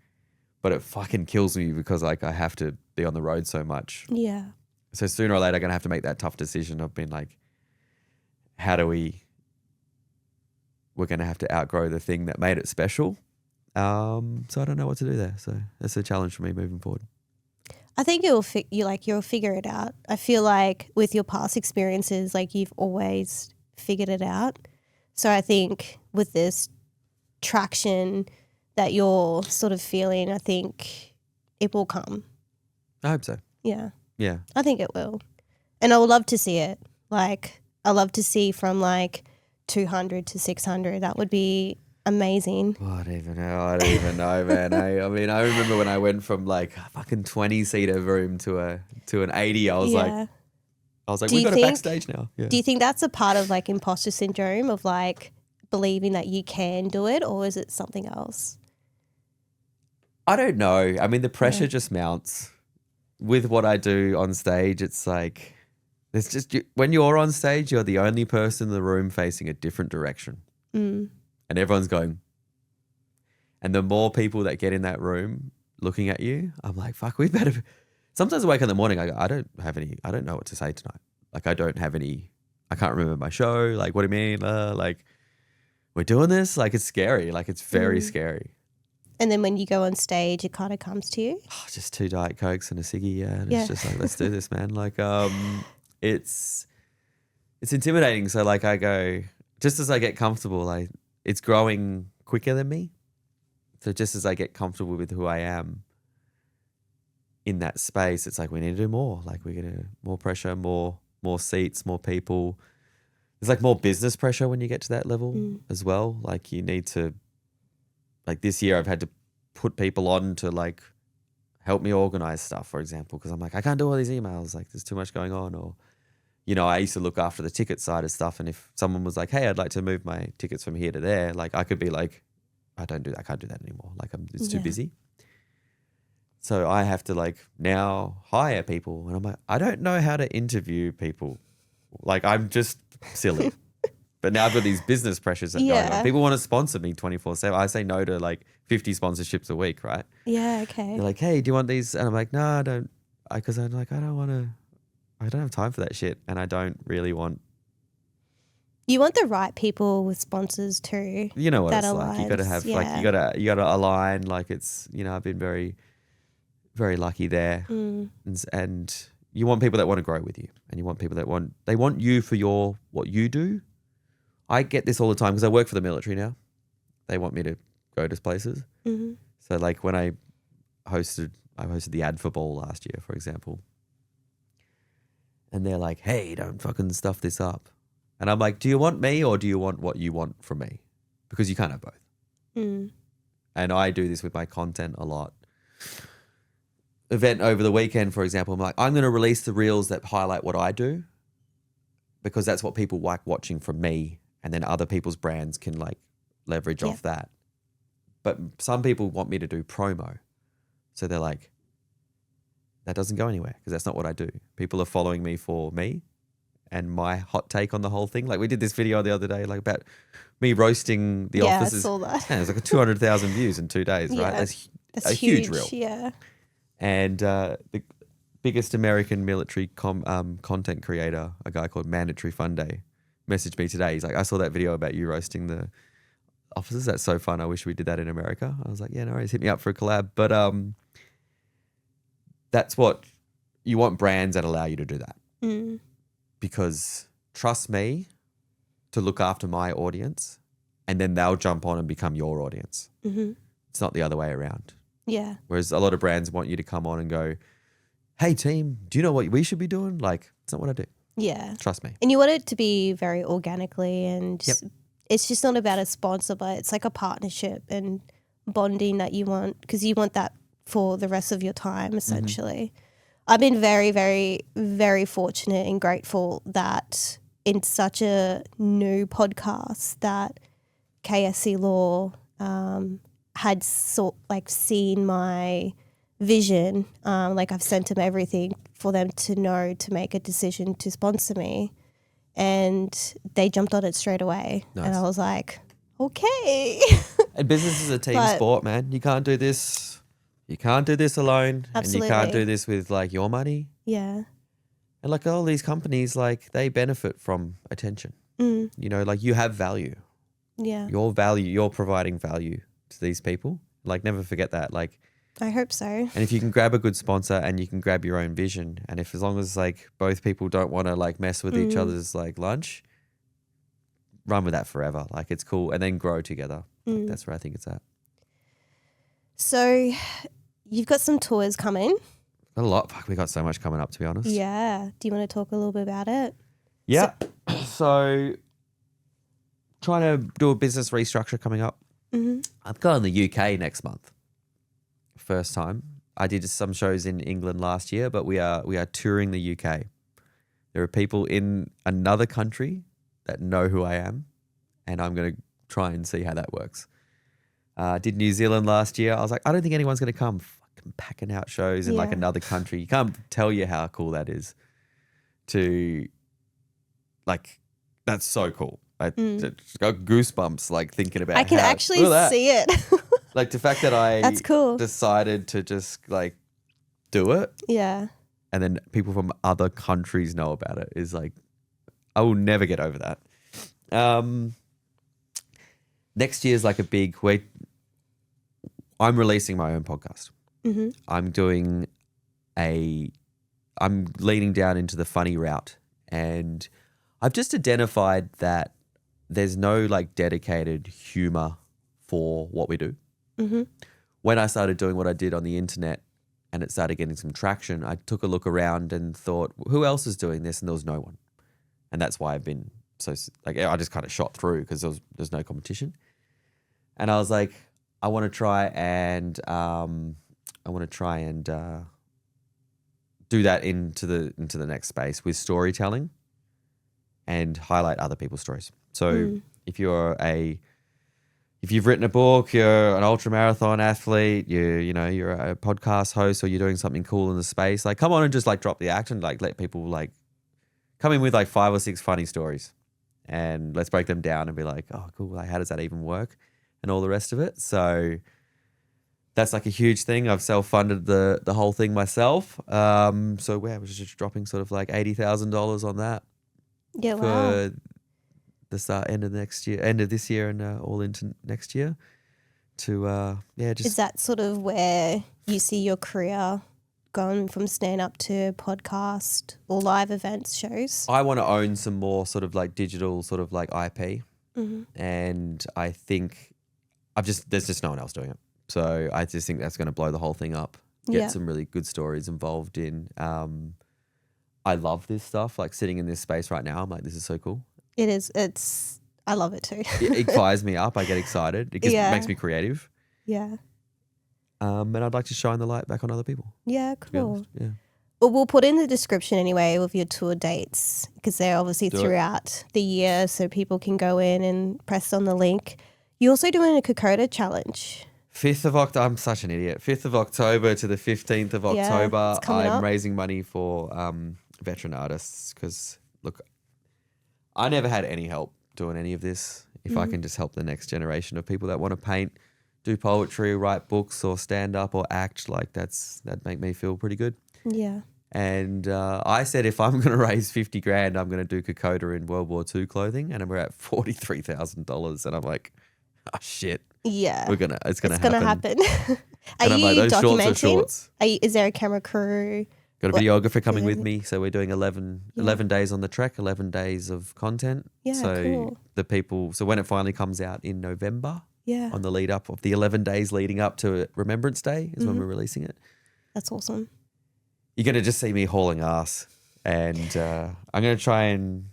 Speaker 1: but it fucking kills me because like I have to be on the road so much.
Speaker 2: Yeah.
Speaker 1: So sooner or later, I'm going to have to make that tough decision of being like, we're going to have to outgrow the thing that made it special. So I don't know what to do there. So that's a challenge for me moving forward.
Speaker 2: I think you'll figure it out. I feel like with your past experiences, like you've always figured it out. So I think with this traction that you're sort of feeling, I think it will come.
Speaker 1: I hope so.
Speaker 2: Yeah.
Speaker 1: Yeah.
Speaker 2: I think it will. And I would love to see it. Like I love to see from like 200 to 600. That would be amazing.
Speaker 1: Oh, I don't even know, man. I mean, I remember when I went from like a fucking 20-seater room to an 80. I was like, we got a backstage now. Yeah.
Speaker 2: Do you think that's a part of like imposter syndrome of like believing that you can do it, or is it something else?
Speaker 1: I don't know. I mean, the pressure just mounts with what I do on stage. It's like, it's just when you're on stage, you're the only person in the room facing a different direction. And everyone's going. And the more people that get in that room looking at you, I'm like, fuck, we better. Sometimes I wake up in the morning, I go, I don't know what to say tonight. Like, I can't remember my show. Like, what do you mean? Like, we're doing this? Like, it's scary. Like, it's very scary.
Speaker 2: And then when you go on stage, it kind of comes to you?
Speaker 1: Oh, just 2 Diet Cokes and a ciggy, yeah. And it's just like, let's do this, man. Like, it's intimidating. So, like, I go, just as I get comfortable, it's growing quicker than me. So just as I get comfortable with who I am in that space, it's like we need to do more. Like we get more pressure, more seats, more people. There's like more business pressure when you get to that level as well. Like you need to, like this year I've had to put people on to like help me organize stuff, for example, because I'm like, I can't do all these emails. Like there's too much going on. Or, you know, I used to look after the ticket side of stuff. And if someone was like, hey, I'd like to move my tickets from here to there, like I could be like, I can't do that anymore. Like it's too busy. So I have to like now hire people. And I'm like, I don't know how to interview people. Like I'm just silly. But now I've got these business pressures that going on. People want to sponsor me 24/7. I say no to like 50 sponsorships a week, right?
Speaker 2: Yeah, okay.
Speaker 1: They're like, hey, do you want these? And I'm like, no, I don't. Because I'm like, I don't have time for that shit. And I don't really want.
Speaker 2: You want the right people with sponsors too.
Speaker 1: You know what
Speaker 2: that
Speaker 1: it's
Speaker 2: aligns.
Speaker 1: like. You got to have like, you got to align. Like it's, you know, I've been very, very lucky there. And you want people that want to grow with you. And you want people that want you for what you do. I get this all the time because I work for the military now. They want me to go to places. So like when I hosted the ANVAM ball last year, for example. And they're like, hey, don't fucking stuff this up. And I'm like, do you want me or do you want what you want from me? Because you can't have both.
Speaker 2: Mm.
Speaker 1: And I do this with my content a lot. Event over the weekend, for example, I'm like, I'm going to release the reels that highlight what I do because that's what people like watching from me. And then other people's brands can like leverage off that. But some people want me to do promo. So they're like, that doesn't go anywhere because that's not what I do. People are following me for me and my hot take on the whole thing. Like we did this video the other day, like about me roasting the officers.
Speaker 2: I saw that.
Speaker 1: Yeah, it's like 200,000 views in 2 days, right? That's a huge reel.
Speaker 2: Yeah.
Speaker 1: And the biggest American military content creator, a guy called Mandatory Fun Day, messaged me today. He's like, I saw that video about you roasting the officers. That's so fun. I wish we did that in America. I was like, yeah, no worries. Hit me up for a collab. But that's what you want, brands that allow you to do that.
Speaker 2: Mm.
Speaker 1: Because trust me to look after my audience and then they'll jump on and become your audience.
Speaker 2: Mm-hmm.
Speaker 1: It's not the other way around.
Speaker 2: Yeah.
Speaker 1: Whereas a lot of brands want you to come on and go, hey team, do you know what we should be doing? Like, it's not what I do.
Speaker 2: Yeah.
Speaker 1: Trust me.
Speaker 2: And you want it to be very organically and it's just not about a sponsor, but it's like a partnership and bonding that you want because you want that for the rest of your time essentially. Mm-hmm. I've been very, very, very fortunate and grateful that in such a new podcast that KSC Law had seen my vision. Like I've sent them everything for them to know to make a decision to sponsor me. And they jumped on it straight away. Nice. And I was like, okay.
Speaker 1: And business is a team sport, man. You can't do this. You can't do this alone.
Speaker 2: Absolutely.
Speaker 1: And you can't do this with like your money.
Speaker 2: Yeah.
Speaker 1: And like all these companies, like they benefit from attention.
Speaker 2: Mm.
Speaker 1: You know, like you have value.
Speaker 2: Yeah.
Speaker 1: Your value, you're providing value to these people. Like never forget that. Like
Speaker 2: I hope so.
Speaker 1: And if you can grab a good sponsor and you can grab your own vision, and if as long as like both people don't want to like mess with each other's like lunch, run with that forever. Like it's cool, and then grow together. Like, that's where I think it's at.
Speaker 2: So you've got some tours coming.
Speaker 1: A lot. Fuck, we got so much coming up, to be honest.
Speaker 2: Yeah. Do you want to talk a little bit about it?
Speaker 1: Yeah. So trying to do a business restructure coming up.
Speaker 2: Mm-hmm.
Speaker 1: I've got in the UK next month. First time. I did some shows in England last year, but we are touring the UK. There are people in another country that know who I am, and I'm going to try and see how that works. Did New Zealand last year. I was like, I don't think anyone's going to come fucking packing out shows in like another country. You can't tell you how cool that is. To like, that's so cool. I just got goosebumps like thinking about.
Speaker 2: I can actually see it.
Speaker 1: Like the fact that I
Speaker 2: that's cool.
Speaker 1: Decided to just like do it.
Speaker 2: Yeah.
Speaker 1: And then people from other countries know about it is like, I will never get over that. Next year's like a big wait. I'm releasing my own podcast.
Speaker 2: Mm-hmm.
Speaker 1: I'm leaning down into the funny route, and I've just identified that there's no like dedicated humor for what we do.
Speaker 2: Mm-hmm.
Speaker 1: When I started doing what I did on the internet and it started getting some traction, I took a look around and thought, who else is doing this? And there was no one. And that's why I've been so like, I just kind of shot through because there's no competition. And I was like, I want to try and do that into the next space with storytelling and highlight other people's stories. So if you've written a book, you're an ultra marathon athlete, you're a podcast host, or you're doing something cool in the space, like come on and just like drop the act and like let people like come in with like 5 or 6 funny stories and let's break them down and be like, oh cool, like how does that even work and all the rest of it. So that's like a huge thing. I've self-funded the whole thing myself. So we're just dropping sort of like $80,000 on that.
Speaker 2: Yeah, wow.
Speaker 1: For the end of this year and all into next year to just.
Speaker 2: Is that sort of where you see your career going from stand up to podcast or live events shows?
Speaker 1: I want to own some more sort of like digital sort of like IP, and I think there's just no one else doing it. So I just think that's going to blow the whole thing up. Get some really good stories involved in. I love this stuff. Like sitting in this space right now, I'm like, this is so cool.
Speaker 2: It is. I love it too.
Speaker 1: It fires me up. I get excited. It makes me creative.
Speaker 2: Yeah.
Speaker 1: And I'd like to shine the light back on other people.
Speaker 2: Yeah,
Speaker 1: To be
Speaker 2: cool.
Speaker 1: honest. Yeah.
Speaker 2: Well, we'll put in the description anyway with your tour dates because they're obviously throughout the year, so people can go in and press on the link. You're also doing a Kokoda challenge.
Speaker 1: 5th of October. I'm such an idiot. 5th of October to the 15th of October.
Speaker 2: It's coming
Speaker 1: I'm
Speaker 2: up.
Speaker 1: raising money for veteran artists because, look, I never had any help doing any of this. If I can just help the next generation of people that want to paint, do poetry, write books or stand up or act, like that'd make me feel pretty good.
Speaker 2: Yeah.
Speaker 1: And I said, if I'm going to raise 50 grand, I'm going to do Kokoda in World War II clothing. And we're at $43,000. And I'm like, oh shit.
Speaker 2: Yeah.
Speaker 1: It's going to
Speaker 2: happen. Are
Speaker 1: And I'm
Speaker 2: you
Speaker 1: like, those shorts are
Speaker 2: documenting?
Speaker 1: shorts.
Speaker 2: Is there a camera crew?
Speaker 1: Got a videographer coming with me. So we're doing 11 days on the trek, 11 days of content.
Speaker 2: Yeah,
Speaker 1: so
Speaker 2: cool.
Speaker 1: So when it finally comes out in November,
Speaker 2: Yeah.
Speaker 1: on the lead up of the 11 days leading up to Remembrance Day is when we're releasing it.
Speaker 2: That's awesome.
Speaker 1: You're going to just see me hauling ass, and I'm going to try and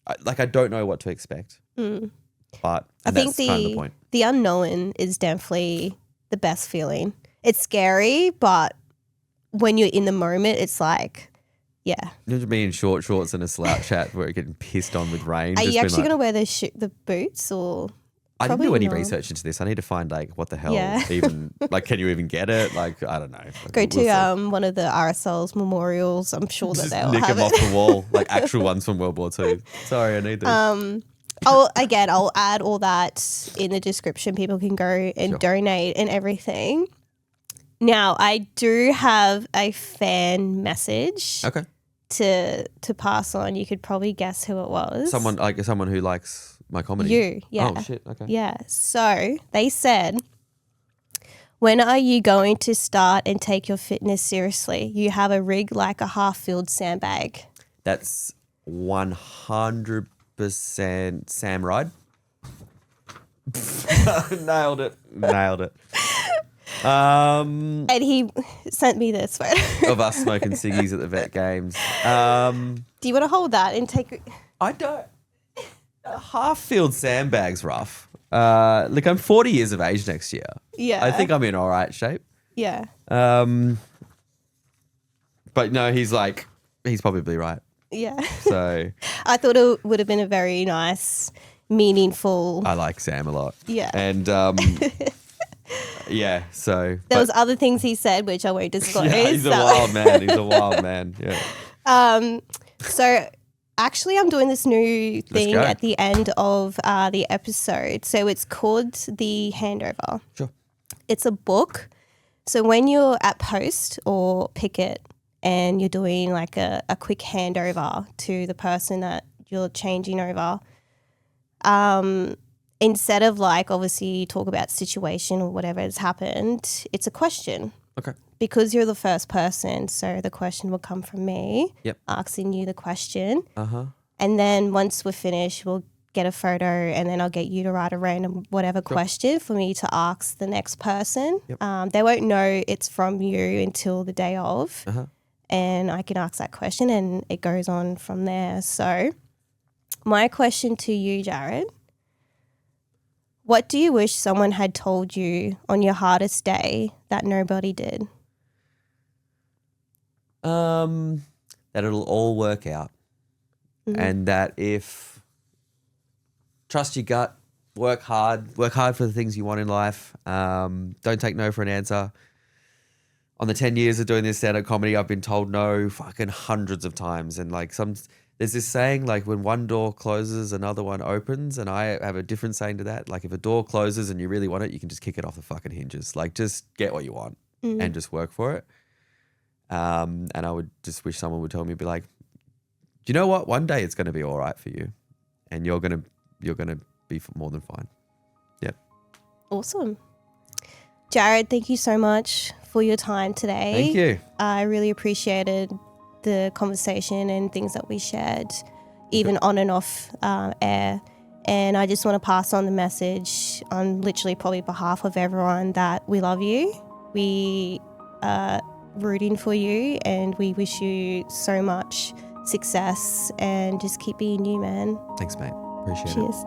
Speaker 1: I don't know what to expect, but
Speaker 2: I think
Speaker 1: that's kind of the point.
Speaker 2: The unknown is definitely the best feeling. It's scary, but when you're in the moment, it's like, yeah.
Speaker 1: Just me in short shorts and a slouch hat where getting pissed on with rain.
Speaker 2: Are
Speaker 1: just
Speaker 2: you
Speaker 1: being
Speaker 2: actually
Speaker 1: like,
Speaker 2: going to wear the boots or?
Speaker 1: I didn't
Speaker 2: Probably
Speaker 1: do any
Speaker 2: not.
Speaker 1: research into this. I need to find like what the hell
Speaker 2: Yeah.
Speaker 1: even like can you even get it? Like I don't know. Like,
Speaker 2: Go
Speaker 1: we'll
Speaker 2: to
Speaker 1: see.
Speaker 2: one of the RSL's memorials. I'm sure that
Speaker 1: Just
Speaker 2: they'll
Speaker 1: nick
Speaker 2: have
Speaker 1: them
Speaker 2: it.
Speaker 1: off the wall, like actual ones from World War II. Sorry, I need these.
Speaker 2: I'll add all that in the description. People can go and donate and everything. Now, I do have a fan message
Speaker 1: Okay.
Speaker 2: to pass on. You could probably guess who it was.
Speaker 1: Someone who likes my comedy.
Speaker 2: You, yeah.
Speaker 1: Oh shit. Okay.
Speaker 2: Yeah. So they said, when are you going to start and take your fitness seriously? You have a rig like a half-filled sandbag.
Speaker 1: That's 100% Sam Ride. Nailed it.
Speaker 2: And he sent me this photo.
Speaker 1: Of us smoking ciggies at the vet games.
Speaker 2: Do you want to hold that and take?
Speaker 1: I don't. Half-filled sandbag's rough. Look, I'm 40 years of age next year.
Speaker 2: Yeah.
Speaker 1: I think I'm in all right shape.
Speaker 2: Yeah.
Speaker 1: But no, he's probably right.
Speaker 2: Yeah.
Speaker 1: So
Speaker 2: I thought it would have been a very nice, meaningful.
Speaker 1: I like Sam a lot.
Speaker 2: Yeah.
Speaker 1: And yeah, so
Speaker 2: There was other things he said which I won't disclose.
Speaker 1: yeah, he's a wild man. Yeah.
Speaker 2: So actually, I'm doing this new thing
Speaker 1: go.
Speaker 2: at the end of the episode. So it's called The Handover.
Speaker 1: Sure.
Speaker 2: It's a book. So when you're at post or picket and you're doing like a quick handover to the person that you're changing over, instead of like obviously talk about situation or whatever has happened, it's a question.
Speaker 1: Okay.
Speaker 2: Because you're the first person, so the question will come from me, asking you the question.
Speaker 1: Uh-huh.
Speaker 2: And then once we're finished, we'll get a photo and then I'll get you to write a random whatever question for me to ask the next person.
Speaker 1: Yep.
Speaker 2: They won't know it's from you until the day of.
Speaker 1: Uh-huh.
Speaker 2: And I can ask that question and it goes on from there. So my question to you, Jarryd, what do you wish someone had told you on your hardest day that nobody did?
Speaker 1: That it'll all work out. And that if trust your gut, work hard for the things you want in life. Don't take no for an answer. On the 10 years of doing this stand-up comedy, I've been told no fucking hundreds of times. And like there's this saying, like when one door closes, another one opens. And I have a different saying to that. Like if a door closes and you really want it, you can just kick it off the fucking hinges. Like just get what you want and just work for it. And I would just wish someone would tell me, be like, do you know what? One day it's going to be all right for you, and you're going to be more than fine. Yeah.
Speaker 2: Awesome. Jarryd, thank you so much for your time today.
Speaker 1: Thank you.
Speaker 2: I really appreciated the conversation and things that we shared, even on and off air. And I just want to pass on the message on literally probably behalf of everyone that we love you. We are rooting for you and we wish you so much success and just keep being you, man.
Speaker 1: Thanks, mate. Appreciate it.
Speaker 2: Cheers.